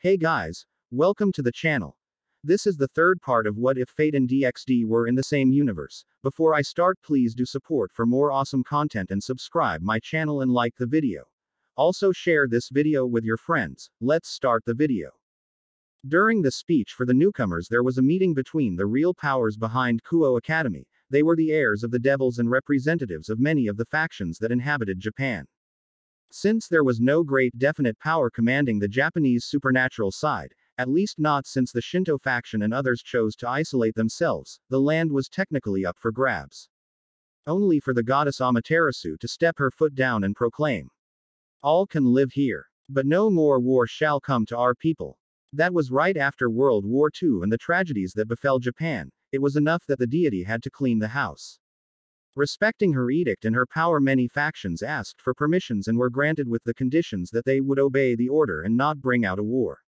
Hey guys, welcome to the channel. This is the third part of what if Fate and DxD were in the same universe. Before I start, please do support for more awesome content and subscribe my channel and like the video. Also share this video with your friends. Let's start the video. During the speech for the newcomers, there was a meeting between the real powers behind Kuo Academy. They were the heirs of the devils and representatives of many of the factions that inhabited Japan. Since there was no great definite power commanding the Japanese supernatural side, at least not since the Shinto faction and others chose to isolate themselves, the land was technically up for grabs. Only for the goddess Amaterasu to step her foot down and proclaim, "All can live here. But no more war shall come to our people." That was right after World War II and the tragedies that befell Japan. It was enough that the deity had to clean the house. Respecting her edict and her power, many factions asked for permissions and were granted with the conditions that they would obey the order and not bring out a war.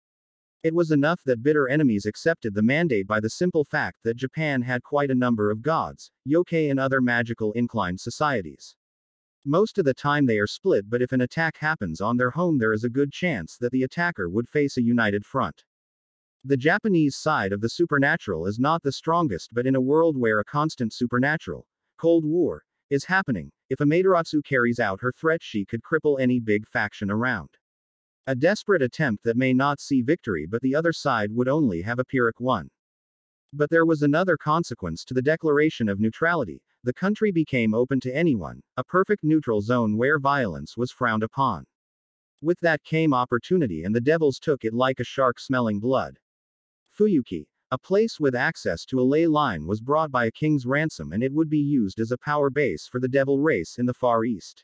It was enough that bitter enemies accepted the mandate by the simple fact that Japan had quite a number of gods, yokai and other magical inclined societies. Most of the time they are split, but if an attack happens on their home, there is a good chance that the attacker would face a united front. The Japanese side of the supernatural is not the strongest, but in a world where a constant supernatural Cold War is happening, if Amaterasu carries out her threat, she could cripple any big faction around. A desperate attempt that may not see victory, but the other side would only have a Pyrrhic one. But there was another consequence to the declaration of neutrality. The country became open to anyone, a perfect neutral zone where violence was frowned upon. With that came opportunity, and the devils took it like a shark smelling blood. Fuyuki, a place with access to a ley line, was brought by a king's ransom, and it would be used as a power base for the devil race in the Far East.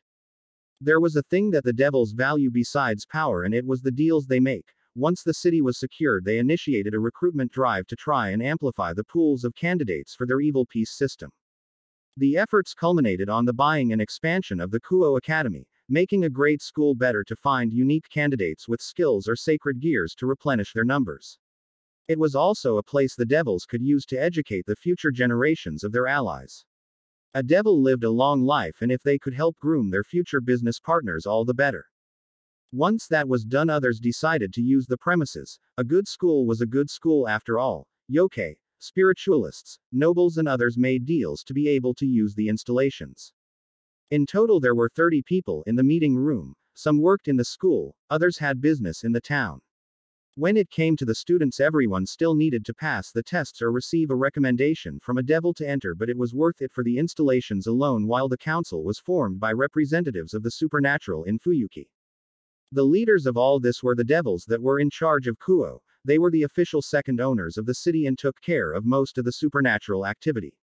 There was a thing that the devils value besides power, and it was the deals they make. Once the city was secured, they initiated a recruitment drive to try and amplify the pools of candidates for their evil peace system. The efforts culminated on the buying and expansion of the Kuo Academy, making a great school better to find unique candidates with skills or sacred gears to replenish their numbers. It was also a place the devils could use to educate the future generations of their allies. A devil lived a long life, and if they could help groom their future business partners, all the better. Once that was done, others decided to use the premises. A good school was a good school after all. Yokai, spiritualists, nobles and others made deals to be able to use the installations. In total there were 30 people in the meeting room. Some worked in the school, others had business in the town. When it came to the students, everyone still needed to pass the tests or receive a recommendation from a devil to enter, but it was worth it for the installations alone, while the council was formed by representatives of the supernatural in Fuyuki. The leaders of all this were the devils that were in charge of Kuo. They were the official second owners of the city and took care of most of the supernatural activity.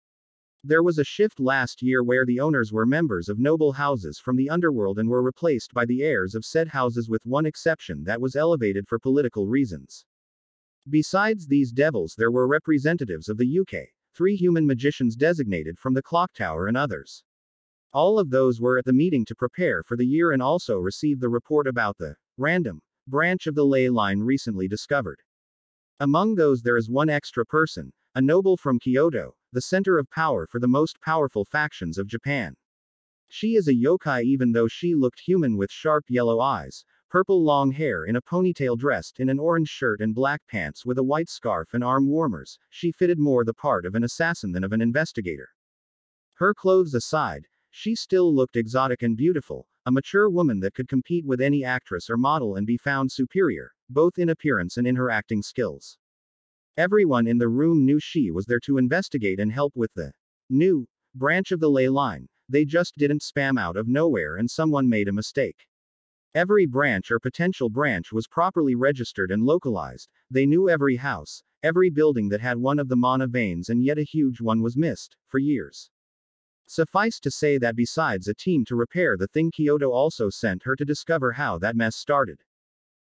There was a shift last year where the owners were members of noble houses from the underworld and were replaced by the heirs of said houses, with one exception that was elevated for political reasons. Besides these devils, there were representatives of the UK, 3 human magicians designated from the clock tower, and others. All of those were at the meeting to prepare for the year and also receive the report about the random branch of the ley line recently discovered. Among those there is one extra person, a noble from Kyoto, the center of power for the most powerful factions of Japan. She is a yokai, even though she looked human, with sharp yellow eyes, purple long hair in a ponytail, dressed in an orange shirt and black pants with a white scarf and arm warmers. She fitted more the part of an assassin than of an investigator. Her clothes aside, she still looked exotic and beautiful, a mature woman that could compete with any actress or model and be found superior, both in appearance and in her acting skills. Everyone in the room knew she was there to investigate and help with the new branch of the ley line. They just didn't spam out of nowhere and someone made a mistake. Every branch or potential branch was properly registered and localized. They knew every house, every building that had one of the mana veins, and yet a huge one was missed, for years. Suffice to say that besides a team to repair the thing, Kyoto also sent her to discover how that mess started.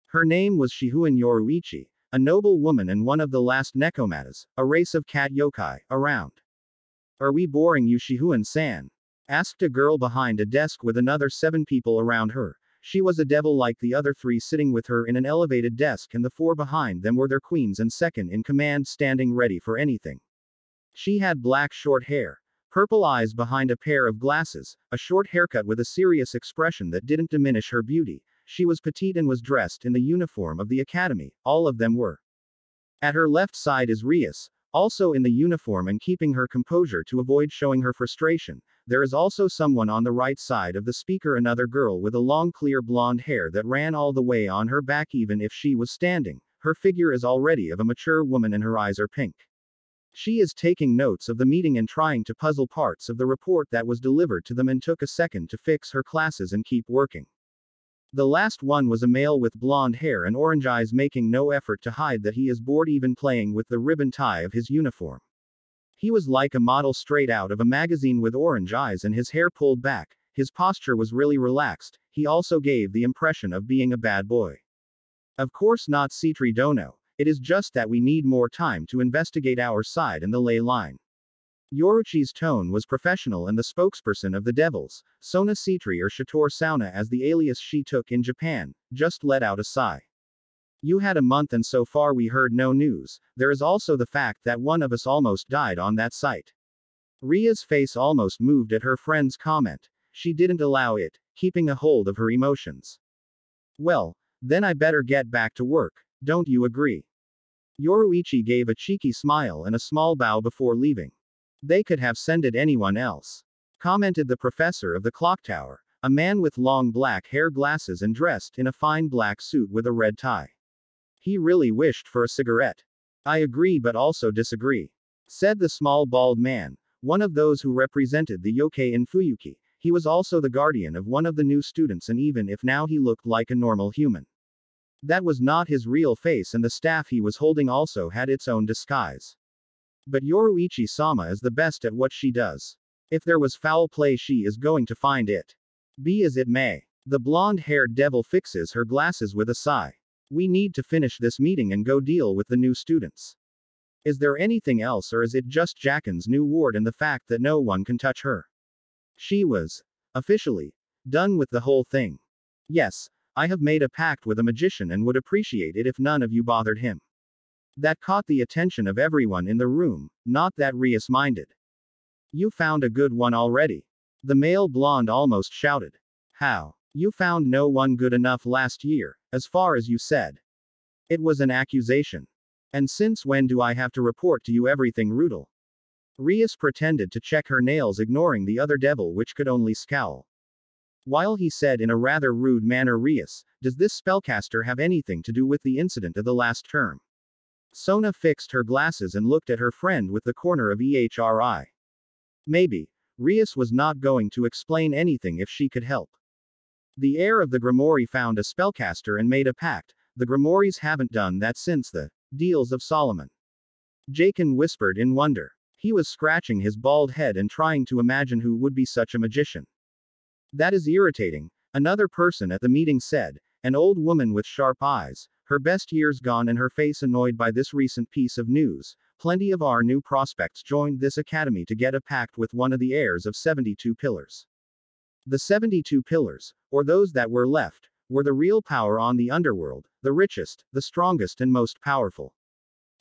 Her name was Shihuan Yoruichi, a noble woman and one of the last Nekomatas, a race of cat yokai, around. "Are we boring you, Shihuan-san?" asked a girl behind a desk with another 7 people around her. She was a devil like the other 3 sitting with her in an elevated desk, and the 4 behind them were their queens and second in command, standing ready for anything. She had black short hair, purple eyes behind a pair of glasses, a short haircut with a serious expression that didn't diminish her beauty. She was petite and was dressed in the uniform of the academy, all of them were. At her left side is Rias, also in the uniform and keeping her composure to avoid showing her frustration. There is also someone on the right side of the speaker, another girl with a long clear blonde hair that ran all the way on her back even if she was standing. Her figure is already of a mature woman and her eyes are pink. She is taking notes of the meeting and trying to puzzle parts of the report that was delivered to them and took a second to fix her classes and keep working. The last one was a male with blonde hair and orange eyes, making no effort to hide that he is bored even playing with the ribbon tie of his uniform. He was like a model straight out of a magazine with orange eyes and his hair pulled back. His posture was really relaxed. He also gave the impression of being a bad boy. Of course not, Citri Dono. It is just that we need more time to investigate our side and the ley line. Yoruchi's tone was professional and the spokesperson of the Devils, Sona Citri or Shator Sauna as the alias she took in Japan, just let out a sigh. You had a month and so far we heard no news. There is also the fact that one of us almost died on that site. Ria's face almost moved at her friend's comment. She didn't allow it, keeping a hold of her emotions. Well, then I better get back to work, don't you agree? Yoruichi gave a cheeky smile and a small bow before leaving. They could have sent it anyone else, commented the professor of the clock tower, a man with long black hair, glasses and dressed in a fine black suit with a red tie. He really wished for a cigarette. I agree but also disagree, said the small bald man, one of those who represented the yokai in Fuyuki. He was also the guardian of one of the new students, and even if now he looked like a normal human, that was not his real face, and the staff he was holding also had its own disguise. But Yoruichi-sama is the best at what she does. If there was foul play, she is going to find it. Be as it may. The blonde-haired devil fixes her glasses with a sigh. We need to finish this meeting and go deal with the new students. Is there anything else, or is it just Jacken's new ward and the fact that no one can touch her? She was officially done with the whole thing. Yes, I have made a pact with a magician and would appreciate it if none of you bothered him. That caught the attention of everyone in the room, not that Rias minded. You found a good one already? The male blonde almost shouted. How? You found no one good enough last year, as far as you said. It was an accusation. And since when do I have to report to you everything, Rudel? Rias pretended to check her nails, ignoring the other devil, which could only scowl. While he said in a rather rude manner, Rias, does this spellcaster have anything to do with the incident of the last term? Sona fixed her glasses and looked at her friend with the corner of each eye. Maybe. Rias was not going to explain anything if she could help. The heir of the Grimoire found a spellcaster and made a pact. The Grimoires haven't done that since the deals of Solomon. Jaken whispered in wonder. He was scratching his bald head and trying to imagine who would be such a magician. That is irritating, another person at the meeting said, an old woman with sharp eyes, her best years gone and her face annoyed by this recent piece of news. Plenty of our new prospects joined this academy to get a pact with one of the heirs of 72 pillars. The 72 pillars, or those that were left, were the real power on the underworld, the richest, the strongest and most powerful.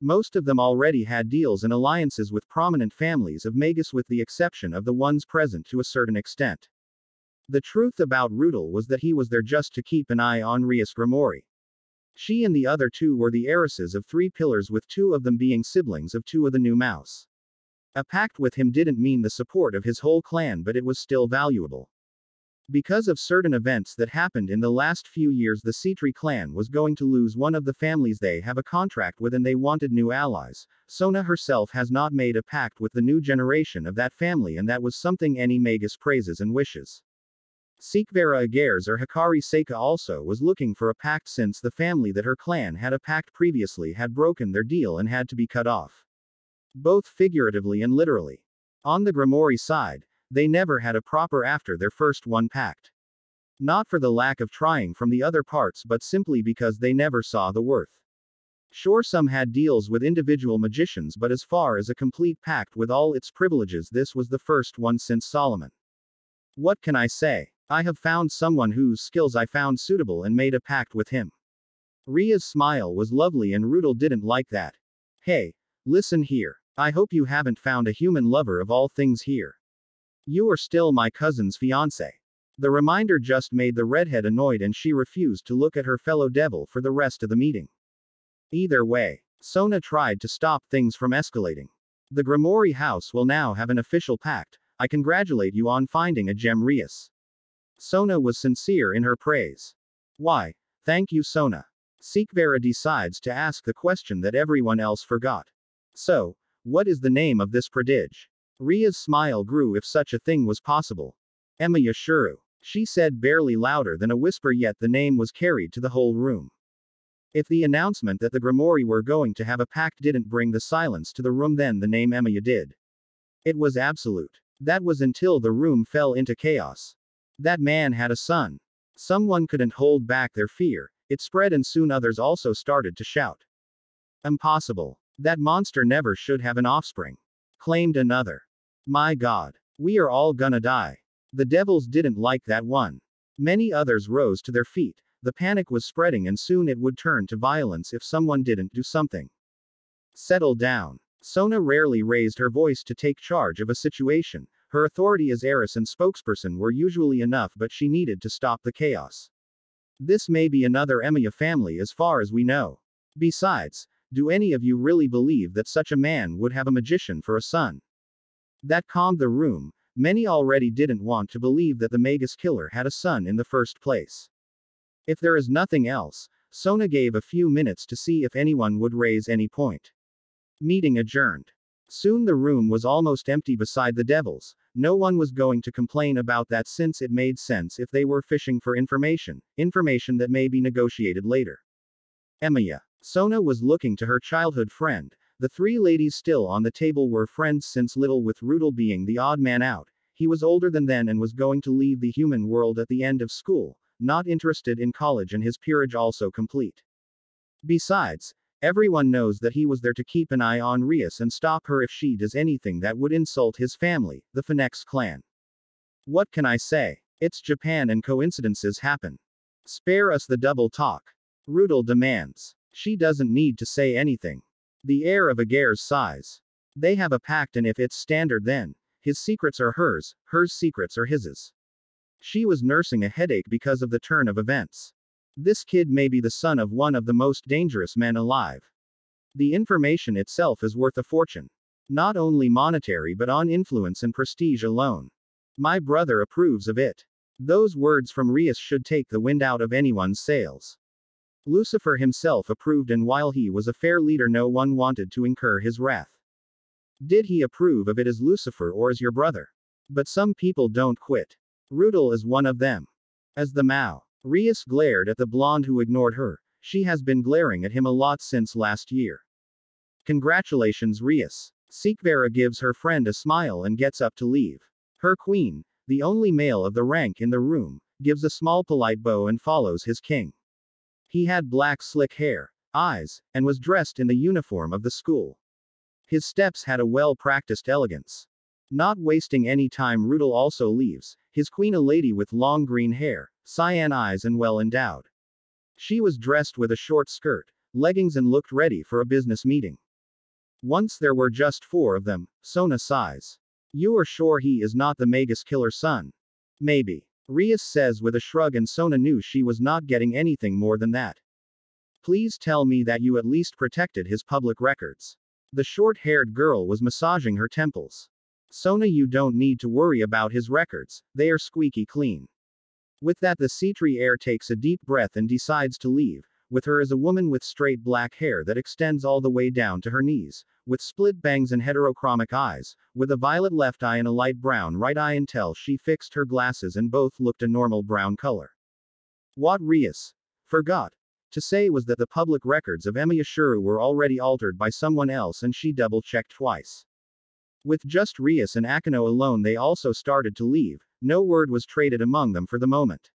Most of them already had deals and alliances with prominent families of Magus, with the exception of the ones present to a certain extent. The truth about Rudel was that he was there just to keep an eye on Rias Grimoire. She and the other two were the heiresses of 3 pillars, with 2 of them being siblings of 2 of the new mouse. A pact with him didn't mean the support of his whole clan, but it was still valuable. Because of certain events that happened in the last few years, the Citri clan was going to lose one of the families they have a contract with, and they wanted new allies. Sona herself has not made a pact with the new generation of that family, and that was something any Magus praises and wishes. Sikvera Agares or Hikari Seika also was looking for a pact, since the family that her clan had a pact previously had broken their deal and had to be cut off. Both figuratively and literally. On the Grimoire side, they never had a proper after their first one pact. Not for the lack of trying from the other parts, but simply because they never saw the worth. Sure, some had deals with individual magicians, but as far as a complete pact with all its privileges, this was the first one since Solomon. What can I say? I have found someone whose skills I found suitable and made a pact with him. Ria's smile was lovely and Rudel didn't like that. Hey, listen here. I hope you haven't found a human lover of all things here. You are still my cousin's fiancé. The reminder just made the redhead annoyed and she refused to look at her fellow devil for the rest of the meeting. Either way, Sona tried to stop things from escalating. The Grimoire house will now have an official pact. I congratulate you on finding a gem, Rias. Sona was sincere in her praise. Why, thank you, Sona. Sikvera decides to ask the question that everyone else forgot. So, what is the name of this prodige? Ria's smile grew if such a thing was possible. Emma Yashuru. She said barely louder than a whisper, yet the name was carried to the whole room. If the announcement that the Grimoire were going to have a pact didn't bring the silence to the room, then the name Emaya did. It was absolute. That was until the room fell into chaos. That man had a son. Someone couldn't hold back their fear. It spread and soon others also started to shout. Impossible. That monster never should have an offspring. Claimed another. My God. We are all gonna die. The devils didn't like that one. Many others rose to their feet. The panic was spreading and soon it would turn to violence if someone didn't do something. Settle down. Sona rarely raised her voice to take charge of a situation. Her authority as heiress and spokesperson were usually enough, but she needed to stop the chaos. This may be another Emaya family as far as we know. Besides, do any of you really believe that such a man would have a magician for a son? That calmed the room. Many already didn't want to believe that the Magus killer had a son in the first place. If there is nothing else, Sona gave a few minutes to see if anyone would raise any point. Meeting adjourned. Soon the room was almost empty beside the devils. No one was going to complain about that since it made sense if they were fishing for information that may be negotiated later. Emaya. Sona was looking to her childhood friend. The three ladies still on the table were friends since little, with Rudel being the odd man out. He was older than them and was going to leave the human world at the end of school, not interested in college, and his peerage also complete. Besides, everyone knows that he was there to keep an eye on Rias and stop her if she does anything that would insult his family, the Phoenix clan. What can I say? It's Japan and coincidences happen. Spare us the double talk. Rudel demands. She doesn't need to say anything. The heir of Aguirre's size. They have a pact, and if it's standard, then his secrets are hers secrets are his. She was nursing a headache because of the turn of events. This kid may be the son of one of the most dangerous men alive. The information itself is worth a fortune. Not only monetary but on influence and prestige alone. My brother approves of it. Those words from Rias should take the wind out of anyone's sails. Lucifer himself approved, and while he was a fair leader, no one wanted to incur his wrath. Did he approve of it as Lucifer or as your brother? But some people don't quit. Rudel is one of them. As the Mao. Rias glared at the blonde who ignored her. She has been glaring at him a lot since last year. Congratulations, Rias. Sikvera gives her friend a smile and gets up to leave. Her queen, the only male of the rank in the room, gives a small polite bow and follows his king. He had black slick hair, eyes, and was dressed in the uniform of the school. His steps had a well-practiced elegance. Not wasting any time, Rudel also leaves, his queen a lady with long green hair, cyan eyes and well endowed. She was dressed with a short skirt, leggings and looked ready for a business meeting. Once there were just four of them, Sona sighs. You are sure he is not the Magus killer's son? Maybe. Rias says with a shrug, and Sona knew she was not getting anything more than that. Please tell me that you at least protected his public records. The short-haired girl was massaging her temples. Sona, you don't need to worry about his records, they are squeaky clean. With that, the Citri heir takes a deep breath and decides to leave. With her is a woman with straight black hair that extends all the way down to her knees, with split bangs and heterochromic eyes, with a violet left eye and a light brown right eye until she fixed her glasses and both looked a normal brown color. What Rias forgot to say was that the public records of Emaya Shuru were already altered by someone else, and she double-checked twice. With just Rias and Akano alone, they also started to leave. No word was traded among them for the moment.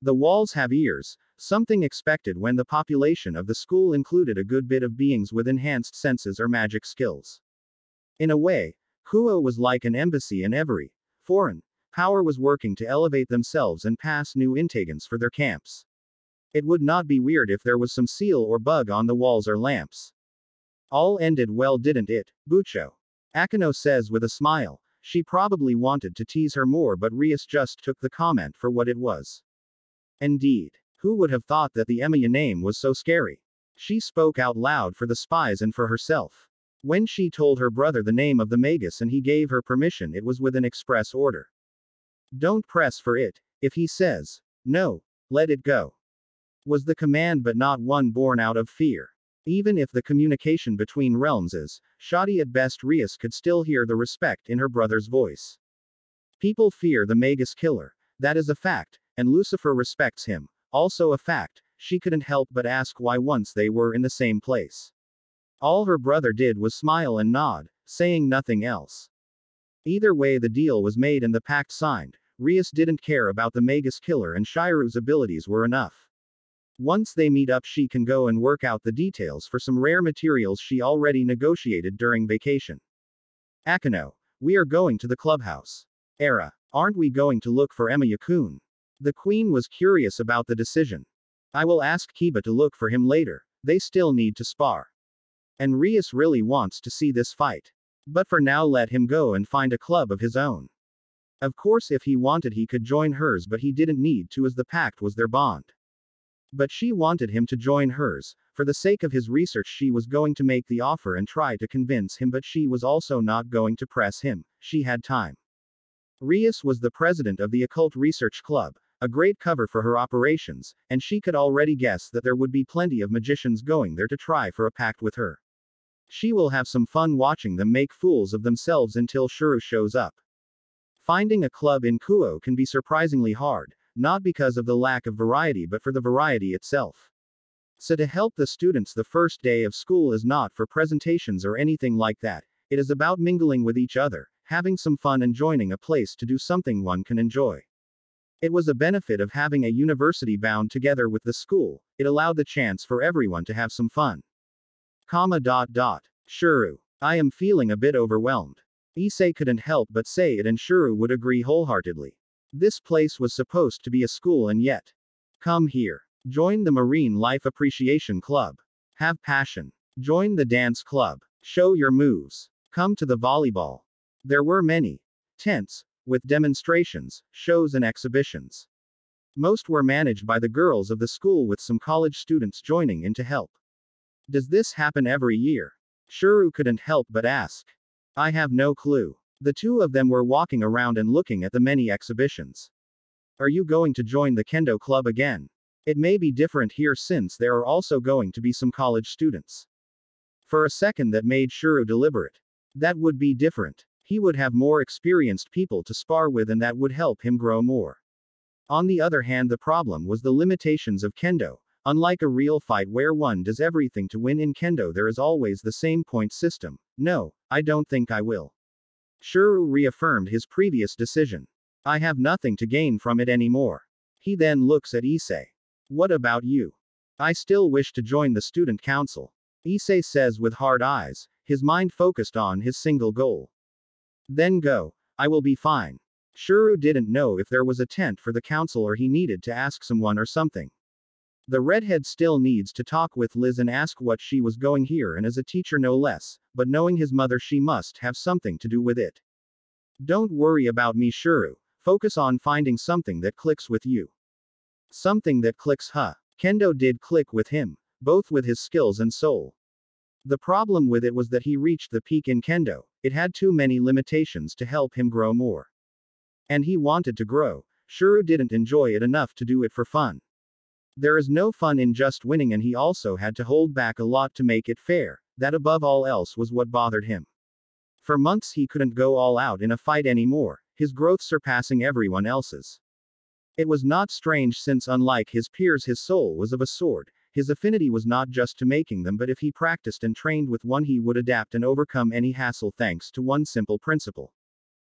The walls have ears, something expected when the population of the school included a good bit of beings with enhanced senses or magic skills. In a way, Kuo was like an embassy, and every foreign power was working to elevate themselves and pass new integants for their camps. It would not be weird if there was some seal or bug on the walls or lamps. All ended well, didn't it, Bucho? Akano says with a smile. She probably wanted to tease her more, but Rias just took the comment for what it was. Indeed. Who would have thought that the Emiya name was so scary? She spoke out loud for the spies and for herself. When she told her brother the name of the Magus and he gave her permission, it was with an express order. Don't press for it. If he says no, let it go. Was the command, but not one born out of fear. Even if the communication between realms is shoddy at best, Rias could still hear the respect in her brother's voice. People fear the Magus killer. That is a fact, and Lucifer respects him. Also a fact. She couldn't help but ask why once they were in the same place. All her brother did was smile and nod, saying nothing else. Either way, the deal was made and the pact signed. Rias didn't care about the Magus killer, and Shiru's abilities were enough. Once they meet up, she can go and work out the details for some rare materials she already negotiated during vacation. Akano, we are going to the clubhouse. Era, aren't we going to look for Emiya-kun? The queen was curious about the decision. I will ask Kiba to look for him later. They still need to spar. And Rias really wants to see this fight. But for now, let him go and find a club of his own. Of course, if he wanted, he could join hers, but he didn't need to, as the pact was their bond. But she wanted him to join hers. For the sake of his research, she was going to make the offer and try to convince him, but she was also not going to press him. She had time. Rias was the president of the Occult Research Club, a great cover for her operations, and she could already guess that there would be plenty of magicians going there to try for a pact with her. She will have some fun watching them make fools of themselves until Shuru shows up. Finding a club in Kuo can be surprisingly hard, not because of the lack of variety but for the variety itself. So to help the students, the first day of school is not for presentations or anything like that. It is about mingling with each other, having some fun and joining a place to do something one can enjoy. It was a benefit of having a university bound together with the school. It allowed the chance for everyone to have some fun. Shuru. I am feeling a bit overwhelmed. Issei couldn't help but say it, and Shuru would agree wholeheartedly. This place was supposed to be a school, and yet. Come here. Join the Marine Life Appreciation Club. Have passion. Join the dance club. Show your moves. Come to the volleyball. There were many tents, with demonstrations, shows and exhibitions. Most were managed by the girls of the school, with some college students joining in to help. Does this happen every year? Shuru couldn't help but ask. I have no clue. The two of them were walking around and looking at the many exhibitions. Are you going to join the Kendo club again? It may be different here since there are also going to be some college students. For a second that made Shuru deliberate. That would be different. He would have more experienced people to spar with, and that would help him grow more. On the other hand, the problem was the limitations of Kendo. Unlike a real fight where one does everything to win, in Kendo there is always the same point system. No, I don't think I will. Shuru reaffirmed his previous decision. I have nothing to gain from it anymore. He then looks at Issei. What about you? I still wish to join the student council. Issei says with hard eyes, his mind focused on his single goal. Then go. I will be fine. Shuru didn't know if there was a tent for the council or he needed to ask someone or something. The redhead still needs to talk with Liz and ask what she was going here, and as a teacher no less, but knowing his mother, she must have something to do with it. Don't worry about me, Shuru. Focus on finding something that clicks with you. Something that clicks, huh? Kendo did click with him, both with his skills and soul. The problem with it was that he reached the peak in Kendo. It had too many limitations to help him grow more. And he wanted to grow. Shuru didn't enjoy it enough to do it for fun. There is no fun in just winning, and he also had to hold back a lot to make it fair. That above all else was what bothered him. For months he couldn't go all out in a fight anymore, his growth surpassing everyone else's. It was not strange, since unlike his peers his soul was of a sword. His affinity was not just to making them, but if he practiced and trained with one he would adapt and overcome any hassle thanks to one simple principle.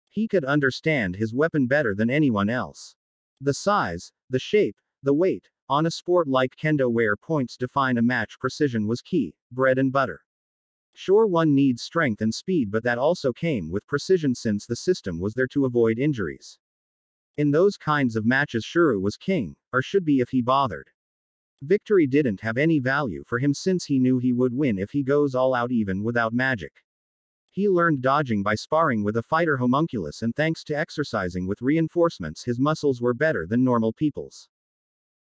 He could understand his weapon better than anyone else. The size, the shape, the weight. On a sport like Kendo where points define a match, precision was key, bread and butter. Sure, one needs strength and speed, but that also came with precision since the system was there to avoid injuries. In those kinds of matches Shuru was king, or should be if he bothered. Victory didn't have any value for him since he knew he would win if he goes all out even without magic. He learned dodging by sparring with a fighter homunculus, and thanks to exercising with reinforcements, his muscles were better than normal people's.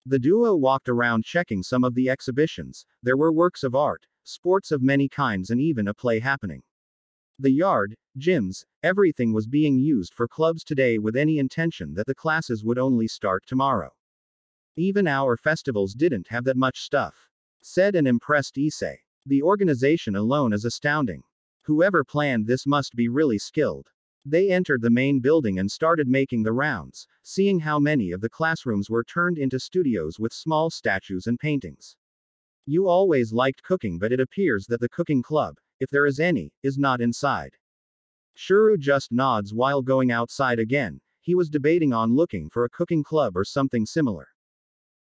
The duo walked around checking some of the exhibitions. There were works of art, sports of many kinds, and even a play happening. The yard, gyms, everything was being used for clubs today, with any intention that the classes would only start tomorrow. Even our festivals didn't have that much stuff, said an impressed Issei. The organization alone is astounding. Whoever planned this must be really skilled. They entered the main building and started making the rounds, seeing how many of the classrooms were turned into studios with small statues and paintings. You always liked cooking, but it appears that the cooking club, if there is any, is not inside. Shuru just nods while going outside again. He was debating on looking for a cooking club or something similar.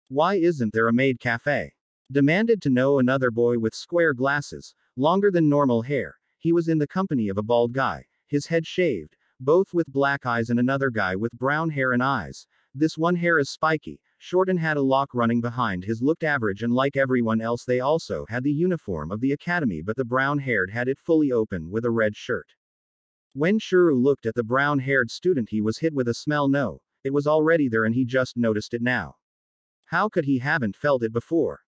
Why isn't there a maid cafe? Demanded to know another boy with square glasses, longer than normal hair. He was in the company of a bald guy, his head shaved, both with black eyes, and another guy with brown hair and eyes. This one hair is spiky, short, and had a lock running behind his. Looked average, and like everyone else they also had the uniform of the academy, but the brown-haired had it fully open with a red shirt. When Shuru looked at the brown-haired student, he was hit with a smell. No, it was already there and he just noticed it now. How could he haven't felt it before?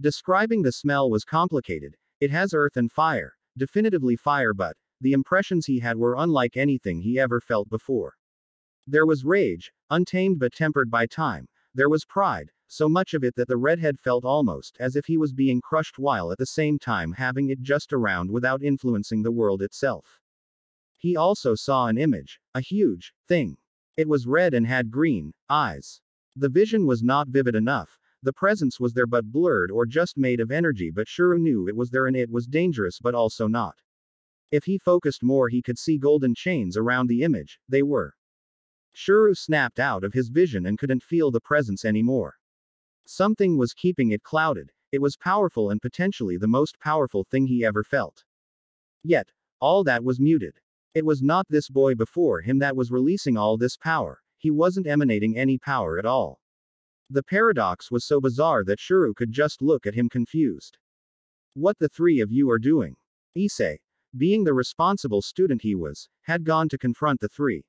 Describing the smell was complicated. It has earth and fire, definitively fire, but the impressions he had were unlike anything he ever felt before. There was rage, untamed but tempered by time. There was pride, so much of it that the redhead felt almost as if he was being crushed, while at the same time having it just around without influencing the world itself. He also saw an image, a huge thing. It was red and had green eyes. The vision was not vivid enough. The presence was there but blurred or just made of energy, but Shuru knew it was there and it was dangerous but also not. If he focused more, he could see golden chains around the image. They were. Shuru snapped out of his vision and couldn't feel the presence anymore. Something was keeping it clouded. It was powerful and potentially the most powerful thing he ever felt. Yet, all that was muted. It was not this boy before him that was releasing all this power. He wasn't emanating any power at all. The paradox was so bizarre that Shuru could just look at him confused. What the three of you are doing? Issei, being the responsible student he was, had gone to confront the three.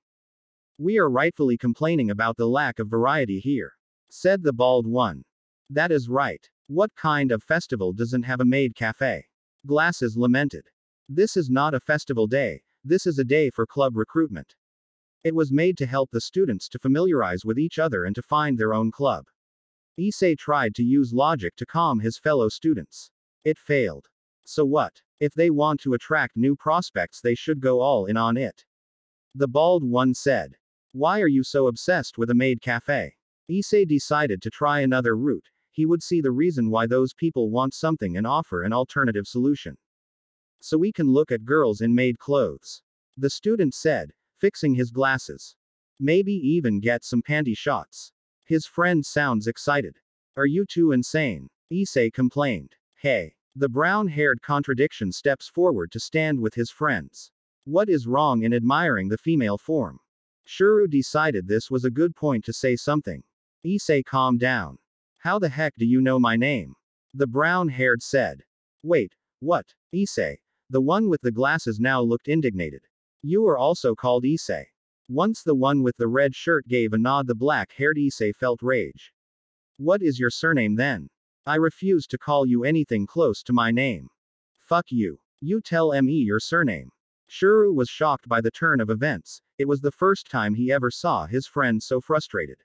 We are rightfully complaining about the lack of variety here, said the bald one. That is right. What kind of festival doesn't have a maid cafe? Glasses lamented. This is not a festival day, this is a day for club recruitment. It was made to help the students to familiarize with each other and to find their own club. Issei tried to use logic to calm his fellow students. It failed. So what? If they want to attract new prospects, they should go all in on it. The bald one said. Why are you so obsessed with a maid cafe? Issei decided to try another route. He would see the reason why those people want something and offer an alternative solution. So we can look at girls in maid clothes. The student said, fixing his glasses. Maybe even get some panty shots. His friend sounds excited. Are you too insane? Issei complained. Hey. The brown-haired contradiction steps forward to stand with his friends. What is wrong in admiring the female form? Shuru decided this was a good point to say something. Issei calmed down. How the heck do you know my name? The brown-haired said. Wait, what? Issei. The one with the glasses now looked indignated. You are also called Issei. Once the one with the red shirt gave a nod, the black-haired Issei felt rage. What is your surname then? I refuse to call you anything close to my name. Fuck you. You tell me your surname. Shuru was shocked by the turn of events. It was the first time he ever saw his friend so frustrated.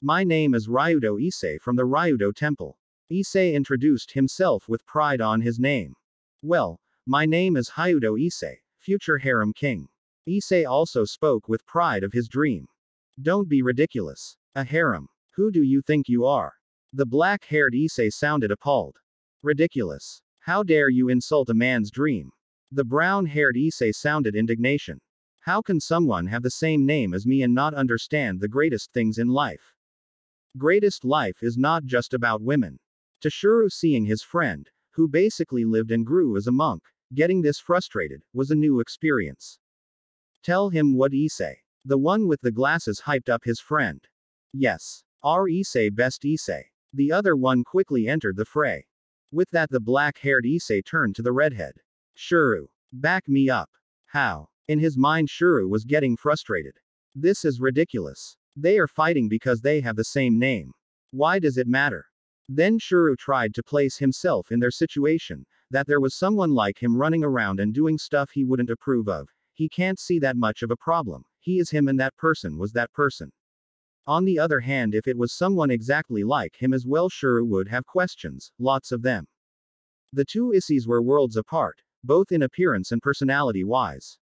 My name is Ryudo Issei from the Ryudo Temple. Issei introduced himself with pride on his name. Well, my name is Hyudo Issei, future harem king. Issei also spoke with pride of his dream. Don't be ridiculous. A harem. Who do you think you are? The black-haired Issei sounded appalled. Ridiculous. How dare you insult a man's dream? The brown-haired Issei sounded indignation. How can someone have the same name as me and not understand the greatest things in life? Greatest life is not just about women. To Shuru, seeing his friend, who basically lived and grew as a monk, getting this frustrated, was a new experience. Tell him what Issei. The one with the glasses hyped up his friend. Yes. Our Issei best Issei. The other one quickly entered the fray. With that, the black-haired Issei turned to the redhead. Shuru. Back me up. How? In his mind, Shuru was getting frustrated. This is ridiculous. They are fighting because they have the same name. Why does it matter? Then Shuru tried to place himself in their situation, that there was someone like him running around and doing stuff he wouldn't approve of. He can't see that much of a problem. He is him and that person was that person. On the other hand, if it was someone exactly like him as well, Shuru would have questions, lots of them. The two Issies were worlds apart, both in appearance and personality-wise.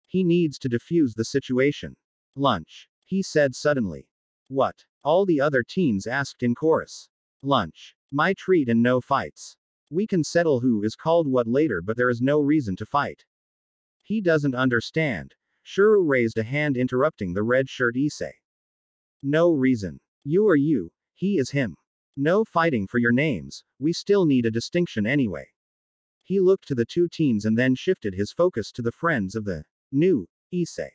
He needs to defuse the situation. Lunch, he said suddenly. What? All the other teens asked in chorus. Lunch. My treat and no fights. We can settle who is called what later, but there is no reason to fight. He doesn't understand. Shuru raised a hand, interrupting the red shirt Issei. No reason. You are you, he is him. No fighting for your names, we still need a distinction anyway. He looked to the two teens and then shifted his focus to the friends of the new Issei.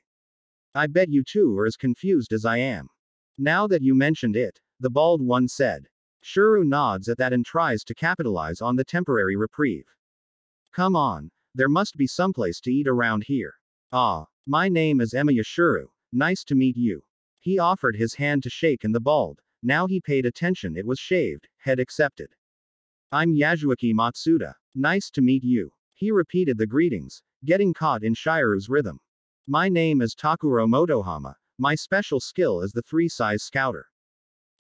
I bet you two are as confused as I am. Now that you mentioned it, the bald one said. Shuru nods at that and tries to capitalize on the temporary reprieve. Come on, there must be someplace to eat around here. Ah, my name is Emiya Shuru, nice to meet you. He offered his hand to shake, and the bald, now he paid attention, it was shaved, head accepted. I'm Yasuaki Matsuda. Nice to meet you. He repeated the greetings, getting caught in Shiru's rhythm. My name is Takuro Motohama, my special skill is the 3-size scouter.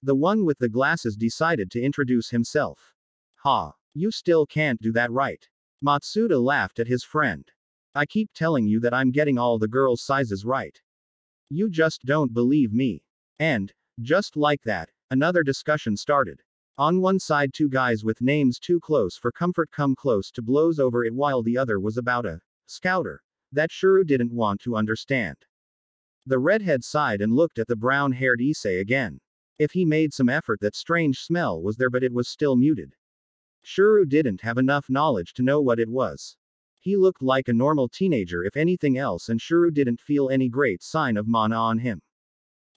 The one with the glasses decided to introduce himself. Ha, you still can't do that right. Matsuda laughed at his friend. I keep telling you that I'm getting all the girls' sizes right. You just don't believe me. And, just like that, another discussion started. On one side, two guys with names too close for comfort come close to blows over it, while the other was about a scouter that Shuru didn't want to understand. The redhead sighed and looked at the brown-haired Issei again. If he made some effort, that strange smell was there, but it was still muted. Shuru didn't have enough knowledge to know what it was. He looked like a normal teenager if anything else, and Shuru didn't feel any great sign of mana on him.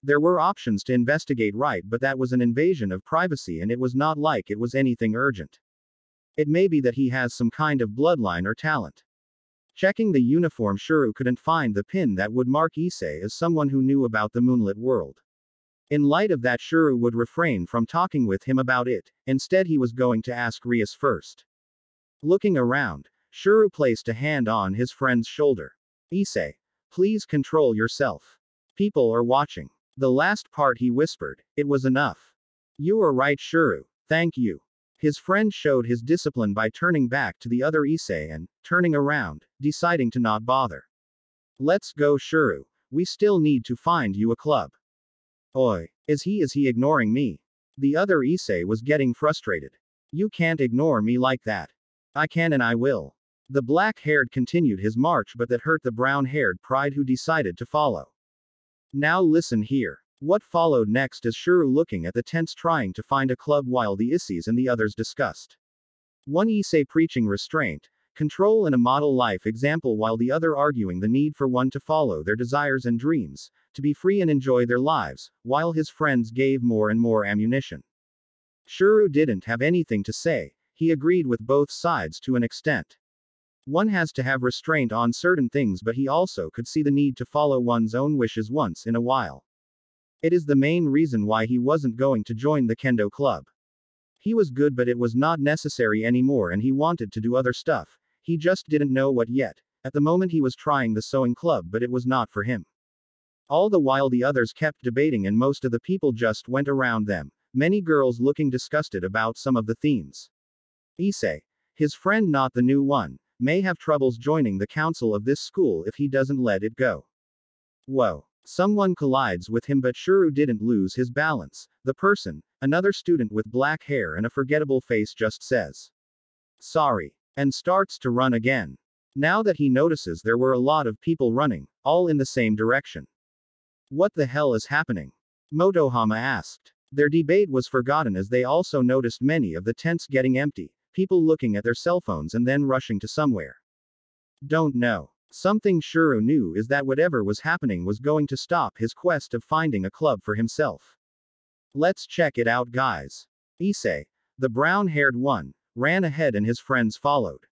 There were options to investigate, right, but that was an invasion of privacy and it was not like it was anything urgent. It may be that he has some kind of bloodline or talent. Checking the uniform, Shuru couldn't find the pin that would mark Issei as someone who knew about the moonlit world. In light of that, Shuru would refrain from talking with him about it, instead he was going to ask Rias first. Looking around, Shuru placed a hand on his friend's shoulder. Issei, please control yourself. People are watching. The last part he whispered, it was enough. You are right, Shuru, thank you. His friend showed his discipline by turning back to the other Issei and, turning around, deciding to not bother. Let's go, Shuru, we still need to find you a club. Oi, is he ignoring me? The other Issei was getting frustrated. You can't ignore me like that. I can and I will. The black-haired continued his march, but that hurt the brown-haired pride, who decided to follow. Now listen here. What followed next is Shuru looking at the tents trying to find a club while the Issies and the others discussed. One Issei preaching restraint, control and a model life example, while the other arguing the need for one to follow their desires and dreams, to be free and enjoy their lives, while his friends gave more and more ammunition. Shuru didn't have anything to say, he agreed with both sides to an extent. One has to have restraint on certain things, but he also could see the need to follow one's own wishes once in a while. It is the main reason why he wasn't going to join the kendo club. He was good, but it was not necessary anymore, and he wanted to do other stuff. He just didn't know what yet. At the moment he was trying the sewing club, but it was not for him. All the while the others kept debating and most of the people just went around them, many girls looking disgusted about some of the themes. Issei, his friend not the new one, may have troubles joining the council of this school if he doesn't let it go. Whoa. Someone collides with him, but Shuru didn't lose his balance. The person, another student with black hair and a forgettable face, just says, sorry, and starts to run again. Now that he notices there were a lot of people running, all in the same direction. What the hell is happening? Motohama asked. Their debate was forgotten as they also noticed many of the tents getting empty, people looking at their cell phones and then rushing to somewhere. Don't know. Something Shuru knew is that whatever was happening was going to stop his quest of finding a club for himself. Let's check it out, guys. Issei, the brown-haired one, ran ahead and his friends followed.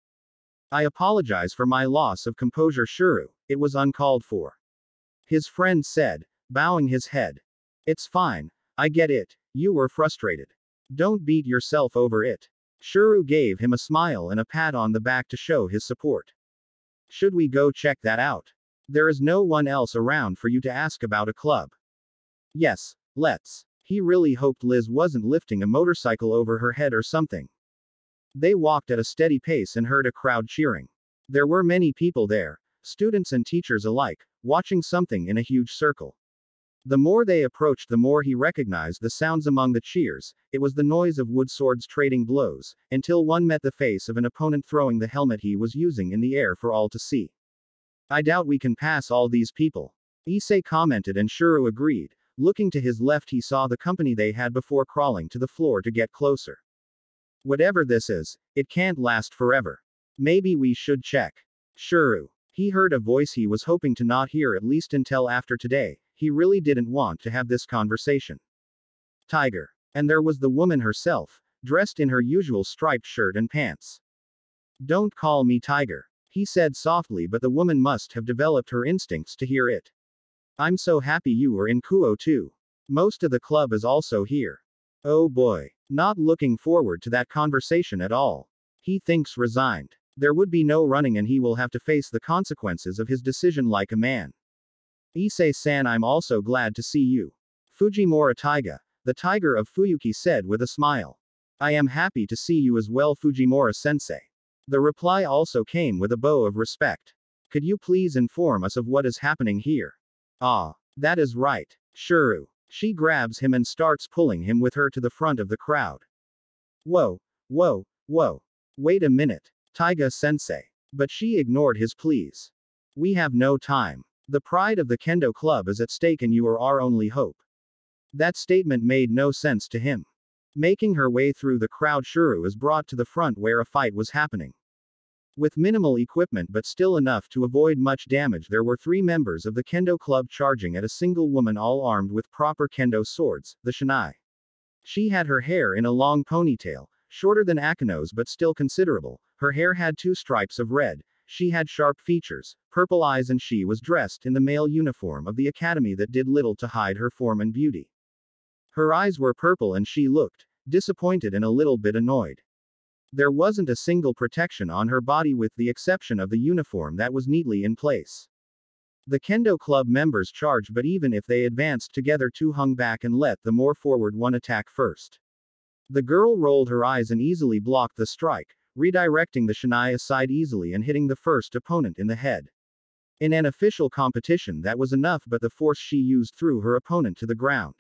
I apologize for my loss of composure, Shuru. it was uncalled for. His friend said, bowing his head. It's fine. I get it. You were frustrated. Don't beat yourself over it. Shuru gave him a smile and a pat on the back to show his support. Should we go check that out? There is no one else around for you to ask about a club. Yes, let's. He really hoped Liz wasn't lifting a motorcycle over her head or something. They walked at a steady pace and heard a crowd cheering. There were many people there, students and teachers alike, watching something in a huge circle. The more they approached, the more he recognized the sounds among the cheers. It was the noise of wood swords trading blows, until one met the face of an opponent throwing the helmet he was using in the air for all to see. I doubt we can pass all these people, Issei commented, and Shuru agreed. Looking to his left, he saw the company they had before crawling to the floor to get closer. Whatever this is, it can't last forever. Maybe we should check. Shuru. He heard a voice he was hoping to not hear, at least until after today. He really didn't want to have this conversation. Tiger. And there was the woman herself, dressed in her usual striped shirt and pants. Don't call me Tiger, he said softly, but the woman must have developed her instincts to hear it. I'm so happy you are in Kuo too. Most of the club is also here. Oh boy. Not looking forward to that conversation at all. He thinks resigned. There would be no running and he will have to face the consequences of his decision like a man. Issei-san, I'm also glad to see you. Fujimura Taiga, the tiger of Fuyuki, said with a smile. I am happy to see you as well, Fujimura-sensei. The reply also came with a bow of respect. Could you please inform us of what is happening here? Ah, that is right. Shuru. She grabs him and starts pulling him with her to the front of the crowd. Whoa, whoa, whoa. Wait a minute, Taiga-sensei. But she ignored his pleas. We have no time. The pride of the Kendo Club is at stake and you are our only hope. That statement made no sense to him. Making her way through the crowd, Shuru is brought to the front where a fight was happening. With minimal equipment but still enough to avoid much damage, there were 3 members of the Kendo Club charging at a single woman, all armed with proper Kendo swords, the Shinai. She had her hair in a long ponytail, shorter than Akino's but still considerable. Her hair had 2 stripes of red. She had sharp features, purple eyes, and she was dressed in the male uniform of the academy that did little to hide her form and beauty. Her eyes were purple and she looked disappointed and a little bit annoyed. There wasn't a single protection on her body with the exception of the uniform that was neatly in place. The Kendo Club members charged, but even if they advanced together, 2 hung back and let the more forward one attack first. The girl rolled her eyes and easily blocked the strike, redirecting the Shinai aside easily and hitting the first opponent in the head. In an official competition, that was enough, but the force she used threw her opponent to the ground.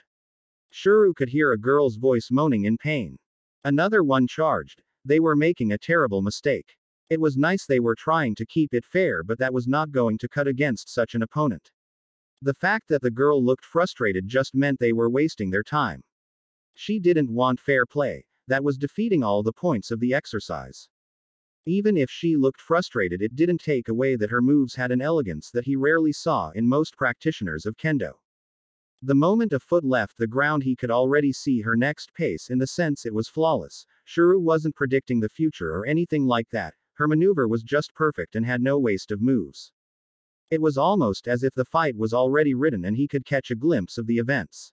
Shuru could hear a girl's voice moaning in pain. Another one charged. They were making a terrible mistake. It was nice they were trying to keep it fair, but that was not going to cut against such an opponent. The fact that the girl looked frustrated just meant they were wasting their time. She didn't want fair play. That was defeating all the points of the exercise. Even if she looked frustrated, it didn't take away that her moves had an elegance that he rarely saw in most practitioners of Kendo. The moment a foot left the ground, he could already see her next pace. In the sense, it was flawless. Shuru wasn't predicting the future or anything like that. Her maneuver was just perfect and had no waste of moves. It was almost as if the fight was already written and he could catch a glimpse of the events.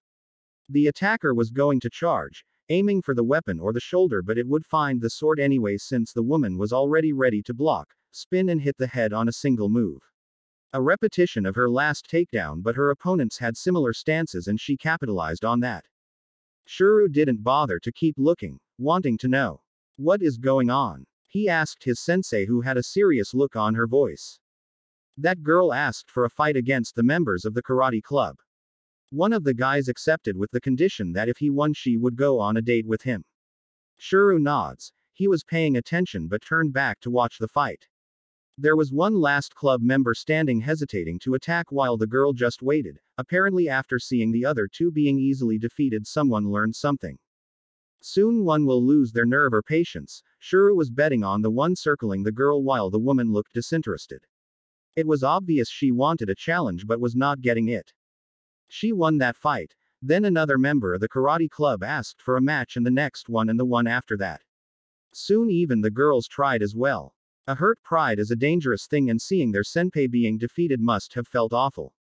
The attacker was going to charge, aiming for the weapon or the shoulder, but it would find the sword anyway since the woman was already ready to block, spin and hit the head on a single move. A repetition of her last takedown, but her opponents had similar stances and she capitalized on that. Shuru didn't bother to keep looking, wanting to know what is going on. He asked his sensei, who had a serious look on her voice. That girl asked for a fight against the members of the karate club. One of the guys accepted with the condition that if he won she would go on a date with him. Shuru nods. He was paying attention but turned back to watch the fight. There was one last club member standing hesitating to attack while the girl just waited. Apparently after seeing the other 2 being easily defeated, someone learned something. Soon one will lose their nerve or patience. Shuru was betting on the one circling the girl while the woman looked disinterested. It was obvious she wanted a challenge but was not getting it. She won that fight. Then another member of the karate club asked for a match, and the next one and the one after that. Soon even the girls tried as well. A hurt pride is a dangerous thing, and seeing their senpai being defeated must have felt awful.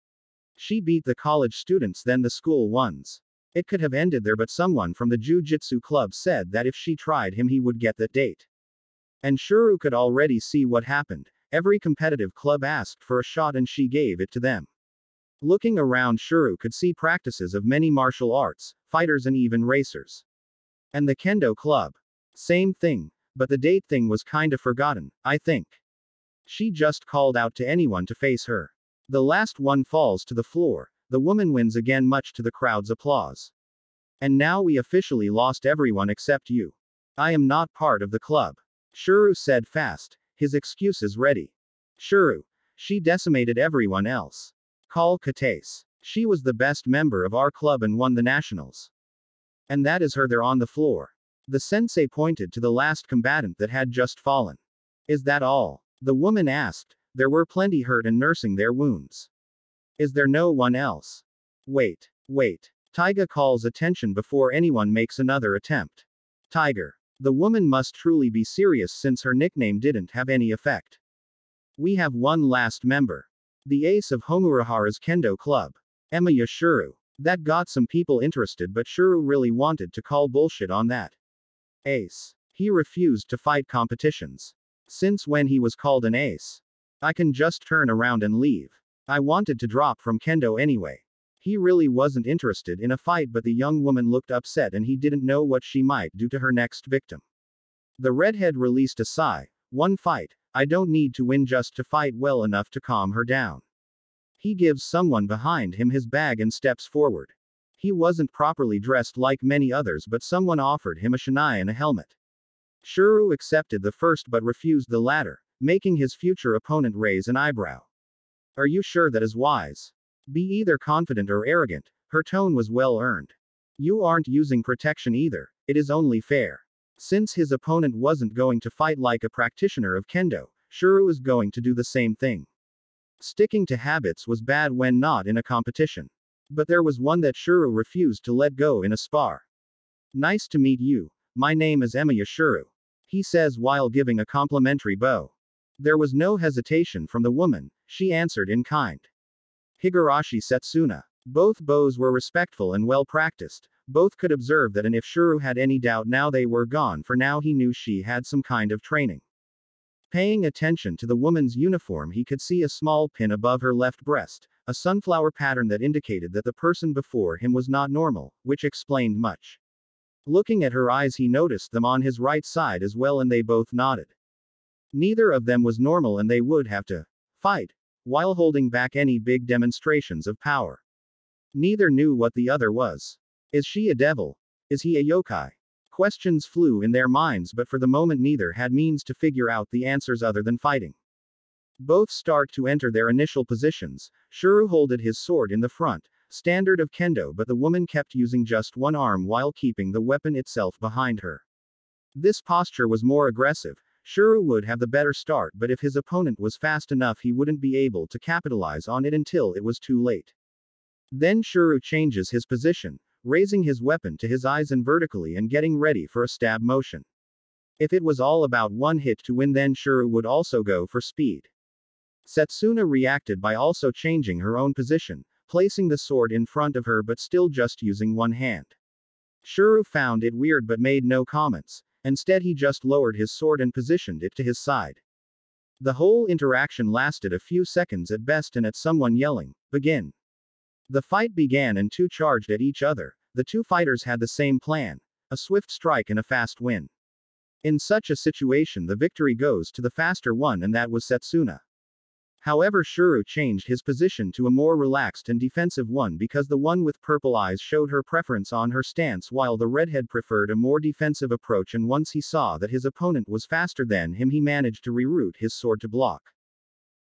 She beat the college students, then the school ones. It could have ended there, but someone from the Jiu-Jitsu club said that if she tried him he would get that date. And Shuru could already see what happened. Every competitive club asked for a shot and she gave it to them. Looking around, Shuru could see practices of many martial arts, fighters and even racers. And the Kendo club. Same thing, but the date thing was kinda forgotten, I think. She just called out to anyone to face her. The last one falls to the floor. The woman wins again, much to the crowd's applause. And now we officially lost everyone except you. I am not part of the club. Shuru said fast, his excuses ready. Shuru. She decimated everyone else. Call Kates. She was the best member of our club and won the nationals. And that is her there on the floor. The sensei pointed to the last combatant that had just fallen. Is that all? The woman asked. There were plenty hurt and nursing their wounds. Is there no one else? Wait. Taiga calls attention before anyone makes another attempt. Tiger. The woman must truly be serious since her nickname didn't have any effect. We have one last member. The ace of Homurahara's Kendo club. Emiya Shuru. That got some people interested, but Shuru really wanted to call bullshit on that. Ace. He refused to fight competitions. Since when he was called an ace? I can just turn around and leave. I wanted to drop from Kendo anyway. He really wasn't interested in a fight, but the young woman looked upset and he didn't know what she might do to her next victim. The redhead released a sigh. One fight. I don't need to win just to fight well enough to calm her down. He gives someone behind him his bag and steps forward. He wasn't properly dressed like many others, but someone offered him a shinai and a helmet. Shuru accepted the first but refused the latter, making his future opponent raise an eyebrow. Are you sure that is wise? Be either confident or arrogant. Her tone was well earned. You aren't using protection either. It is only fair. Since his opponent wasn't going to fight like a practitioner of Kendo, Shuru is going to do the same thing. Sticking to habits was bad when not in a competition. But there was one that Shuru refused to let go in a spar. Nice to meet you. My name is Emiya Shuru. He says while giving a complimentary bow. There was no hesitation from the woman. She answered in kind. Higurashi Setsuna. Both bows were respectful and well practiced. Both could observe that, and if Shuru had any doubt now they were gone, for now he knew she had some kind of training. Paying attention to the woman's uniform, he could see a small pin above her left breast, a sunflower pattern that indicated that the person before him was not normal, which explained much. Looking at her eyes, he noticed them on his right side as well, and they both nodded. Neither of them was normal, and they would have to fight, while holding back any big demonstrations of power. Neither knew what the other was. Is she a devil? Is he a yokai? Questions flew in their minds, but for the moment neither had means to figure out the answers other than fighting. Both start to enter their initial positions. Shuru holded his sword in the front, standard of Kendo, but the woman kept using just one arm while keeping the weapon itself behind her. This posture was more aggressive. Shuru would have the better start, but if his opponent was fast enough he wouldn't be able to capitalize on it until it was too late. Then Shuru changes his position, raising his weapon to his eyes and vertically and getting ready for a stab motion. If it was all about one hit to win, then Shuru would also go for speed. Setsuna reacted by also changing her own position, placing the sword in front of her but still just using one hand. Shuru found it weird but made no comments. Instead he just lowered his sword and positioned it to his side. The whole interaction lasted a few seconds at best, and at someone yelling, "Begin!" The fight began and two charged at each other. The two fighters had the same plan: a swift strike and a fast win. In such a situation the victory goes to the faster one, and that was Setsuna. However, Shuru changed his position to a more relaxed and defensive one because the one with purple eyes showed her preference on her stance while the redhead preferred a more defensive approach, and once he saw that his opponent was faster than him he managed to reroute his sword to block.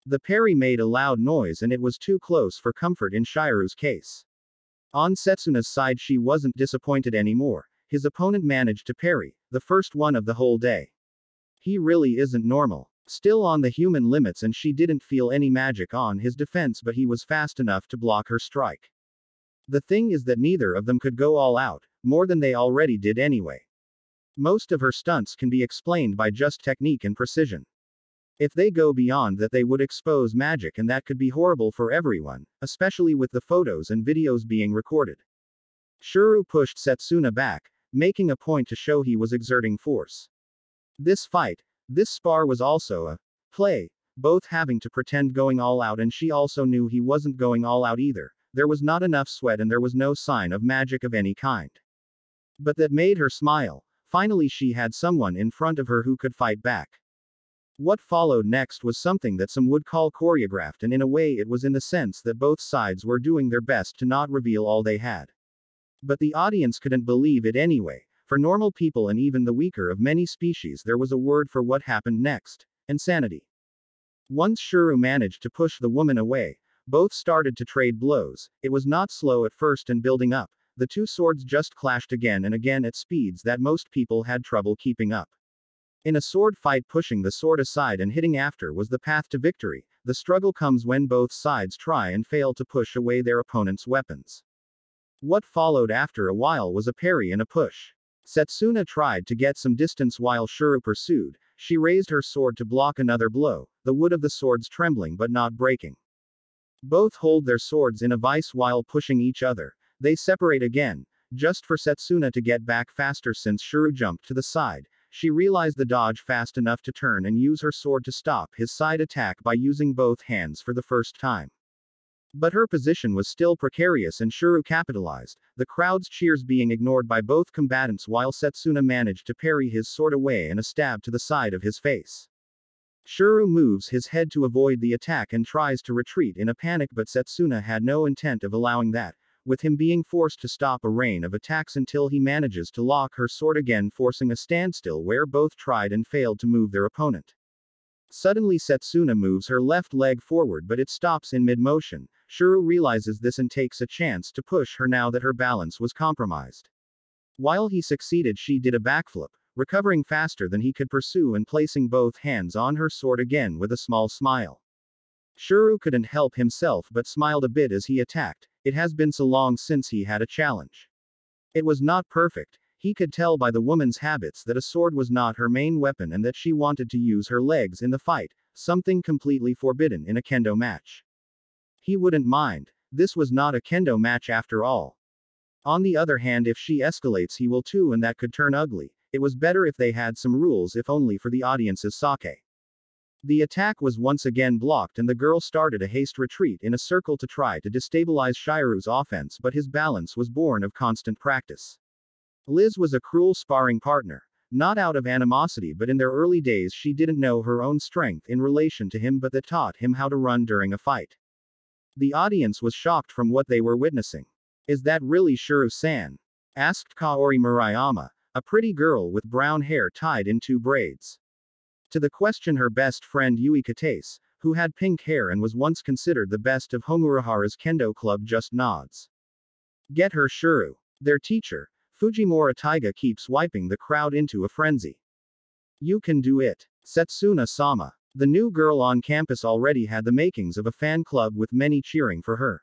The parry made a loud noise and it was too close for comfort in Shiru's case. On Setsuna's side she wasn't disappointed anymore. His opponent managed to parry, the first one of the whole day. He really isn't normal. Still on the human limits, and she didn't feel any magic on his defense, but he was fast enough to block her strike. The thing is that neither of them could go all out, more than they already did anyway. Most of her stunts can be explained by just technique and precision. If they go beyond that, they would expose magic, and that could be horrible for everyone, especially with the photos and videos being recorded. Shuru pushed Setsuna back, making a point to show he was exerting force. This spar was also a play, both having to pretend going all out, and she also knew he wasn't going all out either. There was not enough sweat and there was no sign of magic of any kind. But that made her smile. Finally, she had someone in front of her who could fight back. What followed next was something that some would call choreographed, and in a way it was, in the sense that both sides were doing their best to not reveal all they had. But the audience couldn't believe it anyway. For normal people and even the weaker of many species, there was a word for what happened next: insanity. Once Shuru managed to push the woman away, both started to trade blows. It was not slow at first and building up. The two swords just clashed again and again at speeds that most people had trouble keeping up. In a sword fight, pushing the sword aside and hitting after was the path to victory. The struggle comes when both sides try and fail to push away their opponent's weapons. What followed after a while was a parry and a push. Setsuna tried to get some distance while Shuru pursued. She raised her sword to block another blow, the wood of the swords trembling but not breaking. Both hold their swords in a vice while pushing each other. They separate again, just for Setsuna to get back faster since Shuru jumped to the side. She realized the dodge fast enough to turn and use her sword to stop his side attack by using both hands for the first time. But her position was still precarious and Shuru capitalized, the crowd's cheers being ignored by both combatants while Setsuna managed to parry his sword away and a stab to the side of his face. Shuru moves his head to avoid the attack and tries to retreat in a panic, but Setsuna had no intent of allowing that, with him being forced to stop a rain of attacks until he manages to lock her sword again, forcing a standstill where both tried and failed to move their opponent. Suddenly Setsuna moves her left leg forward, but it stops in mid-motion. Shuru realizes this and takes a chance to push her now that her balance was compromised. While he succeeded, she did a backflip, recovering faster than he could pursue and placing both hands on her sword again with a small smile. Shuru couldn't help himself but smiled a bit as he attacked. It has been so long since he had a challenge. It was not perfect. He could tell by the woman's habits that a sword was not her main weapon and that she wanted to use her legs in the fight, something completely forbidden in a kendo match. He wouldn't mind. This was not a kendo match after all. On the other hand, if she escalates, he will too, and that could turn ugly. It was better if they had some rules, if only for the audience's sake. The attack was once again blocked and the girl started a haste retreat in a circle to try to destabilize Shiru's offense, but his balance was born of constant practice. Liz was a cruel sparring partner. Not out of animosity, but in their early days she didn't know her own strength in relation to him, but that taught him how to run during a fight. The audience was shocked from what they were witnessing. "Is that really Shuru-san?" asked Kaori Murayama, a pretty girl with brown hair tied in 2 braids. To the question, her best friend Yui Katase, who had pink hair and was once considered the best of Homurahara's kendo club, just nods. "Get her, Shuru." Their teacher, Fujimura Taiga, keeps wiping the crowd into a frenzy. "You can do it. Setsuna-sama." The new girl on campus already had the makings of a fan club with many cheering for her.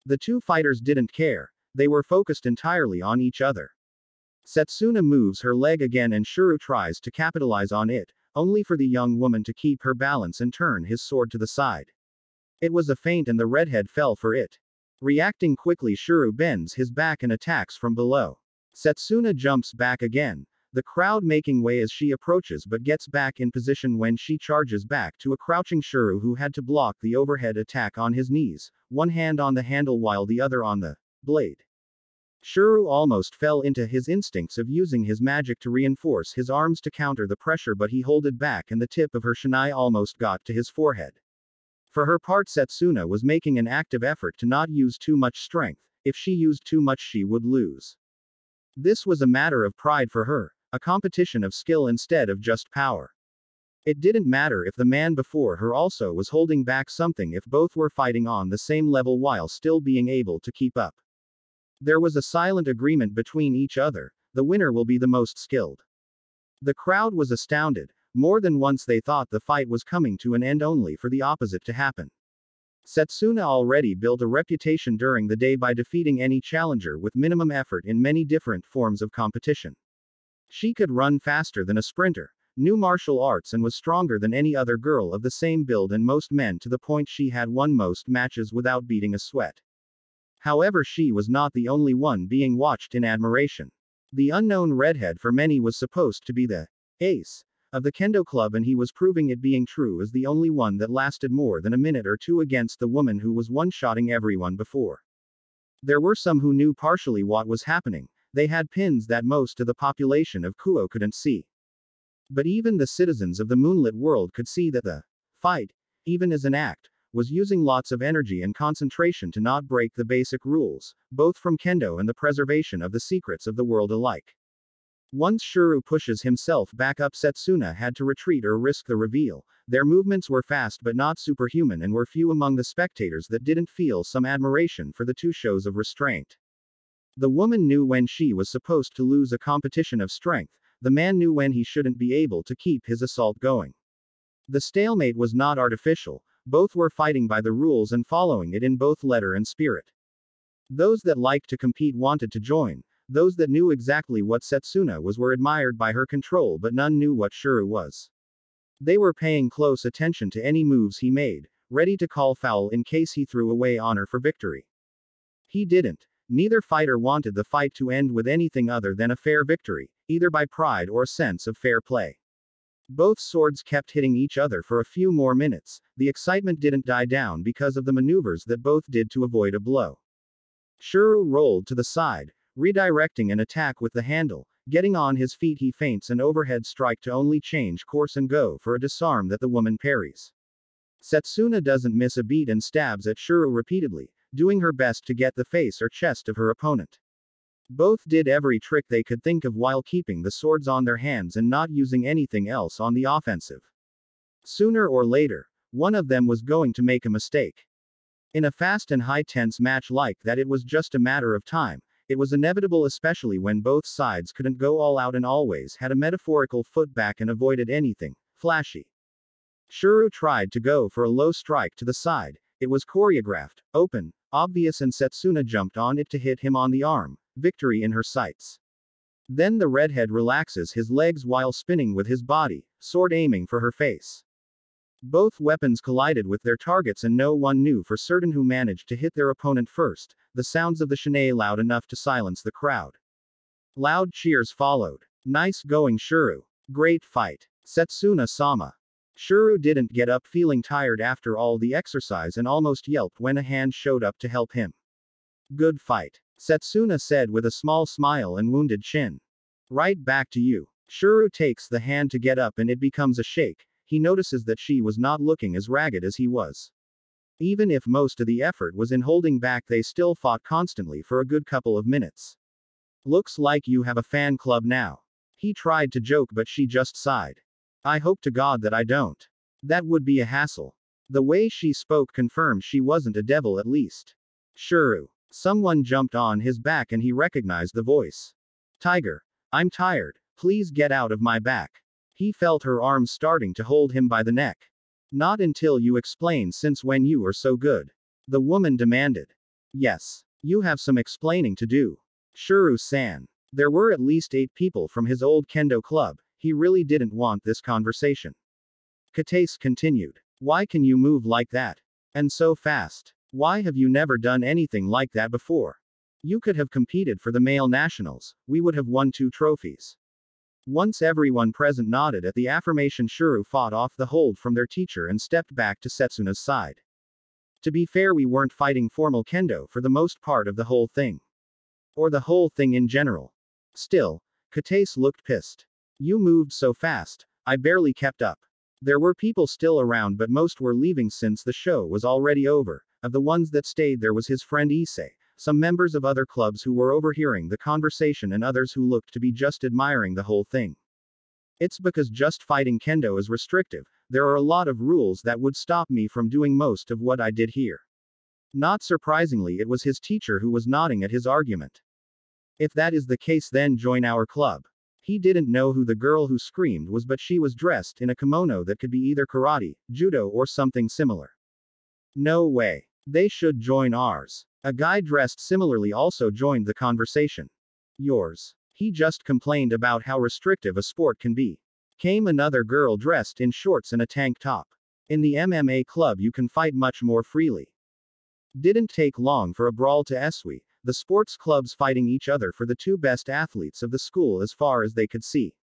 The two fighters didn't care. They were focused entirely on each other. Setsuna moves her leg again and Shuru tries to capitalize on it, only for the young woman to keep her balance and turn his sword to the side. It was a feint and the redhead fell for it. Reacting quickly, Shuru bends his back and attacks from below. Setsuna jumps back again, the crowd making way as she approaches, but gets back in position when she charges back to a crouching Shuru who had to block the overhead attack on his knees, one hand on the handle while the other on the blade. Shuru almost fell into his instincts of using his magic to reinforce his arms to counter the pressure, but he held it back and the tip of her shinai almost got to his forehead. For her part, Setsuna was making an active effort to not use too much strength. If she used too much, she would lose. This was a matter of pride for her, a competition of skill instead of just power. It didn't matter if the man before her also was holding back something, if both were fighting on the same level while still being able to keep up. There was a silent agreement between each other: the winner will be the most skilled. The crowd was astounded. More than once they thought the fight was coming to an end, only for the opposite to happen. Setsuna already built a reputation during the day by defeating any challenger with minimum effort in many different forms of competition. She could run faster than a sprinter, knew martial arts and was stronger than any other girl of the same build and most men, to the point she had won most matches without beating a sweat. However, she was not the only one being watched in admiration. The unknown redhead for many was supposed to be the ace of the kendo club, and he was proving it being true as the only one that lasted more than a minute or two against the woman who was one-shotting everyone before. There were some who knew partially what was happening. They had pins that most of the population of Kuo couldn't see. But even the citizens of the moonlit world could see that the fight, even as an act, was using lots of energy and concentration to not break the basic rules, both from kendo and the preservation of the secrets of the world alike. Once Shuru pushes himself back up, Setsuna had to retreat or risk the reveal. Their movements were fast but not superhuman, and were few among the spectators that didn't feel some admiration for the two shows of restraint. The woman knew when she was supposed to lose a competition of strength. The man knew when he shouldn't be able to keep his assault going. The stalemate was not artificial. Both were fighting by the rules and following it in both letter and spirit. Those that liked to compete wanted to join. Those that knew exactly what Setsuna was were admired by her control, but none knew what Shuru was. They were paying close attention to any moves he made, ready to call foul in case he threw away honor for victory. He didn't. Neither fighter wanted the fight to end with anything other than a fair victory, either by pride or a sense of fair play. Both swords kept hitting each other for a few more minutes. The excitement didn't die down because of the maneuvers that both did to avoid a blow. Shuru rolled to the side, redirecting an attack with the handle. Getting on his feet, he feints an overhead strike to only change course and go for a disarm that the woman parries. Setsuna doesn't miss a beat and stabs at Shuru repeatedly, doing her best to get the face or chest of her opponent. Both did every trick they could think of while keeping the swords on their hands and not using anything else on the offensive. Sooner or later, one of them was going to make a mistake. In a fast and high-tense match like that, it was just a matter of time. It was inevitable, especially when both sides couldn't go all out and always had a metaphorical foot back and avoided anything flashy. Shuru tried to go for a low strike to the side. It was choreographed, open, obvious, and Setsuna jumped on it to hit him on the arm. Victory in her sights. Then the redhead relaxes his legs while spinning with his body, sword aiming for her face. Both weapons collided with their targets, and no one knew for certain who managed to hit their opponent first. The sounds of the shinai loud enough to silence the crowd. Loud cheers followed. Nice going, Shuru. Great fight. Setsuna-sama. Shuru didn't get up, feeling tired after all the exercise, and almost yelped when a hand showed up to help him. Good fight, Setsuna said with a small smile and wounded chin. Right back to you. Shuru takes the hand to get up and it becomes a shake. He notices that she was not looking as ragged as he was. Even if most of the effort was in holding back, they still fought constantly for a good couple of minutes. Looks like you have a fan club now. He tried to joke, but she just sighed. I hope to God that I don't. That would be a hassle. The way she spoke confirmed she wasn't a devil, at least. Shuru. Someone jumped on his back and he recognized the voice. Tiger. I'm tired. Please get out of my back. He felt her arms starting to hold him by the neck. Not until you explain, since when you are so good. The woman demanded. Yes. You have some explaining to do. Shuru-san. There were at least 8 people from his old kendo club. He really didn't want this conversation. Katase continued. Why can you move like that? And so fast? Why have you never done anything like that before? You could have competed for the male nationals. We would have won 2 trophies. Once everyone present nodded at the affirmation, Shuru fought off the hold from their teacher and stepped back to Setsuna's side. To be fair, we weren't fighting formal kendo for the most part of the whole thing. Or the whole thing in general. Still, Katase looked pissed. You moved so fast, I barely kept up. There were people still around, but most were leaving since the show was already over. Of the ones that stayed, there was his friend Issei, some members of other clubs who were overhearing the conversation, and others who looked to be just admiring the whole thing. It's because just fighting kendo is restrictive. There are a lot of rules that would stop me from doing most of what I did here. Not surprisingly, it was his teacher who was nodding at his argument. If that is the case, then join our club. He didn't know who the girl who screamed was, but she was dressed in a kimono that could be either karate, judo, or something similar. No way. They should join ours. A guy dressed similarly also joined the conversation. Yours. He just complained about how restrictive a sport can be. came another girl dressed in shorts and a tank top. In the MMA club you can fight much more freely. Didn't take long for a brawl to ensue, the sports clubs fighting each other for the two best athletes of the school as far as they could see.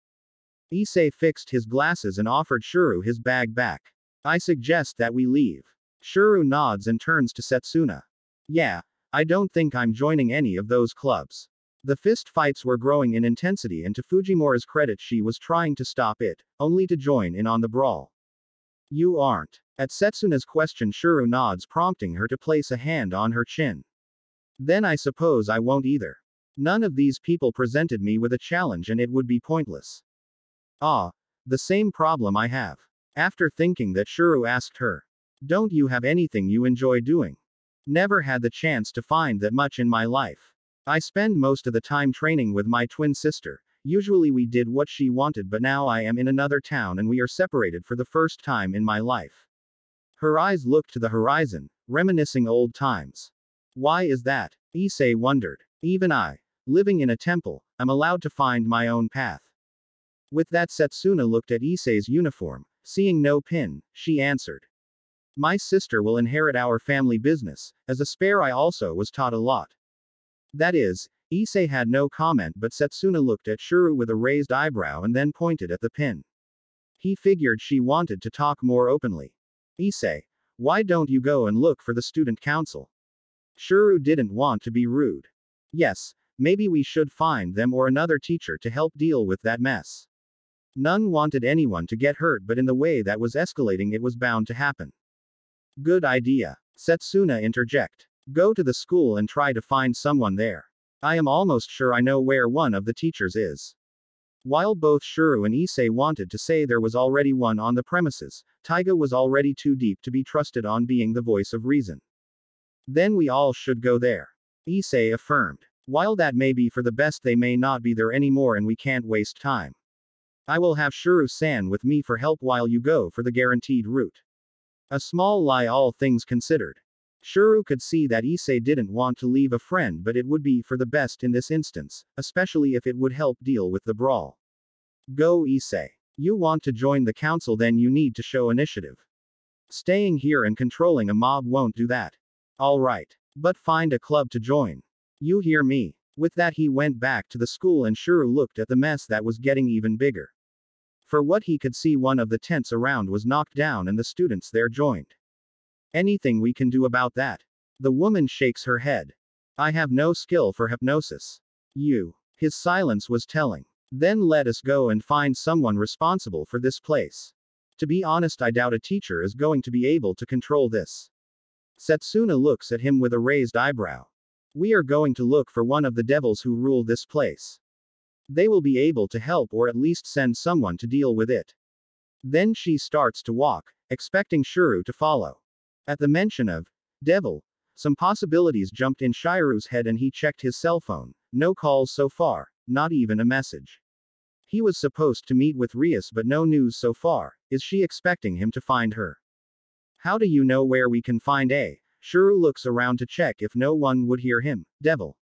Issei fixed his glasses and offered Shuru his bag back. I suggest that we leave. Shuru nods and turns to Setsuna. Yeah, I don't think I'm joining any of those clubs. The fist fights were growing in intensity, and to Fujimura's credit she was trying to stop it, only to join in on the brawl. You aren't. At Setsuna's question Shuru nods, prompting her to place a hand on her chin. Then I suppose I won't either. None of these people presented me with a challenge and it would be pointless. Ah, the same problem I have. After thinking that, Shuru asked her. Don't you have anything you enjoy doing? Never had the chance to find that much in my life. I spend most of the time training with my twin sister. Usually we did what she wanted, but now I am in another town and we are separated for the first time in my life. Her eyes looked to the horizon, reminiscing old times. Why is that? Issei wondered. Even I, living in a temple, am allowed to find my own path. With that, Setsuna looked at Issei's uniform. Seeing no pin, she answered. My sister will inherit our family business. As a spare I also was taught a lot. That is, Issei had no comment, but Setsuna looked at Shuru with a raised eyebrow and then pointed at the pin. He figured she wanted to talk more openly. Issei, why don't you go and look for the student council? Shuru didn't want to be rude. Yes, maybe we should find them or another teacher to help deal with that mess. None wanted anyone to get hurt, but in the way that was escalating it was bound to happen. Good idea. Setsuna interject. Go to the school and try to find someone there. I am almost sure I know where one of the teachers is. While both Shuru and Issei wanted to say there was already one on the premises, Taiga was already too deep to be trusted on being the voice of reason. Then we all should go there. Issei affirmed. While that may be for the best, they may not be there anymore and we can't waste time. I will have Shuru-san with me for help while you go for the guaranteed route. A small lie, all things considered. Shuru could see that Issei didn't want to leave a friend, but it would be for the best in this instance, especially if it would help deal with the brawl. Go, Issei. You want to join the council, then you need to show initiative. Staying here and controlling a mob won't do that. Alright. But find a club to join. You hear me? With that he went back to the school and Shuru looked at the mess that was getting even bigger. For what he could see, one of the tents around was knocked down and the students there joined. Anything we can do about that? The woman shakes her head. I have no skill for hypnosis. You. His silence was telling. Then let us go and find someone responsible for this place. To be honest, I doubt a teacher is going to be able to control this. Setsuna looks at him with a raised eyebrow. We are going to look for one of the devils who rule this place. They will be able to help or at least send someone to deal with it. Then she starts to walk, expecting Shuru to follow. At the mention of devil, some possibilities jumped in Shiru's head and he checked his cell phone. No calls so far, not even a message. He was supposed to meet with Rias but no news so far. Is she expecting him to find her? How do you know where we can find a? Shuru looks around to check if no one would hear him. Devil.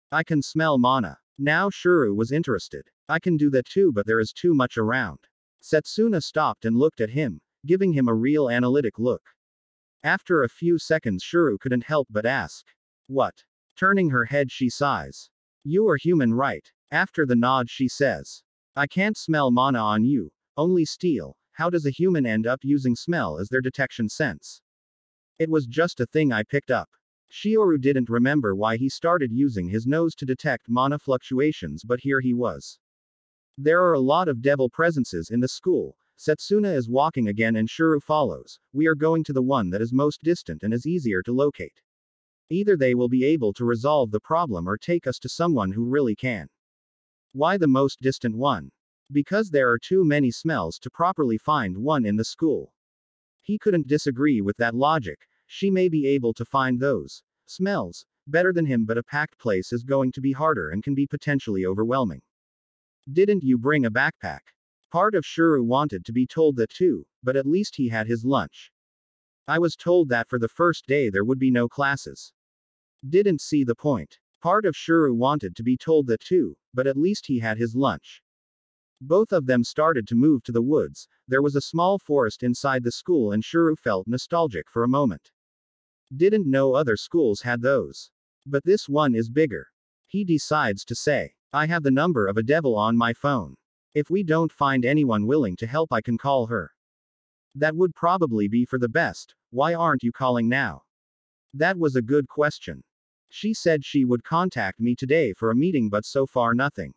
I can smell mana. Now Shuru was interested. I can do that too, but there is too much around. Setsuna stopped and looked at him, giving him a real analytic look. After a few seconds Shuru couldn't help but ask. What? Turning her head she sighs. You are human, right? After the nod she says. I can't smell mana on you, only steel. How does a human end up using smell as their detection sense? It was just a thing I picked up. Shioru didn't remember why he started using his nose to detect mana fluctuations, but here he was. There are a lot of devil presences in the school. Setsuna is walking again and Shuru follows. We are going to the one that is most distant and is easier to locate. Either they will be able to resolve the problem or take us to someone who really can. Why the most distant one? Because there are too many smells to properly find one in the school. He couldn't disagree with that logic. She may be able to find those smells better than him, but a packed place is going to be harder and can be potentially overwhelming. Didn't you bring a backpack? Part of Shuru wanted to be told that too, but at least he had his lunch. I was told that for the first day there would be no classes. Didn't see the point. Part of Shuru wanted to be told that too, but at least he had his lunch. Both of them started to move to the woods. There was a small forest inside the school and Shuru felt nostalgic for a moment. Didn't know other schools had those. But this one is bigger. He decides to say, I have the number of a devil on my phone. If we don't find anyone willing to help, I can call her. That would probably be for the best. Why aren't you calling now? That was a good question. She said she would contact me today for a meeting, but so far nothing.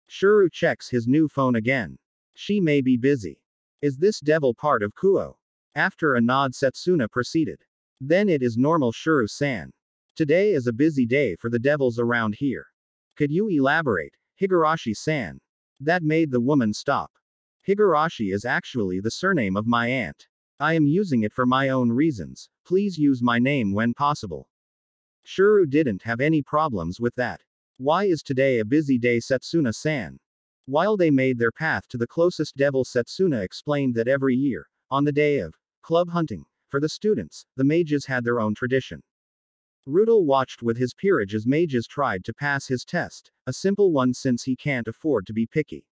Shuru checks his new phone again. She may be busy. Is this devil part of Kuo? After a nod, Setsuna proceeded. Then it is normal, Shuru-san. Today is a busy day for the devils around here. Could you elaborate, Higurashi-san? That made the woman stop. Higurashi is actually the surname of my aunt. I am using it for my own reasons. Please use my name when possible. Shuru didn't have any problems with that. Why is today a busy day, Setsuna-san? While they made their path to the closest devil, Setsuna explained that every year, on the day of club hunting, for the students, the mages had their own tradition. Rudel watched with his peerage as mages tried to pass his test, a simple one since he can't afford to be picky.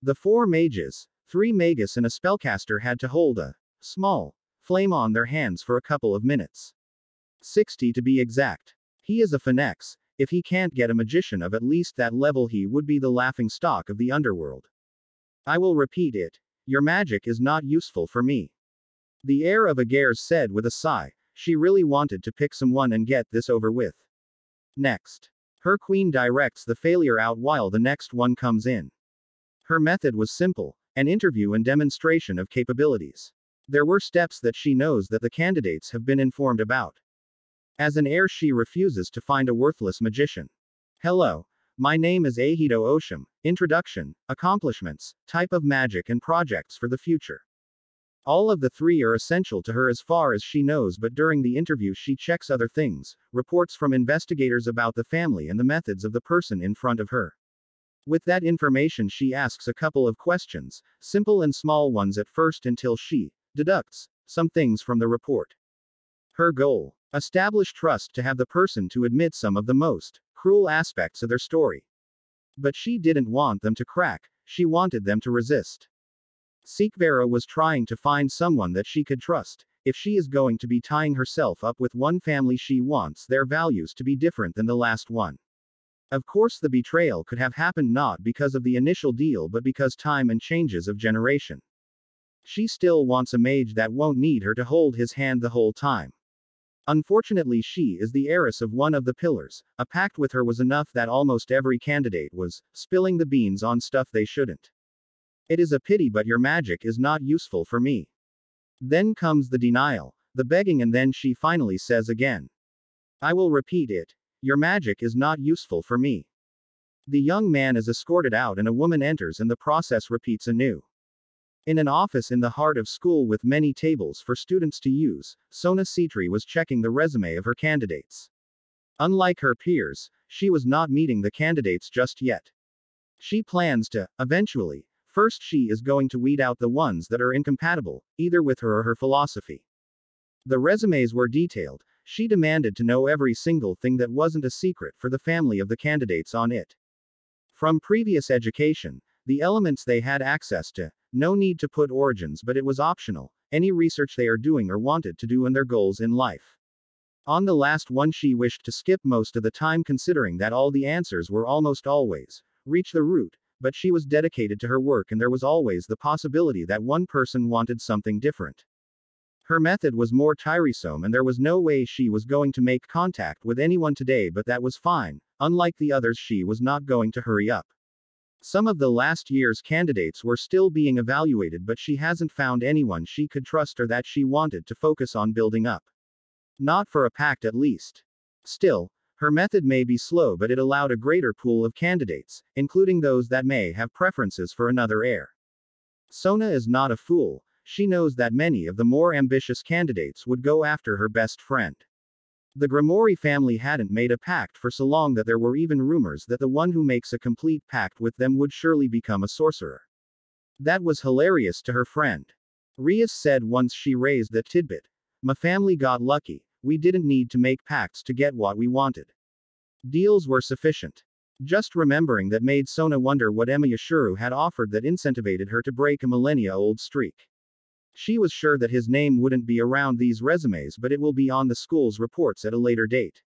The 4 mages, 3 magus and a spellcaster had to hold a small flame on their hands for a couple of minutes. 60 to be exact. He is a Phoenix. If he can't get a magician of at least that level, he would be the laughing stock of the underworld. I will repeat it. Your magic is not useful for me. The heir of Aguirre said with a sigh. She really wanted to pick someone and get this over with. Next. Her queen directs the failure out while the next one comes in. Her method was simple, an interview and demonstration of capabilities. There were steps that she knows that the candidates have been informed about. As an heir, she refuses to find a worthless magician. Hello. My name is Ahido Oshim. Introduction, accomplishments, type of magic and projects for the future. All of the 3 are essential to her as far as she knows, but during the interview she checks other things, reports from investigators about the family and the methods of the person in front of her. With that information she asks a couple of questions, simple and small ones at first, until she deducts some things from the report. Her goal: establish trust to have the person to admit some of the most cruel aspects of their story. But she didn't want them to crack, she wanted them to resist. Sikvera was trying to find someone that she could trust. If she is going to be tying herself up with one family, she wants their values to be different than the last one. Of course, the betrayal could have happened not because of the initial deal but because time and changes of generation. She still wants a mage that won't need her to hold his hand the whole time. Unfortunately, she is the heiress of one of the pillars. A pact with her was enough that almost every candidate was spilling the beans on stuff they shouldn't. It is a pity, but your magic is not useful for me. Then comes the denial, the begging, and then she finally says again. I will repeat it. Your magic is not useful for me. The young man is escorted out and a woman enters, and the process repeats anew. In an office in the heart of school with many tables for students to use, Sona Citri was checking the resume of her candidates. Unlike her peers, she was not meeting the candidates just yet. She plans to, eventually. First, she is going to weed out the ones that are incompatible, either with her or her philosophy. The resumes were detailed. She demanded to know every single thing that wasn't a secret for the family of the candidates on it. From previous education, the elements they had access to, no need to put origins, but it was optional, any research they are doing or wanted to do, and their goals in life. On the last one, she wished to skip most of the time, considering that all the answers were almost always reach the root, but she was dedicated to her work and there was always the possibility that one person wanted something different. Her method was more tiresome and there was no way she was going to make contact with anyone today, but that was fine. Unlike the others, she was not going to hurry up. Some of the last year's candidates were still being evaluated, but she hasn't found anyone she could trust or that she wanted to focus on building up. Not for a pact, at least. Still, her method may be slow, but it allowed a greater pool of candidates, including those that may have preferences for another heir. Sona is not a fool. She knows that many of the more ambitious candidates would go after her best friend. The Grimoire family hadn't made a pact for so long that there were even rumors that the one who makes a complete pact with them would surely become a sorcerer. That was hilarious to her friend. Rias said once she raised the tidbit. My family got lucky. We didn't need to make pacts to get what we wanted. Deals were sufficient. Just remembering that made Sona wonder what Emma Yashuru had offered that incentivated her to break a millennia-old streak. She was sure that his name wouldn't be around these resumes, but it will be on the school's reports at a later date.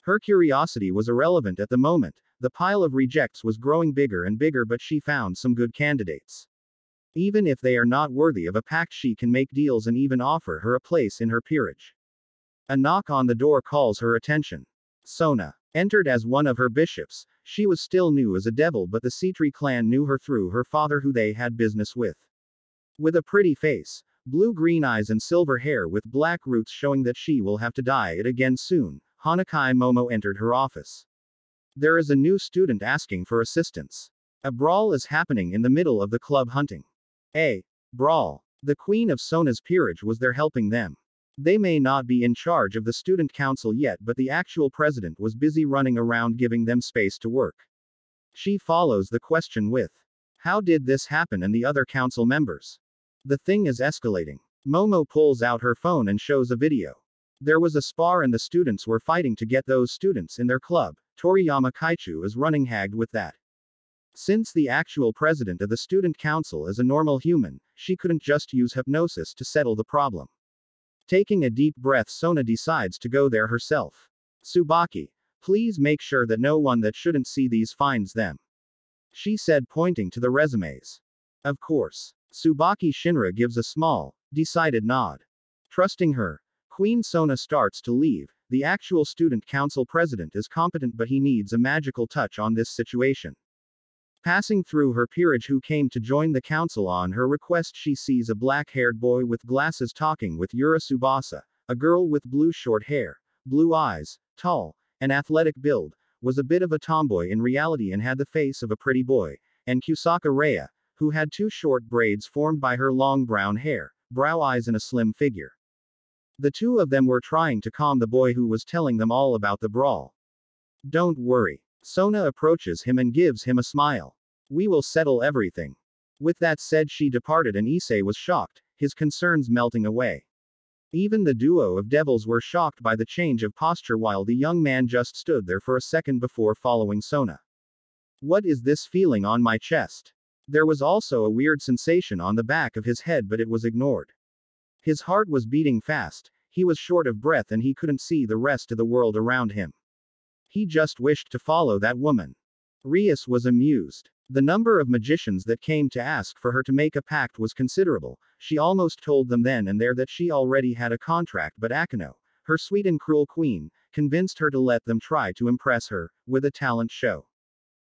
Her curiosity was irrelevant at the moment. The pile of rejects was growing bigger and bigger, but she found some good candidates. Even if they are not worthy of a pact, she can make deals and even offer her a place in her peerage. A knock on the door calls her attention. Sona entered as one of her bishops. She was still new as a devil, but the Cetri clan knew her through her father, who they had business with. With a pretty face, blue-green eyes and silver hair with black roots showing that she will have to dye it again soon, Hanakai Momo entered her office. There is a new student asking for assistance. A brawl is happening in the middle of the club hunting. A brawl. The queen of Sona's peerage was there helping them. They may not be in charge of the student council yet, but the actual president was busy running around giving them space to work. She follows the question with, "How did this happen?" and the other council members. The thing is escalating. Momo pulls out her phone and shows a video. There was a spar and the students were fighting to get those students in their club. Toriyama Kaichu is running hagged with that. Since the actual president of the student council is a normal human, she couldn't just use hypnosis to settle the problem. Taking a deep breath, Sona decides to go there herself. "Tsubaki, please make sure that no one that shouldn't see these finds them," she said, pointing to the resumes. "Of course." Tsubaki Shinra gives a small, decided nod. Trusting her, Queen Sona starts to leave. The actual student council president is competent, but he needs a magical touch on this situation. Passing through her peerage who came to join the council on her request, she sees a black-haired boy with glasses talking with Yura Tsubasa, a girl with blue short hair, blue eyes, tall, and athletic build, was a bit of a tomboy in reality and had the face of a pretty boy, and Kusaka Rhea, who had two short braids formed by her long brown hair, brow eyes and a slim figure. The two of them were trying to calm the boy who was telling them all about the brawl. "Don't worry." Sona approaches him and gives him a smile. "We will settle everything." With that said, she departed and Issei was shocked, his concerns melting away. Even the duo of devils were shocked by the change of posture while the young man just stood there for a second before following Sona. "What is this feeling on my chest?" There was also a weird sensation on the back of his head, but it was ignored. His heart was beating fast, he was short of breath and he couldn't see the rest of the world around him. He just wished to follow that woman. Rias was amused. The number of magicians that came to ask for her to make a pact was considerable. She almost told them then and there that she already had a contract, but Akano, her sweet and cruel queen, convinced her to let them try to impress her with a talent show.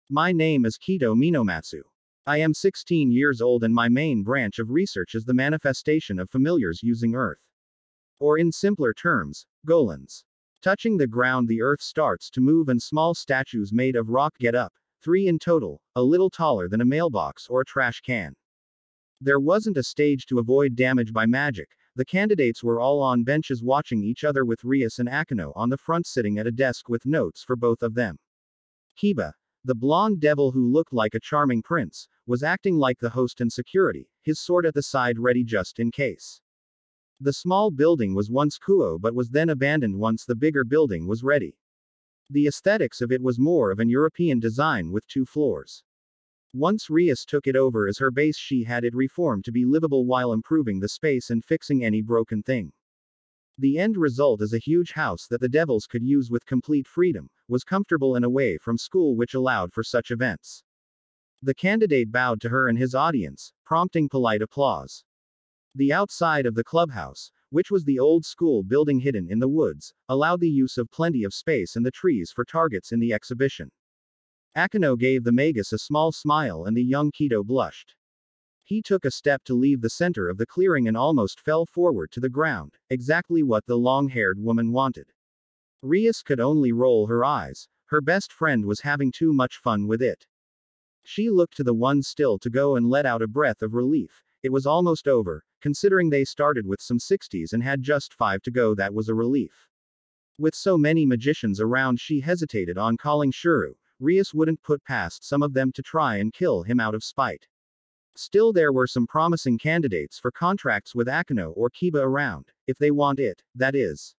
"My name is Kito Minomatsu. I am 16 years old and my main branch of research is the manifestation of familiars using earth. Or in simpler terms, golans. Touching the ground, the earth starts to move and small statues made of rock get up, 3 in total, a little taller than a mailbox or a trash can. There wasn't a stage to avoid damage by magic. The candidates were all on benches watching each other, with Rias and Akano on the front sitting at a desk with notes for both of them. Kiba, the blonde devil who looked like a charming prince, was acting like the host and security, his sword at the side ready just in case. The small building was once Kuo but was then abandoned once the bigger building was ready. The aesthetics of it was more of an European design with 2 floors. Once Rias took it over as her base, she had it reformed to be livable while improving the space and fixing any broken thing. The end result is a huge house that the devils could use with complete freedom, was comfortable and away from school, which allowed for such events. The candidate bowed to her and his audience, prompting polite applause. The outside of the clubhouse, which was the old school building hidden in the woods, allowed the use of plenty of space and the trees for targets in the exhibition. Akano gave the magus a small smile and the young Kito blushed. He took a step to leave the center of the clearing and almost fell forward to the ground, exactly what the long-haired woman wanted. Rias could only roll her eyes. Her best friend was having too much fun with it. She looked to the one still to go and let out a breath of relief. It was almost over, considering they started with some 60s and had just 5 to go. That was a relief. With so many magicians around, she hesitated on calling Shuru. Rias wouldn't put past some of them to try and kill him out of spite. Still, there were some promising candidates for contracts with Akano or Kiba around, if they want it, that is.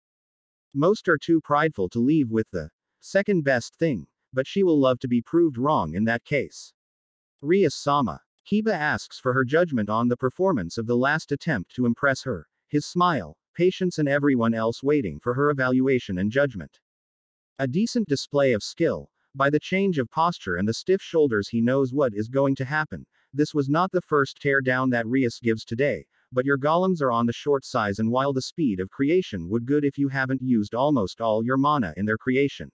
Most are too prideful to leave with the second best thing. but she will love to be proved wrong in that case. Rias-sama. Kiba asks for her judgment on the performance of the last attempt to impress her, his smile, patience and everyone else waiting for her evaluation and judgment. A decent display of skill. By the change of posture and the stiff shoulders he knows what is going to happen. This was not the first tear down that Rias gives today, but your golems are on the short size and while the speed of creation would good if you haven't used almost all your mana in their creation.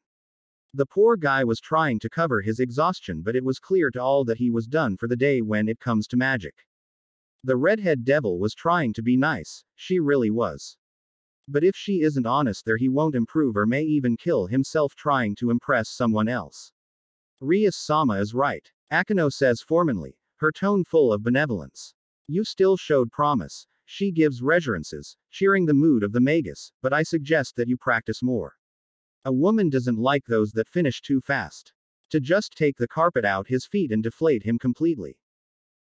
The poor guy was trying to cover his exhaustion but it was clear to all that he was done for the day when it comes to magic. The redhead devil was trying to be nice, she really was. But if she isn't honest there he won't improve or may even kill himself trying to impress someone else. Rias-sama is right. Akano says formally, her tone full of benevolence. You still showed promise. She gives reverences, cheering the mood of the magus, but I suggest that you practice more. A woman doesn't like those that finish too fast. To just take the carpet out his feet and deflate him completely.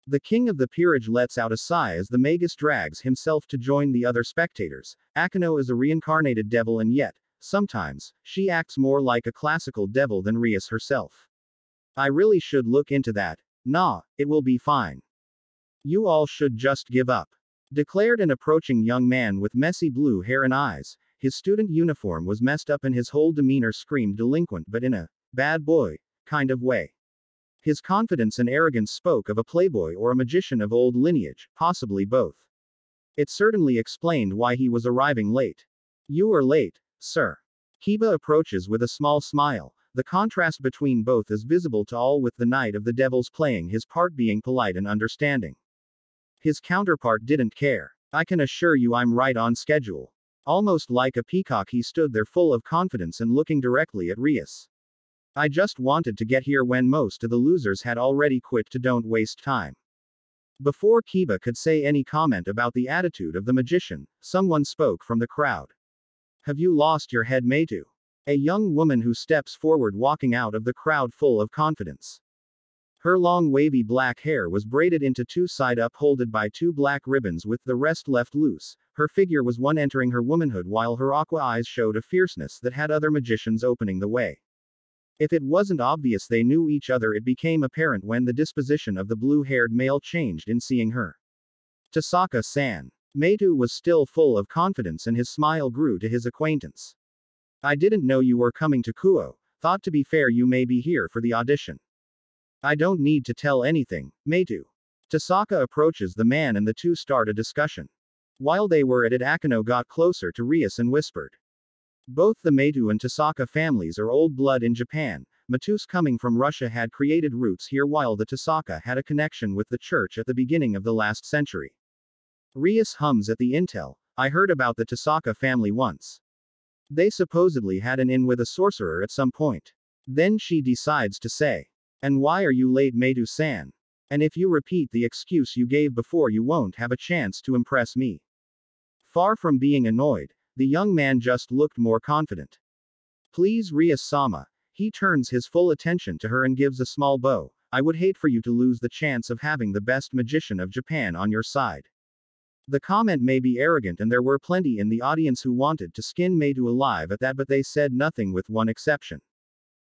The king of the peerage lets out a sigh as the magus drags himself to join the other spectators. Akano is a reincarnated devil and yet, sometimes, she acts more like a classical devil than Rias herself. I really should look into that. Nah, it will be fine. You all should just give up. Declared an approaching young man with messy blue hair and eyes. His student uniform was messed up and his whole demeanor screamed delinquent but in a bad boy kind of way. His confidence and arrogance spoke of a playboy or a magician of old lineage, possibly both. It certainly explained why he was arriving late. You are late, sir. Kiba approaches with a small smile. The contrast between both is visible to all with the Knight of the Devils playing his part being polite and understanding. His counterpart didn't care. I can assure you I'm right on schedule. Almost like a peacock he stood there full of confidence and looking directly at Rias. I just wanted to get here when most of the losers had already quit to don't waste time. Before Kiba could say any comment about the attitude of the magician, someone spoke from the crowd. Have you lost your head, Meitu? A young woman who steps forward walking out of the crowd full of confidence. Her long wavy black hair was braided into two side upholded by two black ribbons with the rest left loose. Her figure was one entering her womanhood while her aqua eyes showed a fierceness that had other magicians opening the way. If it wasn't obvious they knew each other it became apparent when the disposition of the blue-haired male changed in seeing her. Tasaka-san. Meitu was still full of confidence and his smile grew to his acquaintance. I didn't know you were coming to Kuo, thought to be fair you may be here for the audition. I don't need to tell anything, Meitu. Tasaka approaches the man and the two start a discussion. While they were at it Akano got closer to Rias and whispered. Both the Meitu and Tasaka families are old blood in Japan. Matus coming from Russia had created roots here while the Tasaka had a connection with the church at the beginning of the last century. Rias hums at the intel. I heard about the Tasaka family once. They supposedly had an in with a sorcerer at some point. Then she decides to say. And why are you late, Meitu-san? And if you repeat the excuse you gave before you won't have a chance to impress me. Far from being annoyed, the young man just looked more confident. Please, Rias-sama. He turns his full attention to her and gives a small bow. I would hate for you to lose the chance of having the best magician of Japan on your side. The comment may be arrogant and there were plenty in the audience who wanted to skin Meitu alive at that but they said nothing with one exception.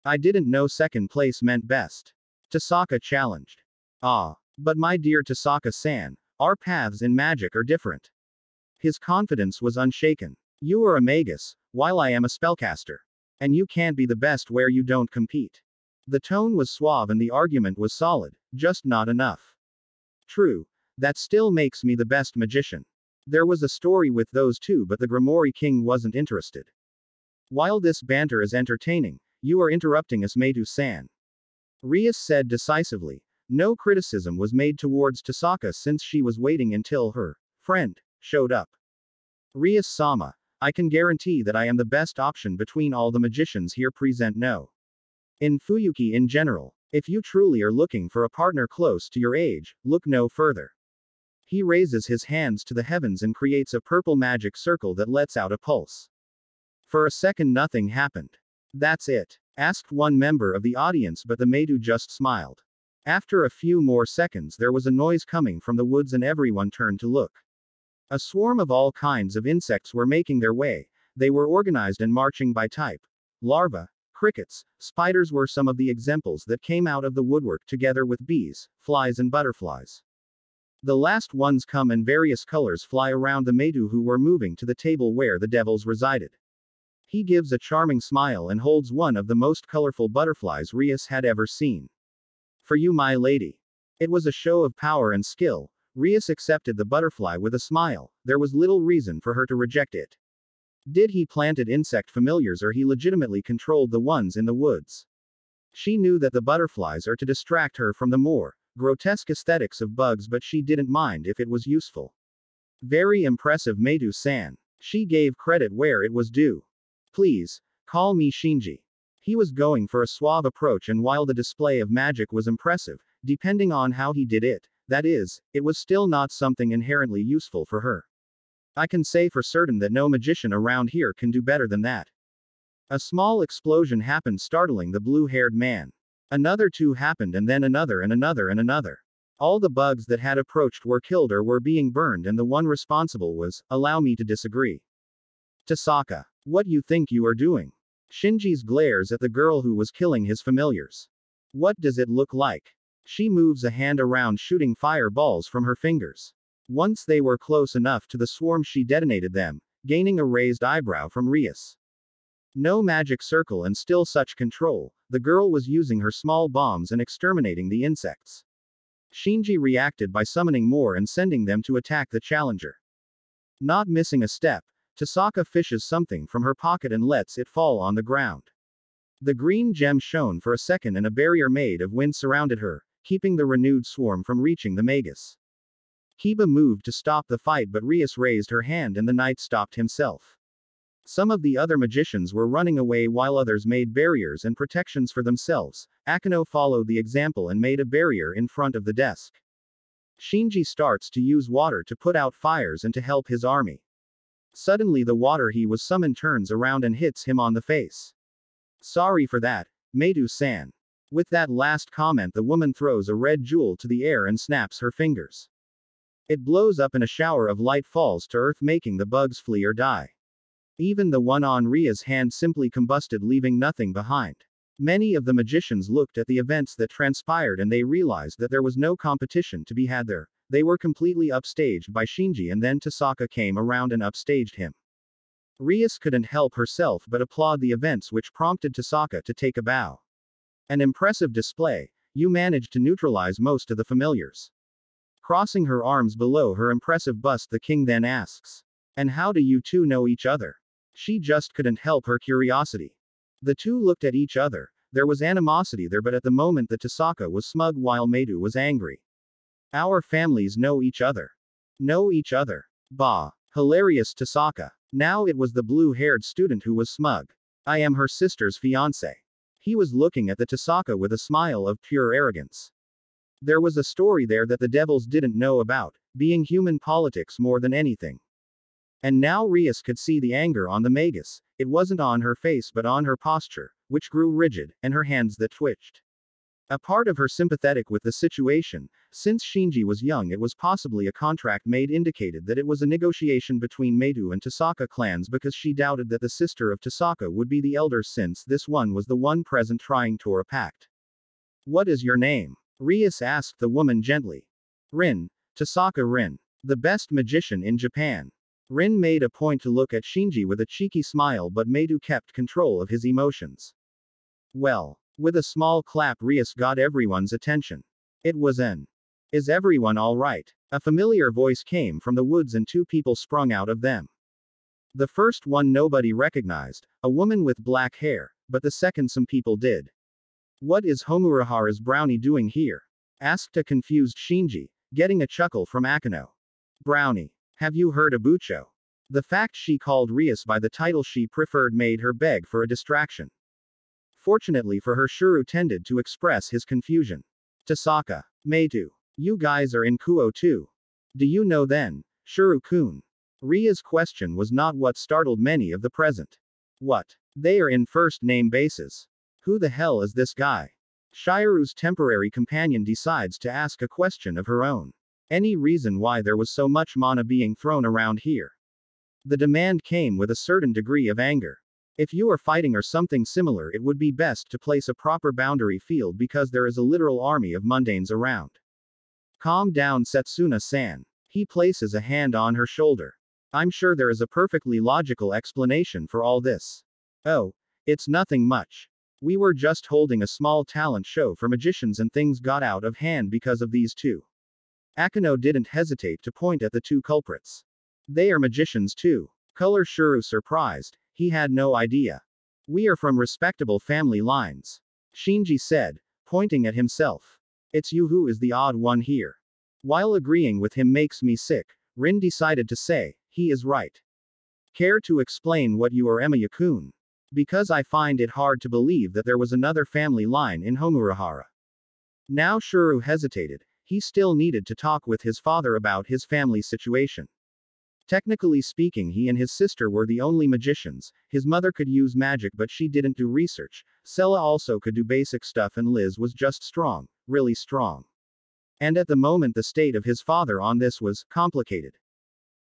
I didn't know second place meant best. Tasaka challenged. Ah. But my dear Tasaka-san, our paths in magic are different. His confidence was unshaken. You are a magus, while I am a spellcaster. And you can't be the best where you don't compete. The tone was suave and the argument was solid, just not enough. True. That still makes me the best magician. There was a story with those two but the Grimoire King wasn't interested. While this banter is entertaining, you are interrupting us, Meitu-san. Rias said decisively. No criticism was made towards Tasaka since she was waiting until her friend showed up. Rias-sama. I can guarantee that I am the best option between all the magicians here present. No. In Fuyuki in general, if you truly are looking for a partner close to your age, look no further. He raises his hands to the heavens and creates a purple magic circle that lets out a pulse. For a second nothing happened. That's it? Asked one member of the audience but the Meitu just smiled. After a few more seconds there was a noise coming from the woods and everyone turned to look. A swarm of all kinds of insects were making their way. They were organized and marching by type. Larva, Crickets, spiders were some of the examples that came out of the woodwork together with bees, flies and butterflies. The last ones come in various colors fly around the Meidu who were moving to the table where the devils resided. He gives a charming smile and holds one of the most colorful butterflies Rias had ever seen. For you, my lady. It was a show of power and skill. Rias accepted the butterfly with a smile. There was little reason for her to reject it. Did he planted insect familiars or he legitimately controlled the ones in the woods? She knew that the butterflies are to distract her from the more grotesque aesthetics of bugs, but she didn't mind if it was useful. Very impressive, Meidu-san. She gave credit where it was due. Please, call me Shinji. He was going for a suave approach, and while the display of magic was impressive, depending on how he did it, that is, it was still not something inherently useful for her. I can say for certain that no magician around here can do better than that. A small explosion happened, startling the blue-haired man. Another two happened, and then another and another and another. All the bugs that had approached were killed or were being burned, and the one responsible was, allow me to disagree. Tasaka, what you think you are doing? Shinji glares at the girl who was killing his familiars. What does it look like? She moves a hand around, shooting fireballs from her fingers. Once they were close enough to the swarm, she detonated them, gaining a raised eyebrow from Rias. No magic circle and still such control. The girl was using her small bombs and exterminating the insects. Shinji reacted by summoning more and sending them to attack the challenger. Not missing a step, Tasaka fishes something from her pocket and lets it fall on the ground. The green gem shone for a second and a barrier made of wind surrounded her, keeping the renewed swarm from reaching the magus. Kiba moved to stop the fight, but Rias raised her hand and the knight stopped himself. Some of the other magicians were running away while others made barriers and protections for themselves. Akano followed the example and made a barrier in front of the desk. Shinji starts to use water to put out fires and to help his army. Suddenly the water he was summoned turns around and hits him on the face. Sorry for that, Meidu-san. With that last comment, the woman throws a red jewel to the air and snaps her fingers. It blows up and a shower of light falls to earth, making the bugs flee or die. Even the one on Ria's hand simply combusted, leaving nothing behind. Many of the magicians looked at the events that transpired and they realized that there was no competition to be had there. They were completely upstaged by Shinji, and then Tasaka came around and upstaged him. Rias couldn't help herself but applaud the events, which prompted Tasaka to take a bow. An impressive display. You managed to neutralize most of the familiars. Crossing her arms below her impressive bust, the king then asks, and how do you two know each other? She just couldn't help her curiosity. The two looked at each other. There was animosity there, but at the moment the Tasaka was smug while Meidu was angry. Our families know each other. Know each other. Bah. Hilarious Tasaka. Now it was the blue-haired student who was smug. I am her sister's fiancé. He was looking at the Tasaka with a smile of pure arrogance. There was a story there that the devils didn't know about, being human politics more than anything. And now Rias could see the anger on the magus. It wasn't on her face but on her posture, which grew rigid, and her hands that twitched. A part of her sympathetic with the situation. Since Shinji was young, it was possibly a contract made, indicated that it was a negotiation between Meidu and Tasaka clans, because she doubted that the sister of Tasaka would be the elder, since this one was the one present trying to a pact. What is your name? Rias asked the woman gently. Rin. Tasaka Rin. The best magician in Japan. Rin made a point to look at Shinji with a cheeky smile, but Meidu kept control of his emotions. Well. With a small clap, Rias got everyone's attention. It was an. Is everyone alright? A familiar voice came from the woods and two people sprung out of them. The first one nobody recognized, a woman with black hair, but the second some people did. What is Homurahara's brownie doing here? Asked a confused Shinji, getting a chuckle from Akano. Brownie. Have you heard Abucho? The fact she called Rias by the title she preferred made her beg for a distraction. Fortunately for her, Shuru tended to express his confusion. Tasaka. Meidu. You guys are in Kuo too. Do you know then, Shuru-kun? Ria's question was not what startled many of the present. What? They are in first name basis. Who the hell is this guy? Shiru's temporary companion decides to ask a question of her own. Any reason why there was so much mana being thrown around here? The demand came with a certain degree of anger. If you are fighting or something similar, it would be best to place a proper boundary field because there is a literal army of mundanes around. Calm down, Setsuna-san. He places a hand on her shoulder. I'm sure there is a perfectly logical explanation for all this. Oh, it's nothing much. We were just holding a small talent show for magicians and things got out of hand because of these two. Akano didn't hesitate to point at the two culprits. They are magicians too. Color Shuru surprised, he had no idea. We are from respectable family lines. Shinji said, pointing at himself. It's you who is the odd one here. While agreeing with him makes me sick, Rin decided to say, he is right. Care to explain what you are, Emma-kun? Because I find it hard to believe that there was another family line in Homurahara. Now Shuru hesitated, he still needed to talk with his father about his family situation. Technically speaking, he and his sister were the only magicians. His mother could use magic but she didn't do research. Sella also could do basic stuff and Liz was just strong, really strong. And at the moment the state of his father on this was complicated.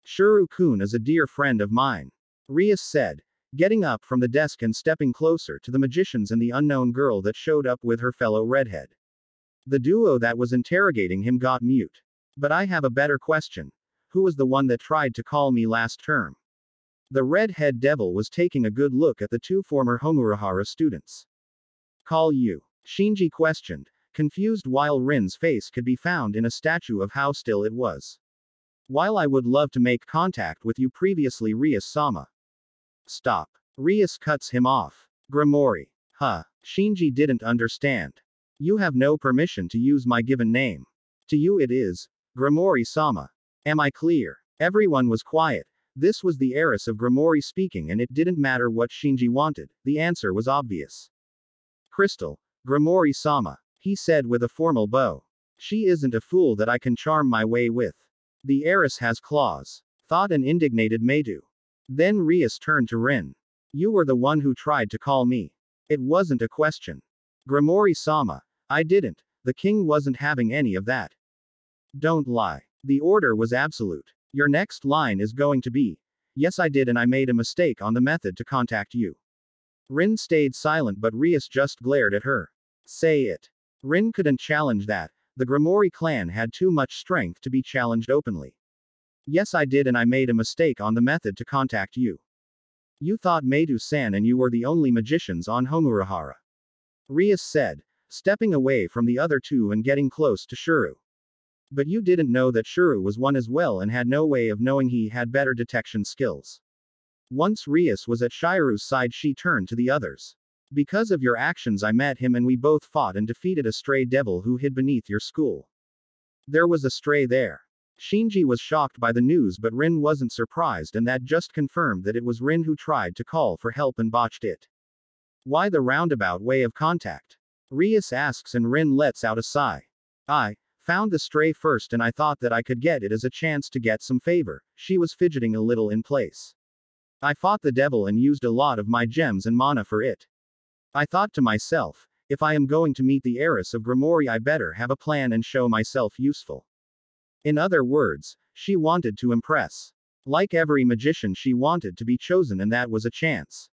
Shuru-kun is a dear friend of mine. Rias said, getting up from the desk and stepping closer to the magicians and the unknown girl that showed up with her fellow redhead. The duo that was interrogating him got mute. But I have a better question. Who was the one that tried to call me last term? The redhead devil was taking a good look at the two former Homurahara students. Call you? Shinji questioned, confused while Rin's face could be found in a statue of how still it was. While I would love to make contact with you previously, Rias-sama. Stop. Rias cuts him off. Grimory. Huh. Shinji didn't understand. You have no permission to use my given name. To you it is, Grimory-sama. Am I clear? Everyone was quiet. This was the heiress of Grimory speaking and it didn't matter what Shinji wanted, the answer was obvious. Crystal. Grimory-sama. He said with a formal bow. She isn't a fool that I can charm my way with. The heiress has claws. Thought an indignated Medu. Then Rias turned to Rin. You were the one who tried to call me. It wasn't a question. Grimory-sama. I didn't. The king wasn't having any of that. Don't lie. The order was absolute. Your next line is going to be, yes I did and I made a mistake on the method to contact you. Rin stayed silent but Rias just glared at her. Say it. Rin couldn't challenge that. The Grimory clan had too much strength to be challenged openly. Yes I did and I made a mistake on the method to contact you. You thought Medu-san and you were the only magicians on Homurahara. Rias said, stepping away from the other two and getting close to Shuru. But you didn't know that Shuru was one as well and had no way of knowing he had better detection skills. Once Rias was at Shiru's side she turned to the others. Because of your actions I met him and we both fought and defeated a stray devil who hid beneath your school. There was a stray there. Shinji was shocked by the news but Rin wasn't surprised and that just confirmed that it was Rin who tried to call for help and botched it. Why the roundabout way of contact? Rias asks and Rin lets out a sigh. I found the stray first and I thought that I could get it as a chance to get some favor. She was fidgeting a little in place. I fought the devil and used a lot of my gems and mana for it. I thought to myself, if I am going to meet the heiress of Grimory I better have a plan and show myself useful. In other words, she wanted to impress. Like every magician she wanted to be chosen and that was a chance.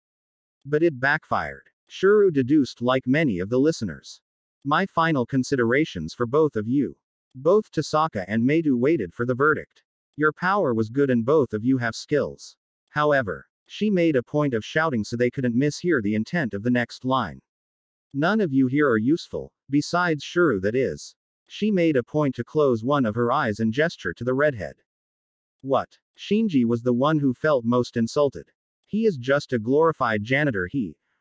But it backfired. Shuru deduced like many of the listeners. My final considerations for both of you. Both Tasaka and Medu waited for the verdict. Your power was good and both of you have skills. However, she made a point of shouting so they couldn't mishear the intent of the next line. None of you here are useful, besides Shuru that is. She made a point to close one of her eyes and gesture to the redhead. What? Shinji was the one who felt most insulted. He is just a glorified janitor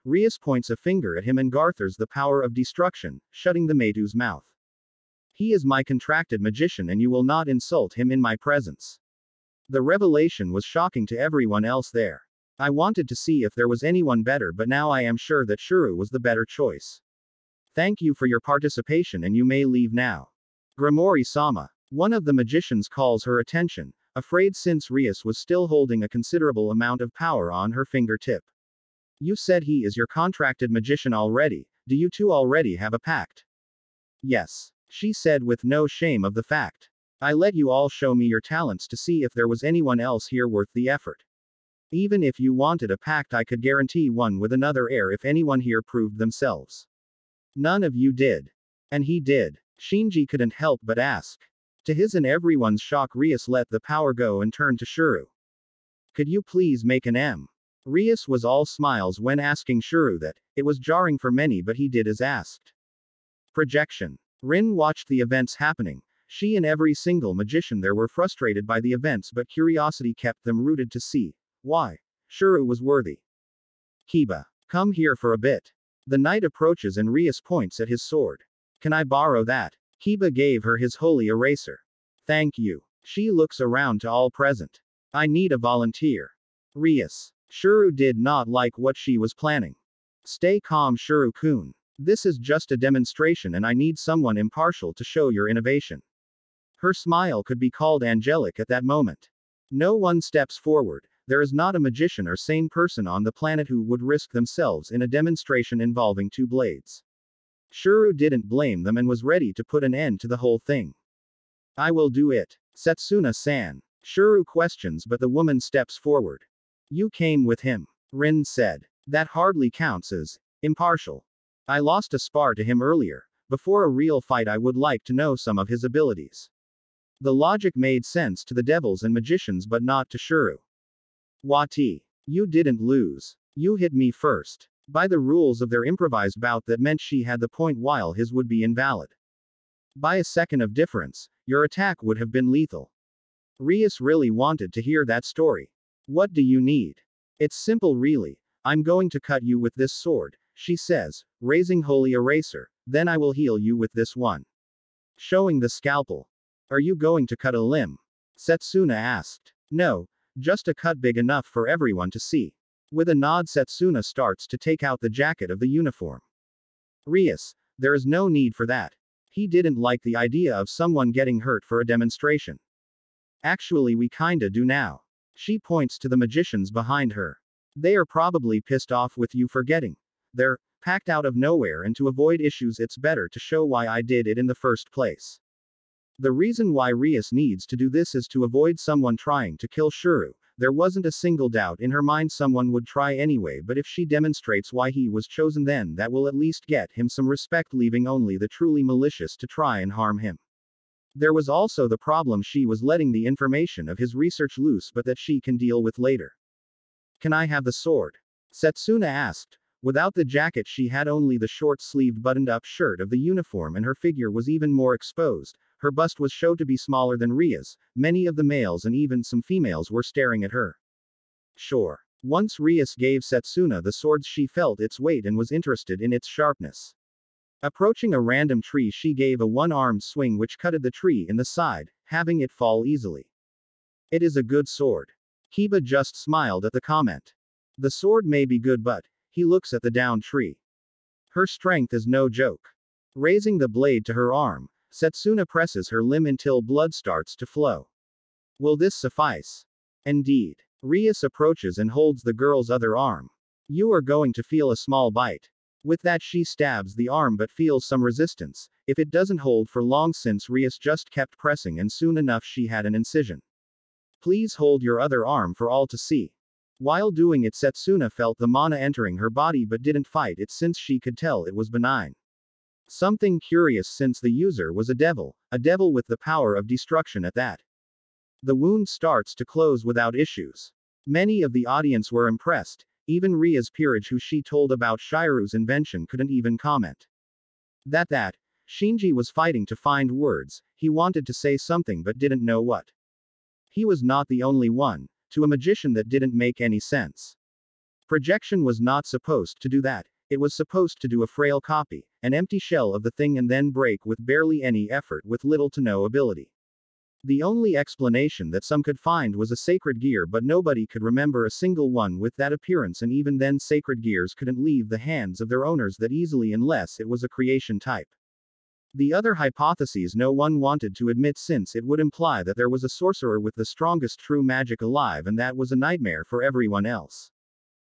Rias points a finger at him and garthers the power of destruction, shutting the Medu's mouth. He is my contracted magician and you will not insult him in my presence. The revelation was shocking to everyone else there. I wanted to see if there was anyone better but now I am sure that Shuru was the better choice. Thank you for your participation and you may leave now. Grimory-sama. One of the magicians calls her attention, afraid since Rias was still holding a considerable amount of power on her fingertip. You said he is your contracted magician already, do you two already have a pact? Yes. She said with no shame of the fact. I let you all show me your talents to see if there was anyone else here worth the effort. Even if you wanted a pact, I could guarantee one with another heir if anyone here proved themselves. None of you did. And he did. Shinji couldn't help but ask. To his and everyone's shock, Rias let the power go and turned to Shuru. Could you please make an M? Rias was all smiles when asking Shuru that. It was jarring for many, but he did as asked. Projection. Rin watched the events happening. She and every single magician there were frustrated by the events, but curiosity kept them rooted to see why Shuru was worthy. Kiba, come here for a bit. The knight approaches and Rias points at his sword. Can I borrow that? Kiba gave her his holy eraser. Thank you. She looks around to all present. I need a volunteer. Rias. Shuru did not like what she was planning. Stay calm, Shuru-kun. This is just a demonstration and I need someone impartial to show your innovation. Her smile could be called angelic at that moment. No one steps forward. There is not a magician or sane person on the planet who would risk themselves in a demonstration involving two blades. Shuru didn't blame them and was ready to put an end to the whole thing. I will do it. Setsuna-san. Shuru questions, but the woman steps forward. You came with him. Rin said. That hardly counts as impartial. I lost a spar to him earlier. Before a real fight, I would like to know some of his abilities. The logic made sense to the devils and magicians, but not to Shuru. Wati. You didn't lose. You hit me first. By the rules of their improvised bout, that meant she had the point while his would be invalid. By a second of difference, your attack would have been lethal. Rias really wanted to hear that story. What do you need? It's simple really. I'm going to cut you with this sword, she says, raising holy eraser. Then I will heal you with this one. Showing the scalpel. Are you going to cut a limb? Setsuna asked. No, just a cut big enough for everyone to see. With a nod, Setsuna starts to take out the jacket of the uniform. Rias, there is no need for that. He didn't like the idea of someone getting hurt for a demonstration. Actually, we kinda do now. She points to the magicians behind her. They are probably pissed off with you for getting. They're packed out of nowhere, and to avoid issues, it's better to show why I did it in the first place. The reason why Rias needs to do this is to avoid someone trying to kill Shuru. There wasn't a single doubt in her mind someone would try anyway, but if she demonstrates why he was chosen, then that will at least get him some respect, leaving only the truly malicious to try and harm him. There was also the problem she was letting the information of his research loose, but that she can deal with later. Can I have the sword? Setsuna asked. Without the jacket, she had only the short-sleeved buttoned-up shirt of the uniform, and her figure was even more exposed. Her bust was shown to be smaller than Ria's. Many of the males and even some females were staring at her. Sure. Once Rias gave Setsuna the sword, she felt its weight and was interested in its sharpness. Approaching a random tree, she gave a one-armed swing which cutted the tree in the side, having it fall easily. It is a good sword. Kiba just smiled at the comment. The sword may be good, but he looks at the downed tree. Her strength is no joke. Raising the blade to her arm, Setsuna presses her limb until blood starts to flow. Will this suffice? Indeed. Rias approaches and holds the girl's other arm. You are going to feel a small bite. With that, she stabs the arm but feels some resistance. If it doesn't hold for long, since Rias just kept pressing, and soon enough she had an incision. Please hold your other arm for all to see. While doing it, Setsuna felt the mana entering her body but didn't fight it since she could tell it was benign. Something curious, since the user was a devil with the power of destruction at that. The wound starts to close without issues. Many of the audience were impressed. Even Ria's peerage, who she told about Shiru's invention, couldn't even comment. That Shinji was fighting to find words. He wanted to say something but didn't know what. He was not the only one. To a magician, that didn't make any sense. Projection was not supposed to do that. It was supposed to do a frail copy, an empty shell of the thing, and then break with barely any effort, with little to no ability. The only explanation that some could find was a sacred gear, but nobody could remember a single one with that appearance, and even then sacred gears couldn't leave the hands of their owners that easily unless it was a creation type. The other hypotheses no one wanted to admit, since it would imply that there was a sorcerer with the strongest true magic alive, and that was a nightmare for everyone else.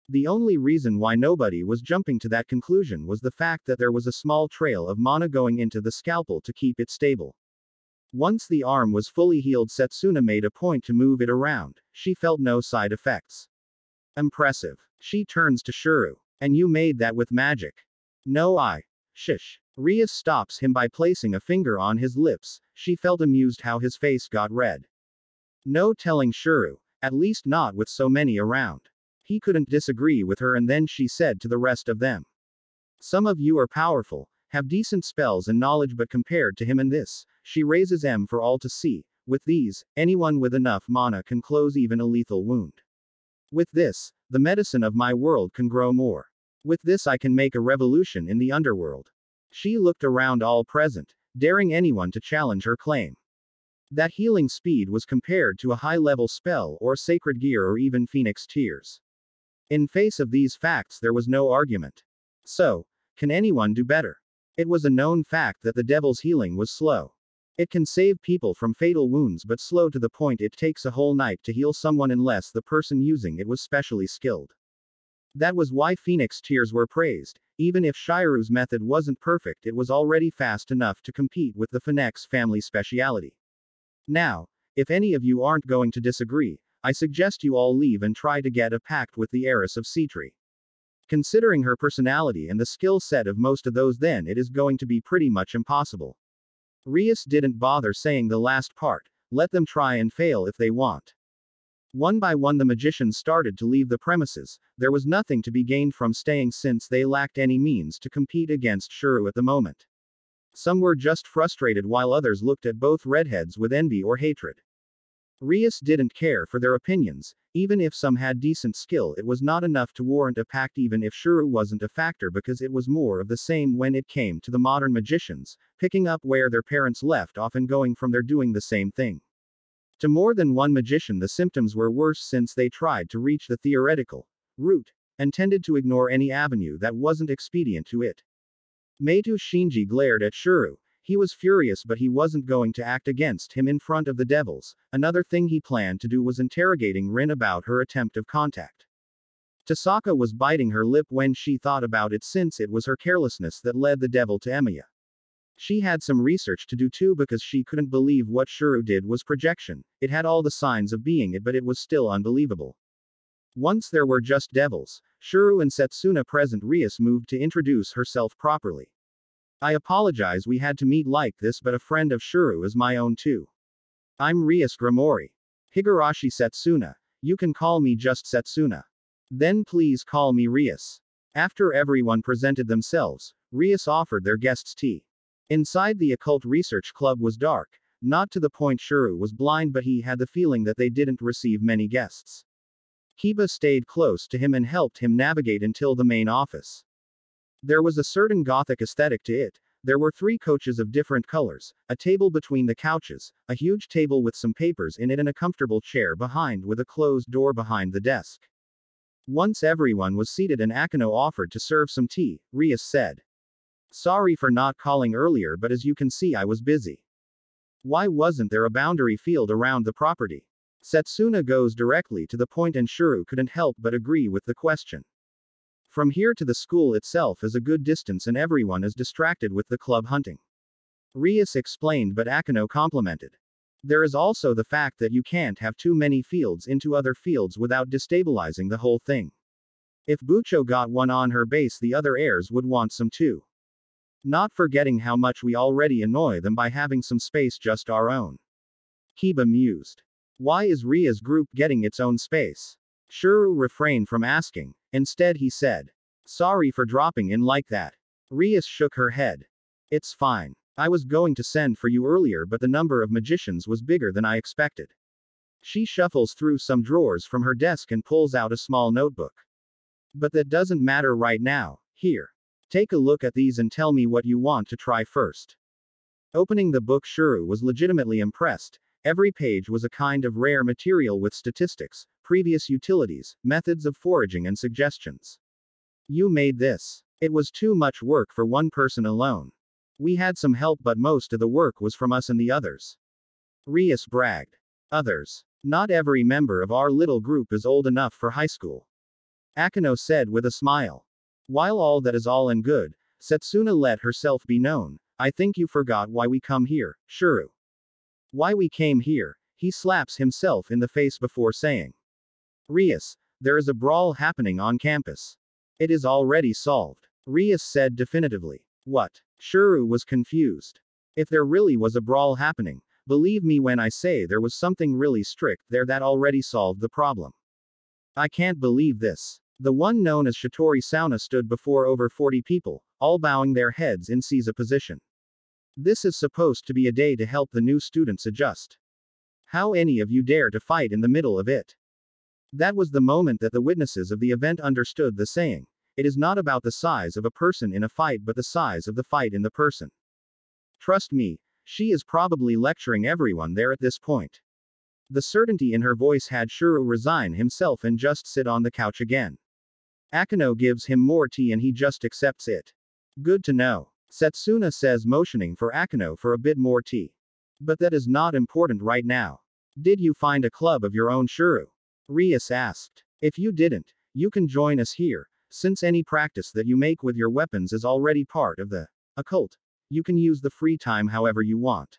The only reason why nobody was jumping to that conclusion was the fact that there was a small trail of mana going into the scalpel to keep it stable. Once the arm was fully healed, Setsuna made a point to move it around. She felt no side effects. Impressive. She turns to Shuru. And you made that with magic. No, Shish. Rias stops him by placing a finger on his lips. She felt amused how his face got red. No telling Shuru, at least not with so many around. He couldn't disagree with her, and then she said to the rest of them. Some of you are powerful, have decent spells and knowledge, but compared to him and this, she raises M for all to see. With these, anyone with enough mana can close even a lethal wound. With this, the medicine of my world can grow more. With this I can make a revolution in the underworld. She looked around all present, daring anyone to challenge her claim. That healing speed was compared to a high-level spell or sacred gear or even phoenix tears. In face of these facts there was no argument. So, can anyone do better? It was a known fact that the devil's healing was slow. It can save people from fatal wounds, but slow to the point it takes a whole night to heal someone unless the person using it was specially skilled. That was why phoenix tears were praised. Even if Shiru's method wasn't perfect, it was already fast enough to compete with the Phoenix family speciality. Now, if any of you aren't going to disagree, I suggest you all leave and try to get a pact with the heiress of Citri. Considering her personality and the skill set of most of those, then it is going to be pretty much impossible. Rias didn't bother saying the last part. Let them try and fail if they want. One by one the magicians started to leave the premises. There was nothing to be gained from staying since they lacked any means to compete against Shuru at the moment. Some were just frustrated while others looked at both redheads with envy or hatred. Rias didn't care for their opinions. Even if some had decent skill, it was not enough to warrant a pact, even if Shuru wasn't a factor, because it was more of the same when it came to the modern magicians, picking up where their parents left off and going from there doing the same thing. To more than one magician the symptoms were worse since they tried to reach the theoretical root, and tended to ignore any avenue that wasn't expedient to it. Meitu Shinji glared at Shuru. He was furious, but he wasn't going to act against him in front of the devils. Another thing he planned to do was interrogating Rin about her attempt of contact. Tasaka was biting her lip when she thought about it, since it was her carelessness that led the devil to Emiya. She had some research to do too, because she couldn't believe what Shuru did was projection. It had all the signs of being it, but it was still unbelievable. Once there were just devils, Shuru and Setsuna present, Rias moved to introduce herself properly. I apologize we had to meet like this, but a friend of Shuru is my own too. I'm Rias Grimori. Higurashi Setsuna. You can call me just Setsuna. Then please call me Rias. After everyone presented themselves, Rias offered their guests tea. Inside the occult research club was dark, not to the point Shuru was blind, but he had the feeling that they didn't receive many guests. Kiba stayed close to him and helped him navigate until the main office. There was a certain gothic aesthetic to it. There were 3 couches of different colors, a table between the couches, a huge table with some papers in it, and a comfortable chair behind with a closed door behind the desk. Once everyone was seated and Akino offered to serve some tea, Rias said. Sorry for not calling earlier, but as you can see I was busy. Why wasn't there a boundary field around the property? Setsuna goes directly to the point, and Shuru couldn't help but agree with the question. From here to the school itself is a good distance, and everyone is distracted with the club hunting. Rias explained, but Akino complimented. There is also the fact that you can't have too many fields into other fields without destabilizing the whole thing. If Bucho got one on her base, the other heirs would want some too. Not forgetting how much we already annoy them by having some space just our own. Kiba mused. Why is Ria's group getting its own space? Shuru refrained from asking. Instead he said. Sorry for dropping in like that. Rias shook her head. It's fine. I was going to send for you earlier, but the number of magicians was bigger than I expected. She shuffles through some drawers from her desk and pulls out a small notebook. But that doesn't matter right now. Here. Take a look at these and tell me what you want to try first. Opening the book, Shuru was legitimately impressed. Every page was a kind of rare material with statistics, previous utilities, methods of foraging, and suggestions. You made this. It was too much work for one person alone. We had some help, but most of the work was from us and the others. Rias bragged. Others. Not every member of our little group is old enough for high school. Akino said with a smile. While all that is all and good, Setsuna let herself be known. I think you forgot why we come here, Shuru. Why we came here? He slaps himself in the face before saying. Rias, There is a brawl happening on campus. It is already solved, Rias said definitively. What? Shuru was confused. If there really was a brawl happening, believe me when I say there was something really strict there that already solved the problem. I can't believe this. The one known as Shitori Sauna stood before over 40 people, all bowing their heads in Caesar position. This is supposed to be a day to help the new students adjust. How any of you dare to fight in the middle of it? That was the moment that the witnesses of the event understood the saying. It is not about the size of a person in a fight but the size of the fight in the person. Trust me, she is probably lecturing everyone there at this point. The certainty in her voice had Shuru resign himself and just sit on the couch again. Akano gives him more tea and he just accepts it. Good to know, Setsuna says, motioning for Akano for a bit more tea. But that is not important right now. Did you find a club of your own, Shuru? Rias asked. If you didn't, you can join us here, since any practice that you make with your weapons is already part of the occult. You can use the free time however you want.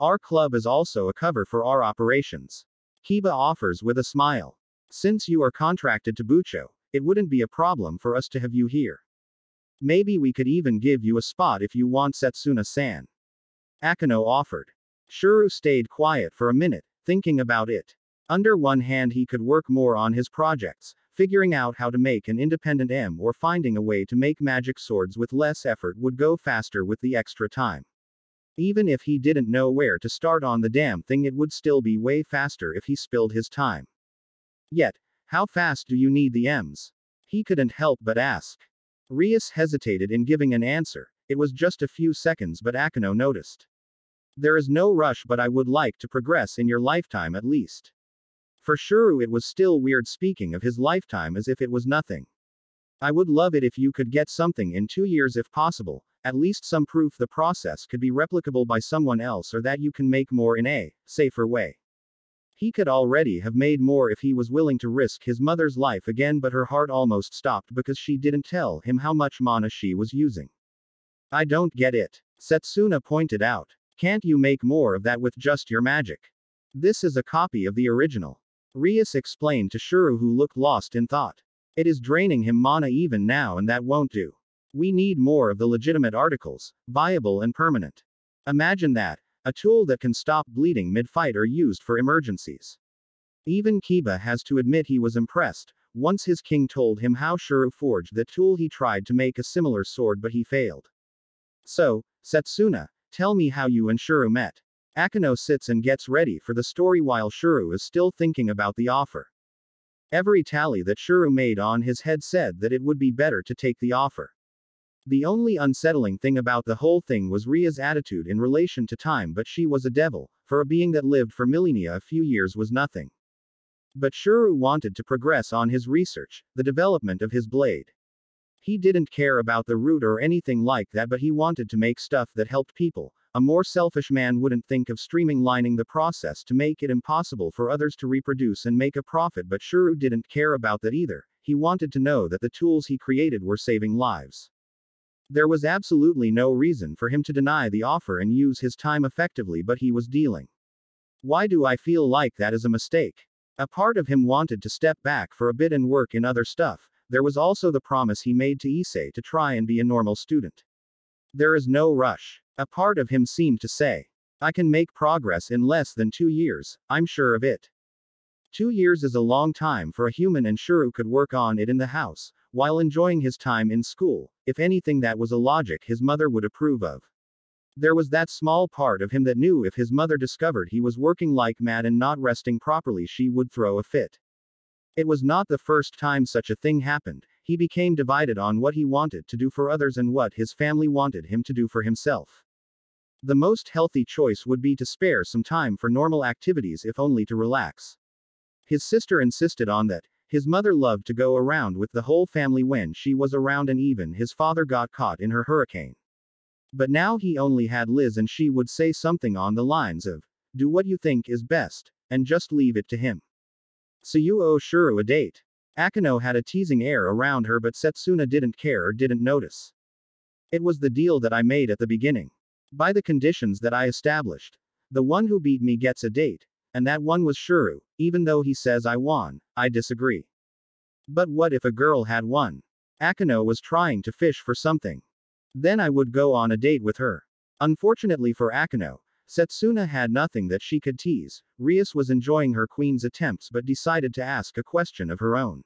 Our club is also a cover for our operations. Kiba offers with a smile. Since you are contracted to Bucho, it wouldn't be a problem for us to have you here. Maybe we could even give you a spot if you want, Setsuna-san. Akano offered. Shuru stayed quiet for a minute, thinking about it. Under one hand he could work more on his projects, figuring out how to make an independent M or finding a way to make magic swords with less effort would go faster with the extra time. Even if he didn't know where to start on the damn thing, it would still be way faster if he spilled his time. Yet, how fast do you need the M's? He couldn't help but ask. Rias hesitated in giving an answer. It was just a few seconds, but Akano noticed. There is no rush, but I would like to progress in your lifetime at least. For Shuru it was still weird speaking of his lifetime as if it was nothing. I would love it if you could get something in 2 years if possible, at least some proof the process could be replicable by someone else or that you can make more in a safer way. He could already have made more if he was willing to risk his mother's life again, but her heart almost stopped because she didn't tell him how much mana she was using. I don't get it, Setsuna pointed out. Can't you make more of that with just your magic? This is a copy of the original. Rias explained to Shuru, who looked lost in thought. It is draining him mana even now and that won't do. We need more of the legitimate articles, viable and permanent. Imagine that. A tool that can stop bleeding mid-fight or used for emergencies. Even Kiba has to admit he was impressed. Once his king told him how Shuru forged the tool, he tried to make a similar sword but he failed. So, Setsuna, tell me how you and Shuru met. Akano sits and gets ready for the story while Shuru is still thinking about the offer. Every tally that Shuru made on his head said that it would be better to take the offer. The only unsettling thing about the whole thing was Ria's attitude in relation to time, but she was a devil. For a being that lived for millennia, a few years was nothing. But Shuru wanted to progress on his research, the development of his blade. He didn't care about the root or anything like that, but he wanted to make stuff that helped people. A more selfish man wouldn't think of streamlining the process to make it impossible for others to reproduce and make a profit, but Shuru didn't care about that either. He wanted to know that the tools he created were saving lives. There was absolutely no reason for him to deny the offer and use his time effectively, but he was dealing. Why do I feel like that is a mistake? A part of him wanted to step back for a bit and work in other stuff. There was also the promise he made to Issei to try and be a normal student. There is no rush. A part of him seemed to say. I can make progress in less than 2 years, I'm sure of it. 2 years is a long time for a human, and Shuru could work on it in the house, while enjoying his time in school. If anything, that was a logic his mother would approve of. There was that small part of him that knew if his mother discovered he was working like mad and not resting properly, she would throw a fit. It was not the first time such a thing happened. He became divided on what he wanted to do for others and what his family wanted him to do for himself. The most healthy choice would be to spare some time for normal activities, if only to relax. His sister insisted on that. His mother loved to go around with the whole family when she was around, and even his father got caught in her hurricane. But now he only had Liz, and she would say something on the lines of, do what you think is best, and just leave it to him. So you owe Shuru a date. Akano had a teasing air around her, but Setsuna didn't care or didn't notice. It was the deal that I made at the beginning. By the conditions that I established. The one who beat me gets a date. And that one was Shuru. Even though he says I won, I disagree. But what if a girl had one? Akano was trying to fish for something. Then I would go on a date with her. Unfortunately for Akano, Setsuna had nothing that she could tease. Rias was enjoying her queen's attempts but decided to ask a question of her own.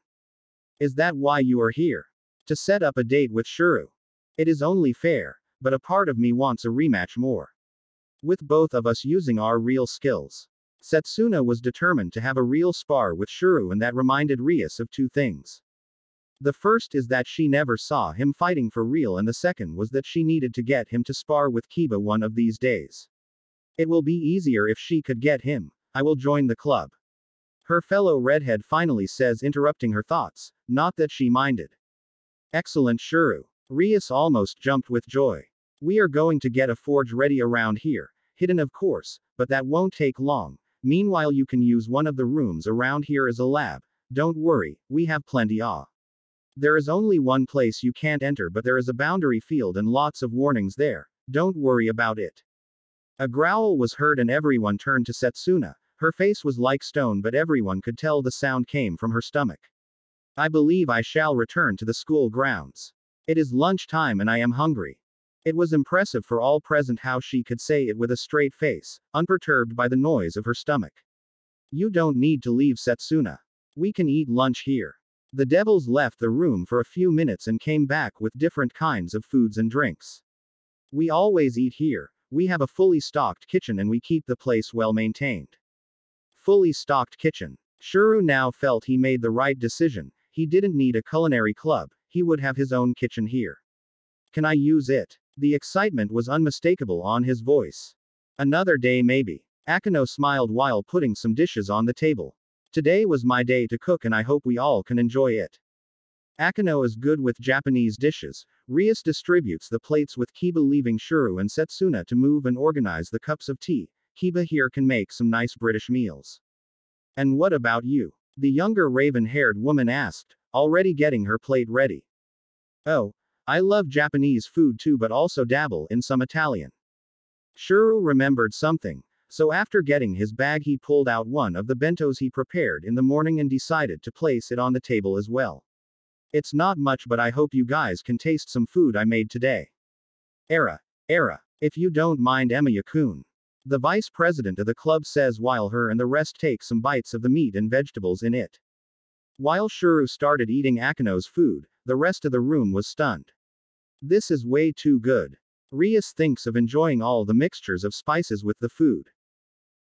Is that why you are here? To set up a date with Shuru? It is only fair, but a part of me wants a rematch more. With both of us using our real skills. Setsuna was determined to have a real spar with Shuru, and that reminded Rias of two things. The first is that she never saw him fighting for real, and the second was that she needed to get him to spar with Kiba one of these days. It will be easier if she could get him. I will join the club. Her fellow redhead finally says, interrupting her thoughts, not that she minded. Excellent, Shuru. Rias almost jumped with joy. We are going to get a forge ready around here, hidden of course, but that won't take long. Meanwhile you can use one of the rooms around here as a lab. Don't worry, we have plenty. There is only one place you can't enter, but there is a boundary field and lots of warnings there. Don't worry about it. A growl was heard and everyone turned to Setsuna. Her face was like stone, but everyone could tell the sound came from her stomach. I believe I shall return to the school grounds. It is lunchtime and I am hungry. It was impressive for all present how she could say it with a straight face, unperturbed by the noise of her stomach. You don't need to leave, Setsuna. We can eat lunch here. The devils left the room for a few minutes and came back with different kinds of foods and drinks. We always eat here. We have a fully stocked kitchen and we keep the place well maintained. Fully stocked kitchen. Shuru now felt he made the right decision. He didn't need a culinary club, he would have his own kitchen here. Can I use it? The excitement was unmistakable on his voice. Another day maybe. Akano smiled while putting some dishes on the table. Today was my day to cook and I hope we all can enjoy it. Akano is good with Japanese dishes. Rias distributes the plates with Kiba, leaving Shuru and Setsuna to move and organize the cups of tea. Kiba here can make some nice British meals. And what about you? The younger raven-haired woman asked, already getting her plate ready. Oh, I love Japanese food too, but also dabble in some Italian. Shuru remembered something, so after getting his bag he pulled out one of the bentos he prepared in the morning and decided to place it on the table as well. It's not much, but I hope you guys can taste some food I made today. Era, if you don't mind, Emma-kun. The vice president of the club says while her and the rest take some bites of the meat and vegetables in it. While Shuru started eating Akano's food, the rest of the room was stunned. This is way too good. Rias thinks of enjoying all the mixtures of spices with the food.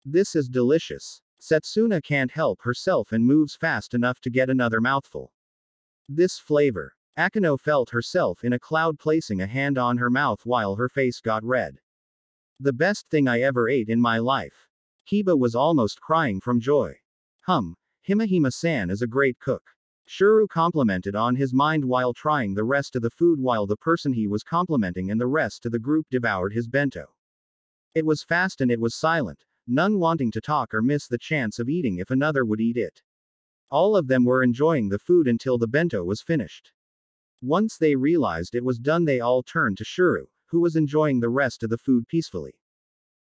This is delicious. Setsuna can't help herself and moves fast enough to get another mouthful. This flavor. Akano felt herself in a cloud, placing a hand on her mouth while her face got red. The best thing I ever ate in my life. Kiba was almost crying from joy. Himahima-san is a great cook. Shuru complimented on his mind while trying the rest of the food, while the person he was complimenting and the rest of the group devoured his bento. It was fast and it was silent, none wanting to talk or miss the chance of eating if another would eat it. All of them were enjoying the food until the bento was finished. Once they realized it was done, they all turned to Shuru, who was enjoying the rest of the food peacefully.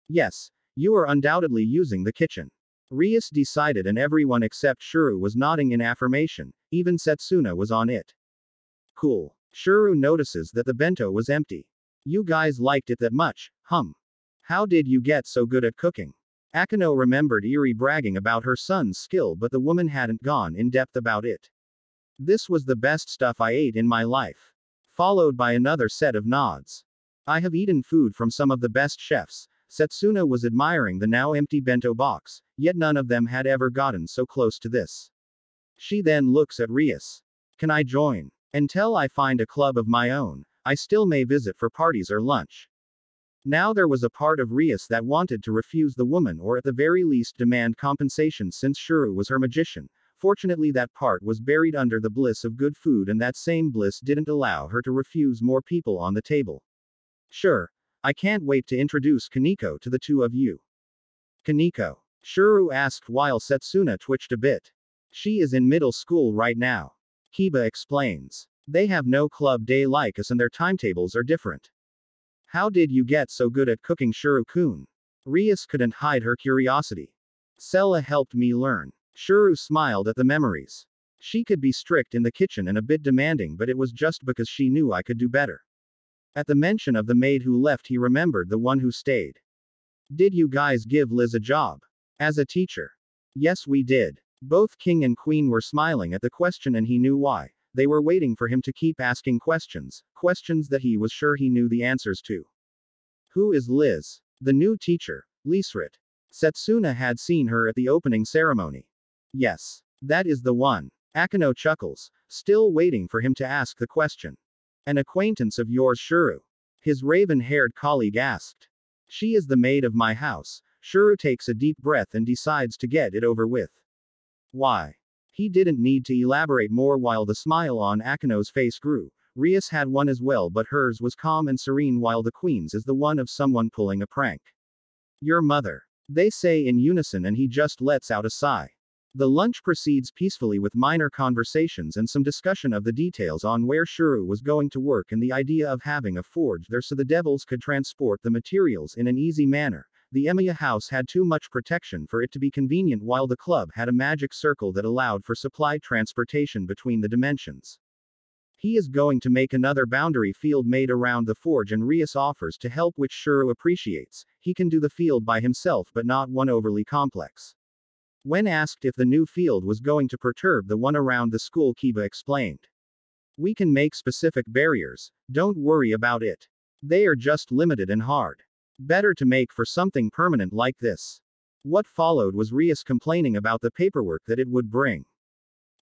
Yes, you are undoubtedly using the kitchen. Rias decided, and everyone except Shuru was nodding in affirmation, even Setsuna was on it. Cool. Shuru notices that the bento was empty. You guys liked it that much, How did you get so good at cooking? Akano remembered Eri bragging about her son's skill, but the woman hadn't gone in depth about it. This was the best stuff I ate in my life. Followed by another set of nods. I have eaten food from some of the best chefs. Setsuna was admiring the now empty bento box, yet none of them had ever gotten so close to this. She then looks at Rias. Can I join? Until I find a club of my own, I still may visit for parties or lunch. Now there was a part of Rias that wanted to refuse the woman, or at the very least demand compensation, since Shuru was her magician. Fortunately that part was buried under the bliss of good food, and that same bliss didn't allow her to refuse more people on the table. Sure. I can't wait to introduce Kaneko to the two of you. Kaneko? Shuru asked while Setsuna twitched a bit. She is in middle school right now. Kiba explains. They have no club day like us and their timetables are different. How did you get so good at cooking, Shuru-kun? Rias couldn't hide her curiosity. Sella helped me learn. Shuru smiled at the memories. She could be strict in the kitchen and a bit demanding, but it was just because she knew I could do better. At the mention of the maid who left, he remembered the one who stayed. Did you guys give Liz a job? As a teacher? Yes, we did. Both King and Queen were smiling at the question, and he knew why. They were waiting for him to keep asking questions, questions that he was sure he knew the answers to. Who is Liz? The new teacher, Lisrit. Setsuna had seen her at the opening ceremony. Yes. That is the one. Akano chuckles, still waiting for him to ask the question. An acquaintance of yours, Shuru? His raven-haired colleague asked. She is the maid of my house. Shuru takes a deep breath and decides to get it over with. Why? He didn't need to elaborate more while the smile on Akano's face grew. Rias had one as well, but hers was calm and serene, while the Queen's is the one of someone pulling a prank. Your mother. They say in unison, and he just lets out a sigh. The lunch proceeds peacefully with minor conversations and some discussion of the details on where Shuru was going to work and the idea of having a forge there so the devils could transport the materials in an easy manner. The Emiya house had too much protection for it to be convenient, while the club had a magic circle that allowed for supply transportation between the dimensions. He is going to make another boundary field made around the forge, and Rias offers to help, which Shuru appreciates. He can do the field by himself, but not one overly complex. When asked if the new field was going to perturb the one around the school, Kiba explained. We can make specific barriers, don't worry about it. They are just limited and hard. Better to make for something permanent like this. What followed was Rias complaining about the paperwork that it would bring.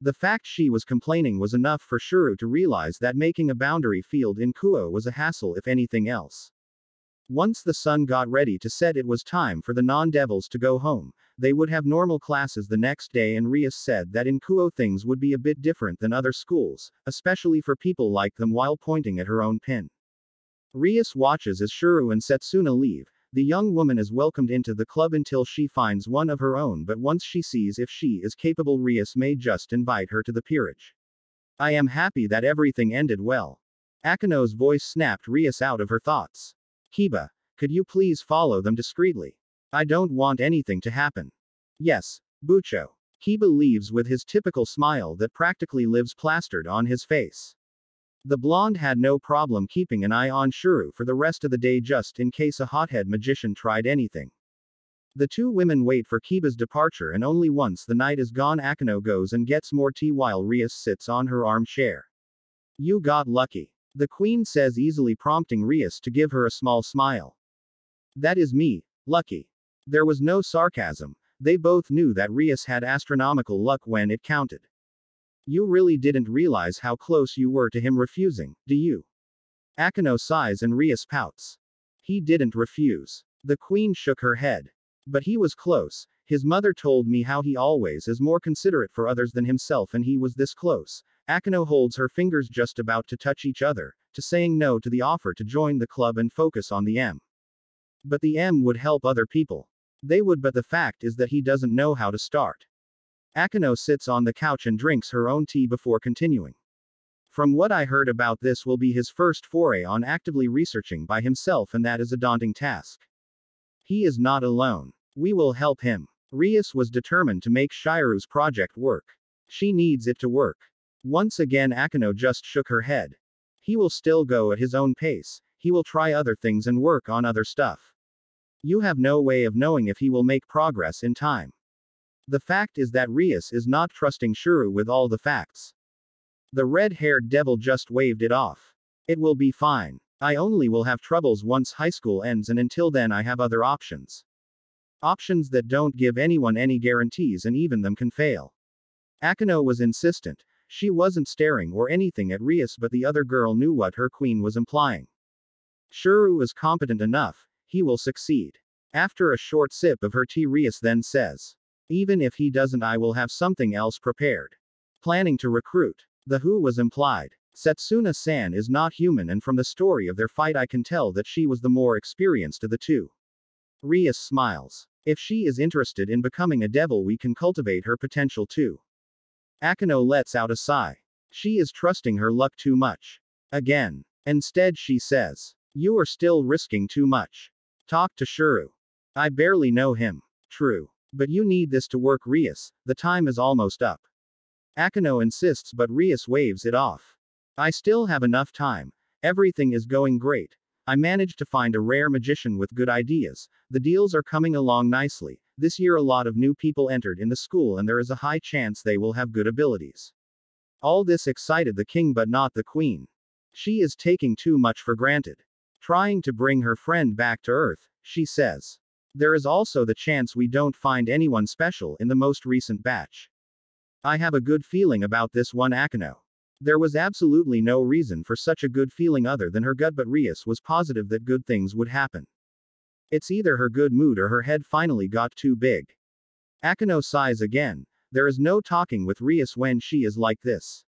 The fact she was complaining was enough for Shuru to realize that making a boundary field in Kuo was a hassle if anything else. Once the sun got ready to set, it was time for the non-devils to go home. They would have normal classes the next day, and Rias said that in Kuo things would be a bit different than other schools, especially for people like them, while pointing at her own pin. Rias watches as Shuru and Setsuna leave. The young woman is welcomed into the club until she finds one of her own, but once she sees if she is capable, Rias may just invite her to the peerage. I am happy that everything ended well. Akano's voice snapped Rias out of her thoughts. Kiba, could you please follow them discreetly? I don't want anything to happen. Yes, Bucho. Kiba leaves with his typical smile that practically lives plastered on his face. The blonde had no problem keeping an eye on Shuru for the rest of the day, just in case a hothead magician tried anything. The two women wait for Kiba's departure, and only once the night is gone Akano goes and gets more tea while Rias sits on her armchair. You got lucky. The Queen says easily, prompting Rias to give her a small smile. That is me, lucky. There was no sarcasm. They both knew that Rias had astronomical luck when it counted. You really didn't realize how close you were to him refusing, do you? Akano sighs and Rias pouts. He didn't refuse. The Queen shook her head. But he was close. His mother told me how he always is more considerate for others than himself, and he was this close. Akano holds her fingers just about to touch each other, to saying no to the offer to join the club and focus on the M. But the M would help other people. They would, but the fact is that he doesn't know how to start. Akano sits on the couch and drinks her own tea before continuing. From what I heard about, this will be his first foray on actively researching by himself, and that is a daunting task. He is not alone. We will help him. Rias was determined to make Shiru's project work. She needs it to work. Once again Akano just shook her head. He will still go at his own pace. He will try other things and work on other stuff. You have no way of knowing if he will make progress in time. The fact is that Rias is not trusting Shuru with all the facts. The red-haired devil just waved it off. It will be fine. I only will have troubles once high school ends, and until then I have other options. Options that don't give anyone any guarantees, and even them can fail. Akano was insistent. She wasn't staring or anything at Rias, but the other girl knew what her queen was implying. Shuru is competent enough. He will succeed. After a short sip of her tea, Rias then says. Even if he doesn't, I will have something else prepared. Planning to recruit. The who was implied. Setsuna-san is not human, and from the story of their fight I can tell that she was the more experienced of the two. Rias smiles. If she is interested in becoming a devil, we can cultivate her potential too. Akano lets out a sigh. She is trusting her luck too much. Again. Instead she says. You are still risking too much. Talk to Shuru. I barely know him. True. But you need this to work, Rias. The time is almost up. Akano insists but Rias waves it off. I still have enough time. Everything is going great. I managed to find a rare magician with good ideas. The deals are coming along nicely. This year a lot of new people entered in the school and there is a high chance they will have good abilities. All this excited the king but not the queen. She is taking too much for granted. Trying to bring her friend back to Earth, she says. There is also the chance we don't find anyone special in the most recent batch. I have a good feeling about this one, Akano. There was absolutely no reason for such a good feeling other than her gut, but Rias was positive that good things would happen. It's either her good mood or her head finally got too big. Akano sighs again. There is no talking with Rias when she is like this.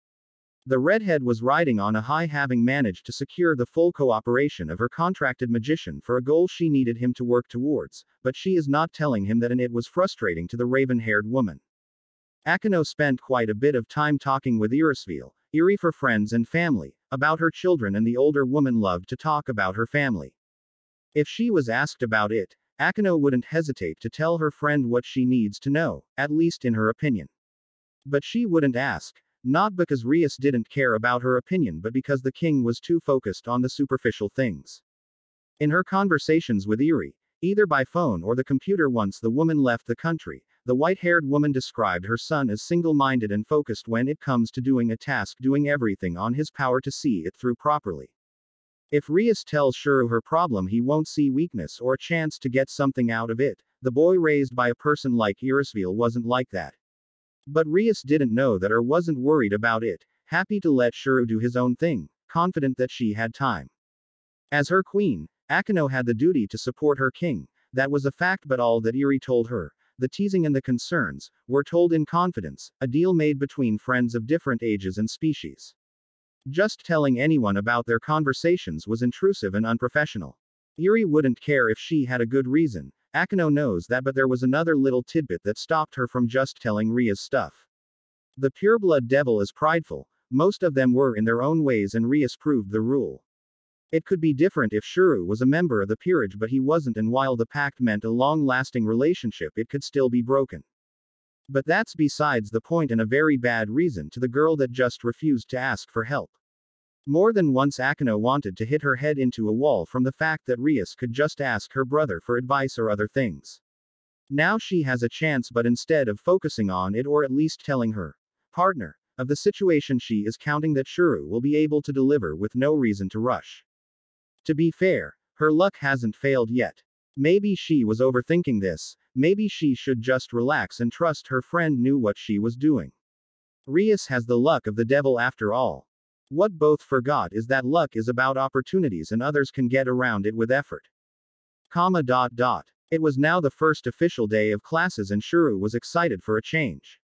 The redhead was riding on a high, having managed to secure the full cooperation of her contracted magician for a goal she needed him to work towards, but she is not telling him that, and it was frustrating to the raven-haired woman. Akano spent quite a bit of time talking with Irisville, Iri for friends and family, about her children, and the older woman loved to talk about her family. If she was asked about it, Akano wouldn't hesitate to tell her friend what she needs to know, at least in her opinion. But she wouldn't ask, not because Rias didn't care about her opinion but because the king was too focused on the superficial things. In her conversations with Iri, either by phone or the computer once the woman left the country, the white-haired woman described her son as single-minded and focused when it comes to doing a task, doing everything on his power to see it through properly. If Rias tells Shuru her problem, he won't see weakness or a chance to get something out of it. The boy raised by a person like Irisville wasn't like that. But Rias didn't know that or wasn't worried about it, happy to let Shuru do his own thing, confident that she had time. As her queen, Akano had the duty to support her king. That was a fact, but all that Iri told her, the teasing and the concerns, were told in confidence, a deal made between friends of different ages and species. Just telling anyone about their conversations was intrusive and unprofessional. Iri wouldn't care if she had a good reason. Akano knows that, but there was another little tidbit that stopped her from just telling Rias stuff. The pureblood devil is prideful. Most of them were in their own ways, and Rias proved the rule. It could be different if Shuru was a member of the peerage, but he wasn't, and while the pact meant a long-lasting relationship, it could still be broken. But that's besides the point, and a very bad reason to the girl that just refused to ask for help. More than once Akano wanted to hit her head into a wall from the fact that Rias could just ask her brother for advice or other things. Now she has a chance, but instead of focusing on it or at least telling her partner of the situation, she is counting that Shuru will be able to deliver with no reason to rush. To be fair, her luck hasn't failed yet. Maybe she was overthinking this, maybe she should just relax and trust her friend knew what she was doing. Rias has the luck of the devil after all. What both forgot is that luck is about opportunities and others can get around it with effort. It was now the first official day of classes and Shuru was excited for a change.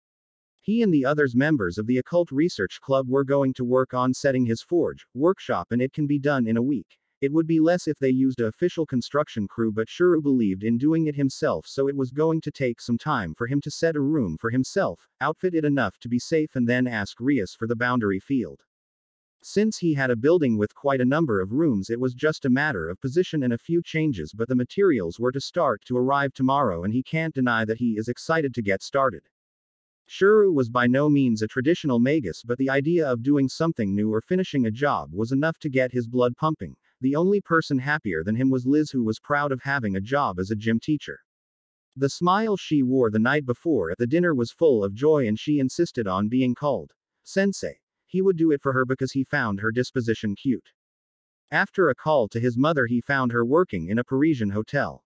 He and the others members of the Occult Research Club were going to work on setting his forge workshop, and it can be done in a week. It would be less if they used an official construction crew, but Shuru believed in doing it himself, so it was going to take some time for him to set a room for himself, outfit it enough to be safe, and then ask Rias for the boundary field. Since he had a building with quite a number of rooms, it was just a matter of position and a few changes, but the materials were to start to arrive tomorrow, and he can't deny that he is excited to get started. Shuru was by no means a traditional magus, but the idea of doing something new or finishing a job was enough to get his blood pumping. The only person happier than him was Liz, who was proud of having a job as a gym teacher. The smile she wore the night before at the dinner was full of joy, and she insisted on being called Sensei. He would do it for her because he found her disposition cute. After a call to his mother, he found her working in a Parisian hotel.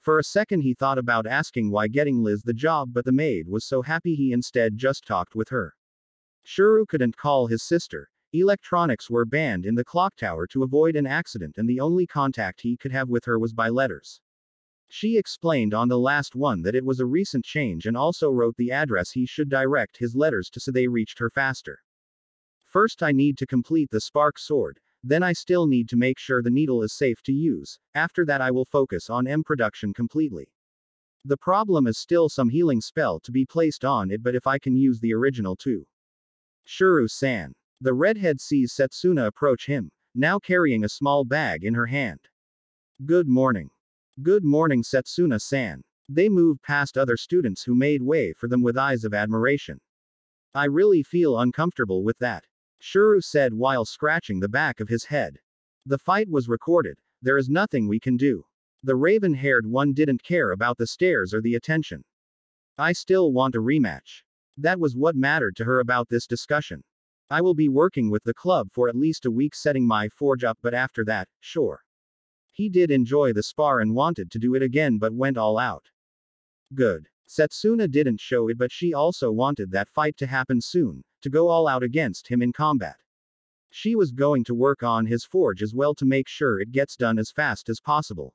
For a second he thought about asking why getting Liz the job, but the maid was so happy he instead just talked with her. Shuru couldn't call his sister. Electronics were banned in the clock tower to avoid an accident, and the only contact he could have with her was by letters. She explained on the last one that it was a recent change and also wrote the address he should direct his letters to so they reached her faster. First I need to complete the spark sword, then I still need to make sure the needle is safe to use, after that I will focus on M production completely. The problem is still some healing spell to be placed on it, but if I can use the original too. Shuru-san. The redhead sees Setsuna approach him, now carrying a small bag in her hand. Good morning. Good morning, Setsuna-san. They moved past other students who made way for them with eyes of admiration. I really feel uncomfortable with that, Shuru said while scratching the back of his head. The fight was recorded. There is nothing we can do. The raven-haired one didn't care about the stares or the attention. I still want a rematch. That was what mattered to her about this discussion. I will be working with the club for at least a week setting my forge up, but after that, sure. He did enjoy the spar and wanted to do it again but went all out. Good. Setsuna didn't show it, but she also wanted that fight to happen soon, to go all out against him in combat. She was going to work on his forge as well to make sure it gets done as fast as possible.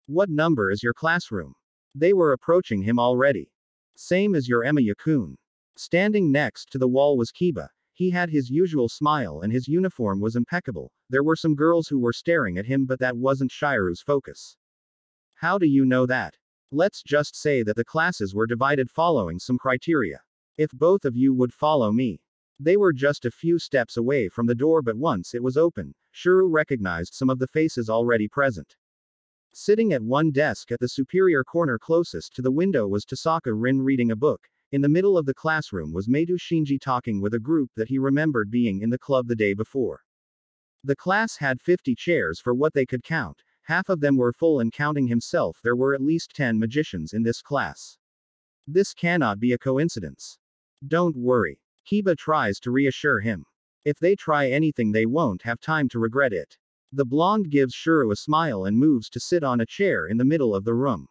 What number is your classroom? They were approaching him already. Same as your Emiya-kun. Standing next to the wall was Kiba. He had his usual smile and his uniform was impeccable. There were some girls who were staring at him, but that wasn't Shiru's focus. How do you know that? Let's just say that the classes were divided following some criteria. If both of you would follow me. They were just a few steps away from the door, but once it was open, Shuru recognized some of the faces already present. Sitting at one desk at the superior corner closest to the window was Tasaka Rin reading a book. In the middle of the classroom was Meiju Shinji talking with a group that he remembered being in the club the day before. The class had 50 chairs for what they could count. Half of them were full, and counting himself there were at least 10 magicians in this class. This cannot be a coincidence. Don't worry. Kiba tries to reassure him. If they try anything they won't have time to regret it. The blonde gives Shuru a smile and moves to sit on a chair in the middle of the room.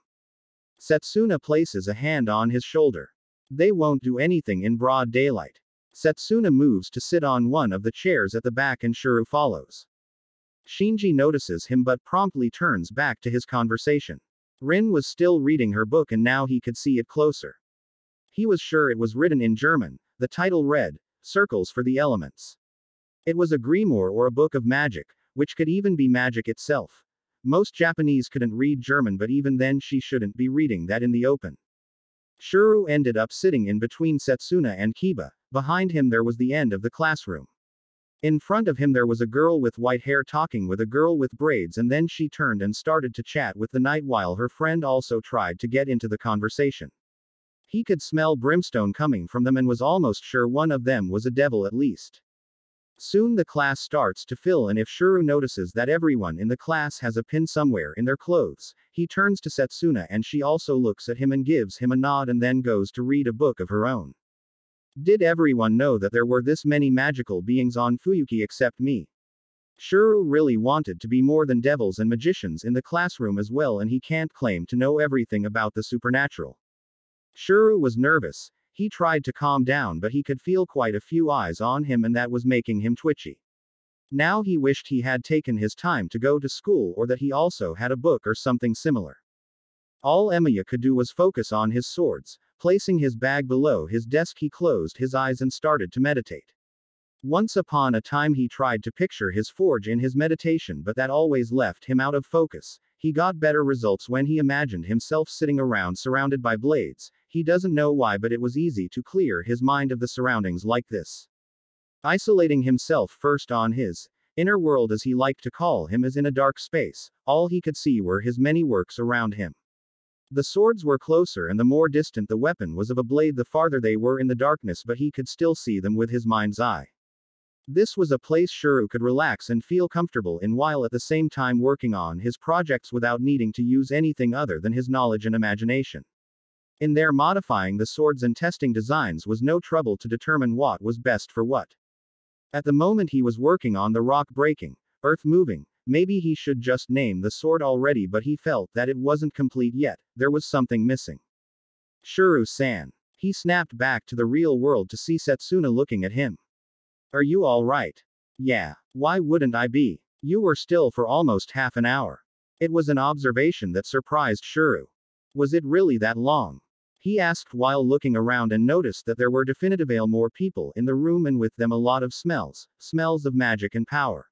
Setsuna places a hand on his shoulder. They won't do anything in broad daylight. Setsuna moves to sit on one of the chairs at the back and Shuru follows. Shinji notices him but promptly turns back to his conversation. Rin was still reading her book and now he could see it closer. He was sure it was written in German. The title read, Circles for the Elements. It was a grimoire or a book of magic, which could even be magic itself. Most Japanese couldn't read German, but even then she shouldn't be reading that in the open. Shuru ended up sitting in between Setsuna and Kiba. Behind him there was the end of the classroom. In front of him there was a girl with white hair talking with a girl with braids, and then she turned and started to chat with the knight while her friend also tried to get into the conversation. He could smell brimstone coming from them and was almost sure one of them was a devil at least. Soon the class starts to fill, and if Shuru notices that everyone in the class has a pin somewhere in their clothes, he turns to Setsuna and she also looks at him and gives him a nod and then goes to read a book of her own. Did everyone know that there were this many magical beings on Fuyuki except me? Shuru really wanted to be more than devils and magicians in the classroom as well, and he can't claim to know everything about the supernatural. Shuru was nervous. He tried to calm down, but he could feel quite a few eyes on him and that was making him twitchy. Now he wished he had taken his time to go to school, or that he also had a book or something similar. All Emiya could do was focus on his swords. Placing his bag below his desk, he closed his eyes and started to meditate. Once upon a time he tried to picture his forge in his meditation, but that always left him out of focus. He got better results when he imagined himself sitting around surrounded by blades. He doesn't know why, but it was easy to clear his mind of the surroundings like this. Isolating himself first on his inner world, as he liked to call him, as in a dark space, all he could see were his many works around him. The swords were closer, and the more distant the weapon was of a blade, the farther they were in the darkness, but he could still see them with his mind's eye. This was a place Shuru could relax and feel comfortable in while at the same time working on his projects without needing to use anything other than his knowledge and imagination. In there, modifying the swords and testing designs was no trouble to determine what was best for what. At the moment he was working on the rock breaking, earth moving. Maybe he should just name the sword already, but he felt that it wasn't complete yet. There was something missing. Shuru-san. He snapped back to the real world to see Setsuna looking at him. Are you all right? Yeah. Why wouldn't I be? You were still for almost half an hour. It was an observation that surprised Shuru. Was it really that long? He asked while looking around and noticed that there were definitively more people in the room, and with them a lot of smells of magic and power.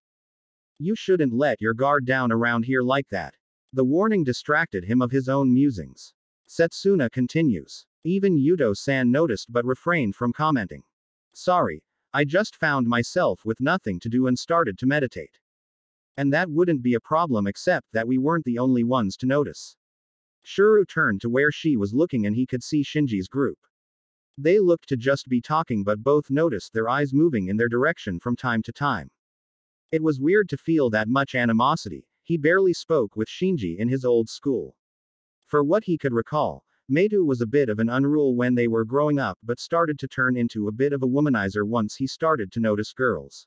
You shouldn't let your guard down around here like that. The warning distracted him of his own musings. Setsuna continues. Even Yuto-san noticed but refrained from commenting. Sorry. I just found myself with nothing to do and started to meditate. And that wouldn't be a problem, except that we weren't the only ones to notice. Shuru turned to where she was looking and he could see Shinji's group. They looked to just be talking, but both noticed their eyes moving in their direction from time to time. It was weird to feel that much animosity. He barely spoke with Shinji in his old school. For what he could recall, Meitu was a bit of an unruly when they were growing up, but started to turn into a bit of a womanizer once he started to notice girls.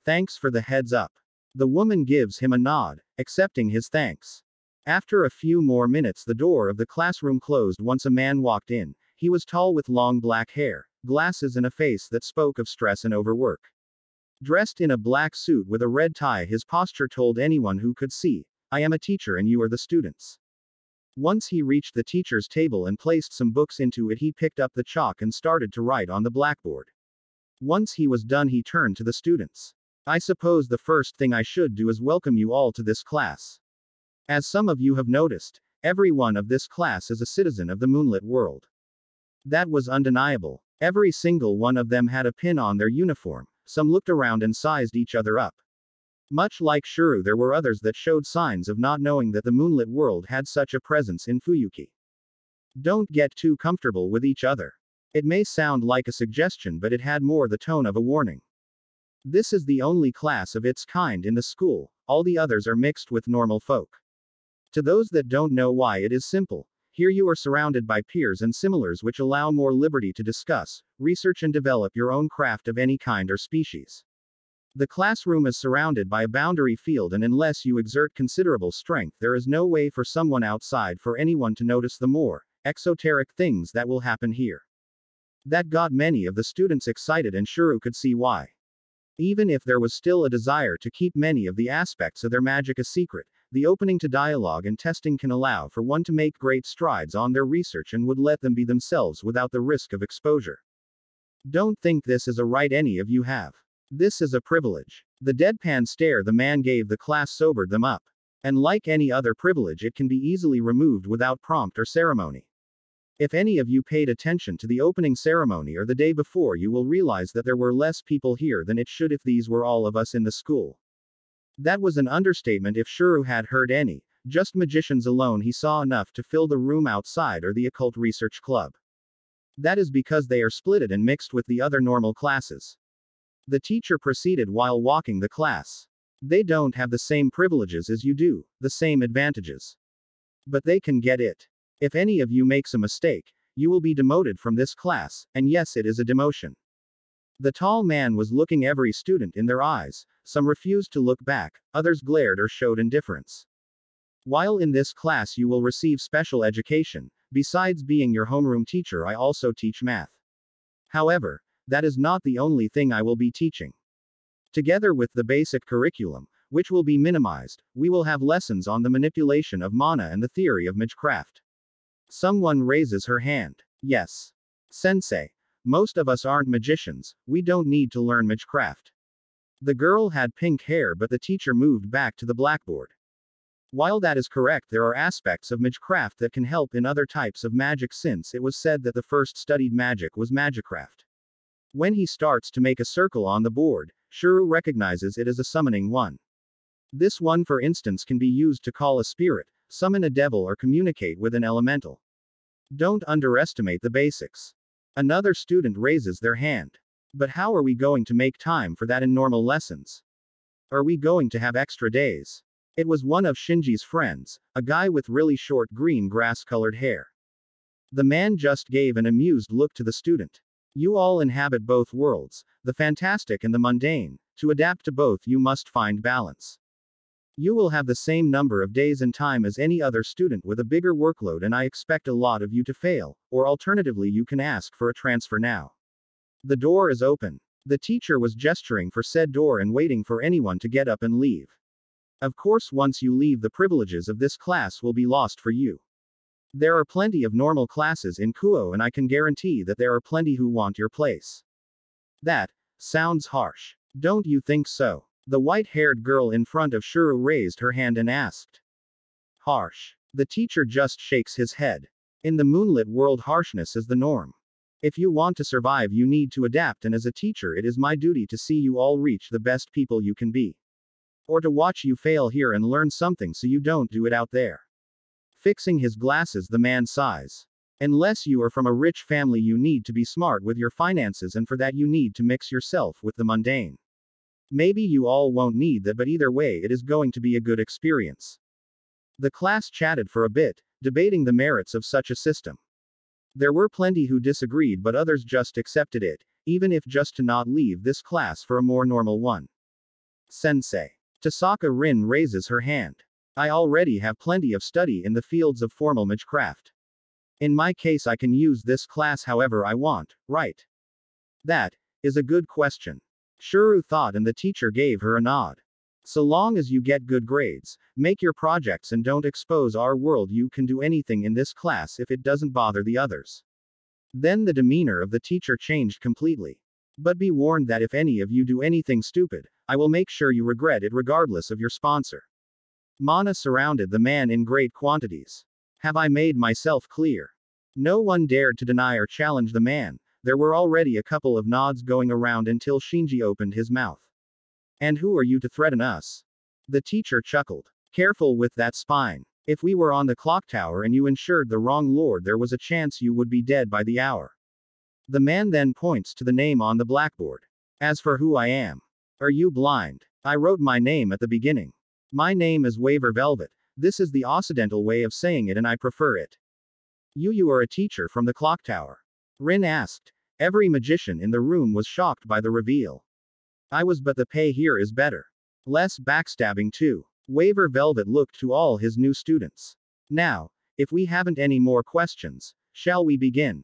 Thanks for the heads up. The woman gives him a nod, accepting his thanks. After a few more minutes, the door of the classroom closed once a man walked in. He was tall with long black hair, glasses, and a face that spoke of stress and overwork. Dressed in a black suit with a red tie, his posture told anyone who could see, "I am a teacher and you are the students." Once he reached the teacher's table and placed some books into it, he picked up the chalk and started to write on the blackboard. Once he was done, he turned to the students. "I suppose the first thing I should do is welcome you all to this class. As some of you have noticed, every one of this class is a citizen of the moonlit world." That was undeniable. Every single one of them had a pin on their uniform. Some looked around and sized each other up. Much like Shuru, there were others that showed signs of not knowing that the moonlit world had such a presence in Fuyuki. Don't get too comfortable with each other. It may sound like a suggestion, but it had more the tone of a warning. This is the only class of its kind in the school, all the others are mixed with normal folk. To those that don't know why, it is simple. Here you are surrounded by peers and similars, which allow more liberty to discuss, research, and develop your own craft of any kind or species. The classroom is surrounded by a boundary field, and unless you exert considerable strength, there is no way for someone outside for anyone to notice the more exoteric things that will happen here. That got many of the students excited, and Shuru could see why. Even if there was still a desire to keep many of the aspects of their magic a secret, the opening to dialogue and testing can allow for one to make great strides on their research and would let them be themselves without the risk of exposure. Don't think this is a right any of you have. This is a privilege. The deadpan stare the man gave the class sobered them up. And like any other privilege, it can be easily removed without prompt or ceremony. If any of you paid attention to the opening ceremony or the day before, you will realize that there were less people here than it should if these were all of us in the school. That was an understatement if Shuru had heard any. Just magicians alone he saw enough to fill the room outside or the occult research club. That is because they are splitted and mixed with the other normal classes. The teacher proceeded while walking the class. They don't have the same privileges as you do, the same advantages. But they can get it. If any of you makes a mistake, you will be demoted from this class, and yes, it is a demotion. The tall man was looking every student in their eyes. Some refused to look back, others glared or showed indifference. While in this class you will receive special education, besides being your homeroom teacher, I also teach math. However, that is not the only thing I will be teaching. Together with the basic curriculum, which will be minimized, we will have lessons on the manipulation of mana and the theory of magecraft. Someone raises her hand. Yes. Sensei. Most of us aren't magicians, we don't need to learn magecraft. The girl had pink hair, but the teacher moved back to the blackboard. While that is correct, there are aspects of magecraft that can help in other types of magic, since it was said that the first studied magic was magicraft. When he starts to make a circle on the board, Shuru recognizes it as a summoning one. This one, for instance, can be used to call a spirit, summon a devil, or communicate with an elemental. Don't underestimate the basics. Another student raises their hand. But how are we going to make time for that in normal lessons? Are we going to have extra days? It was one of Shinji's friends, a guy with really short green grass-colored hair. The man just gave an amused look to the student. You all inhabit both worlds, the fantastic and the mundane. To adapt to both, you must find balance. You will have the same number of days and time as any other student with a bigger workload, and I expect a lot of you to fail, or alternatively you can ask for a transfer now. The door is open. The teacher was gesturing for said door and waiting for anyone to get up and leave. Of course, once you leave, the privileges of this class will be lost for you. There are plenty of normal classes in Kuo, and I can guarantee that there are plenty who want your place. That sounds harsh. Don't you think so? The white-haired girl in front of Shuru raised her hand and asked. Harsh. The teacher just shakes his head. In the moonlit world, harshness is the norm. If you want to survive, you need to adapt, and as a teacher, it is my duty to see you all reach the best people you can be. Or to watch you fail here and learn something so you don't do it out there. Fixing his glasses, the man sighs. Unless you are from a rich family, you need to be smart with your finances, and for that you need to mix yourself with the mundane. Maybe you all won't need that, but either way it is going to be a good experience. The class chatted for a bit, debating the merits of such a system. There were plenty who disagreed, but others just accepted it, even if just to not leave this class for a more normal one. Sensei. Tasaka Rin raises her hand. I already have plenty of study in the fields of formal magecraft. In my case, I can use this class however I want, right? That is a good question. Shuru thought, and the teacher gave her a nod. So long as you get good grades, make your projects, and don't expose our world, you can do anything in this class if it doesn't bother the others. Then the demeanor of the teacher changed completely. But be warned that if any of you do anything stupid, I will make sure you regret it regardless of your sponsor. Mana surrounded the man in great quantities. Have I made myself clear? No one dared to deny or challenge the man. There were already a couple of nods going around until Shinji opened his mouth. And who are you to threaten us? The teacher chuckled. Careful with that spine. If we were on the clock tower and you ensured the wrong lord, there was a chance you would be dead by the hour. The man then points to the name on the blackboard. As for who I am, are you blind? I wrote my name at the beginning. My name is Waver Velvet. This is the Occidental way of saying it, and I prefer it. You are a teacher from the clock tower? Rin asked. Every magician in the room was shocked by the reveal. I was, but the pay here is better. Less backstabbing too. Waver Velvet looked to all his new students. Now, if we haven't any more questions, shall we begin?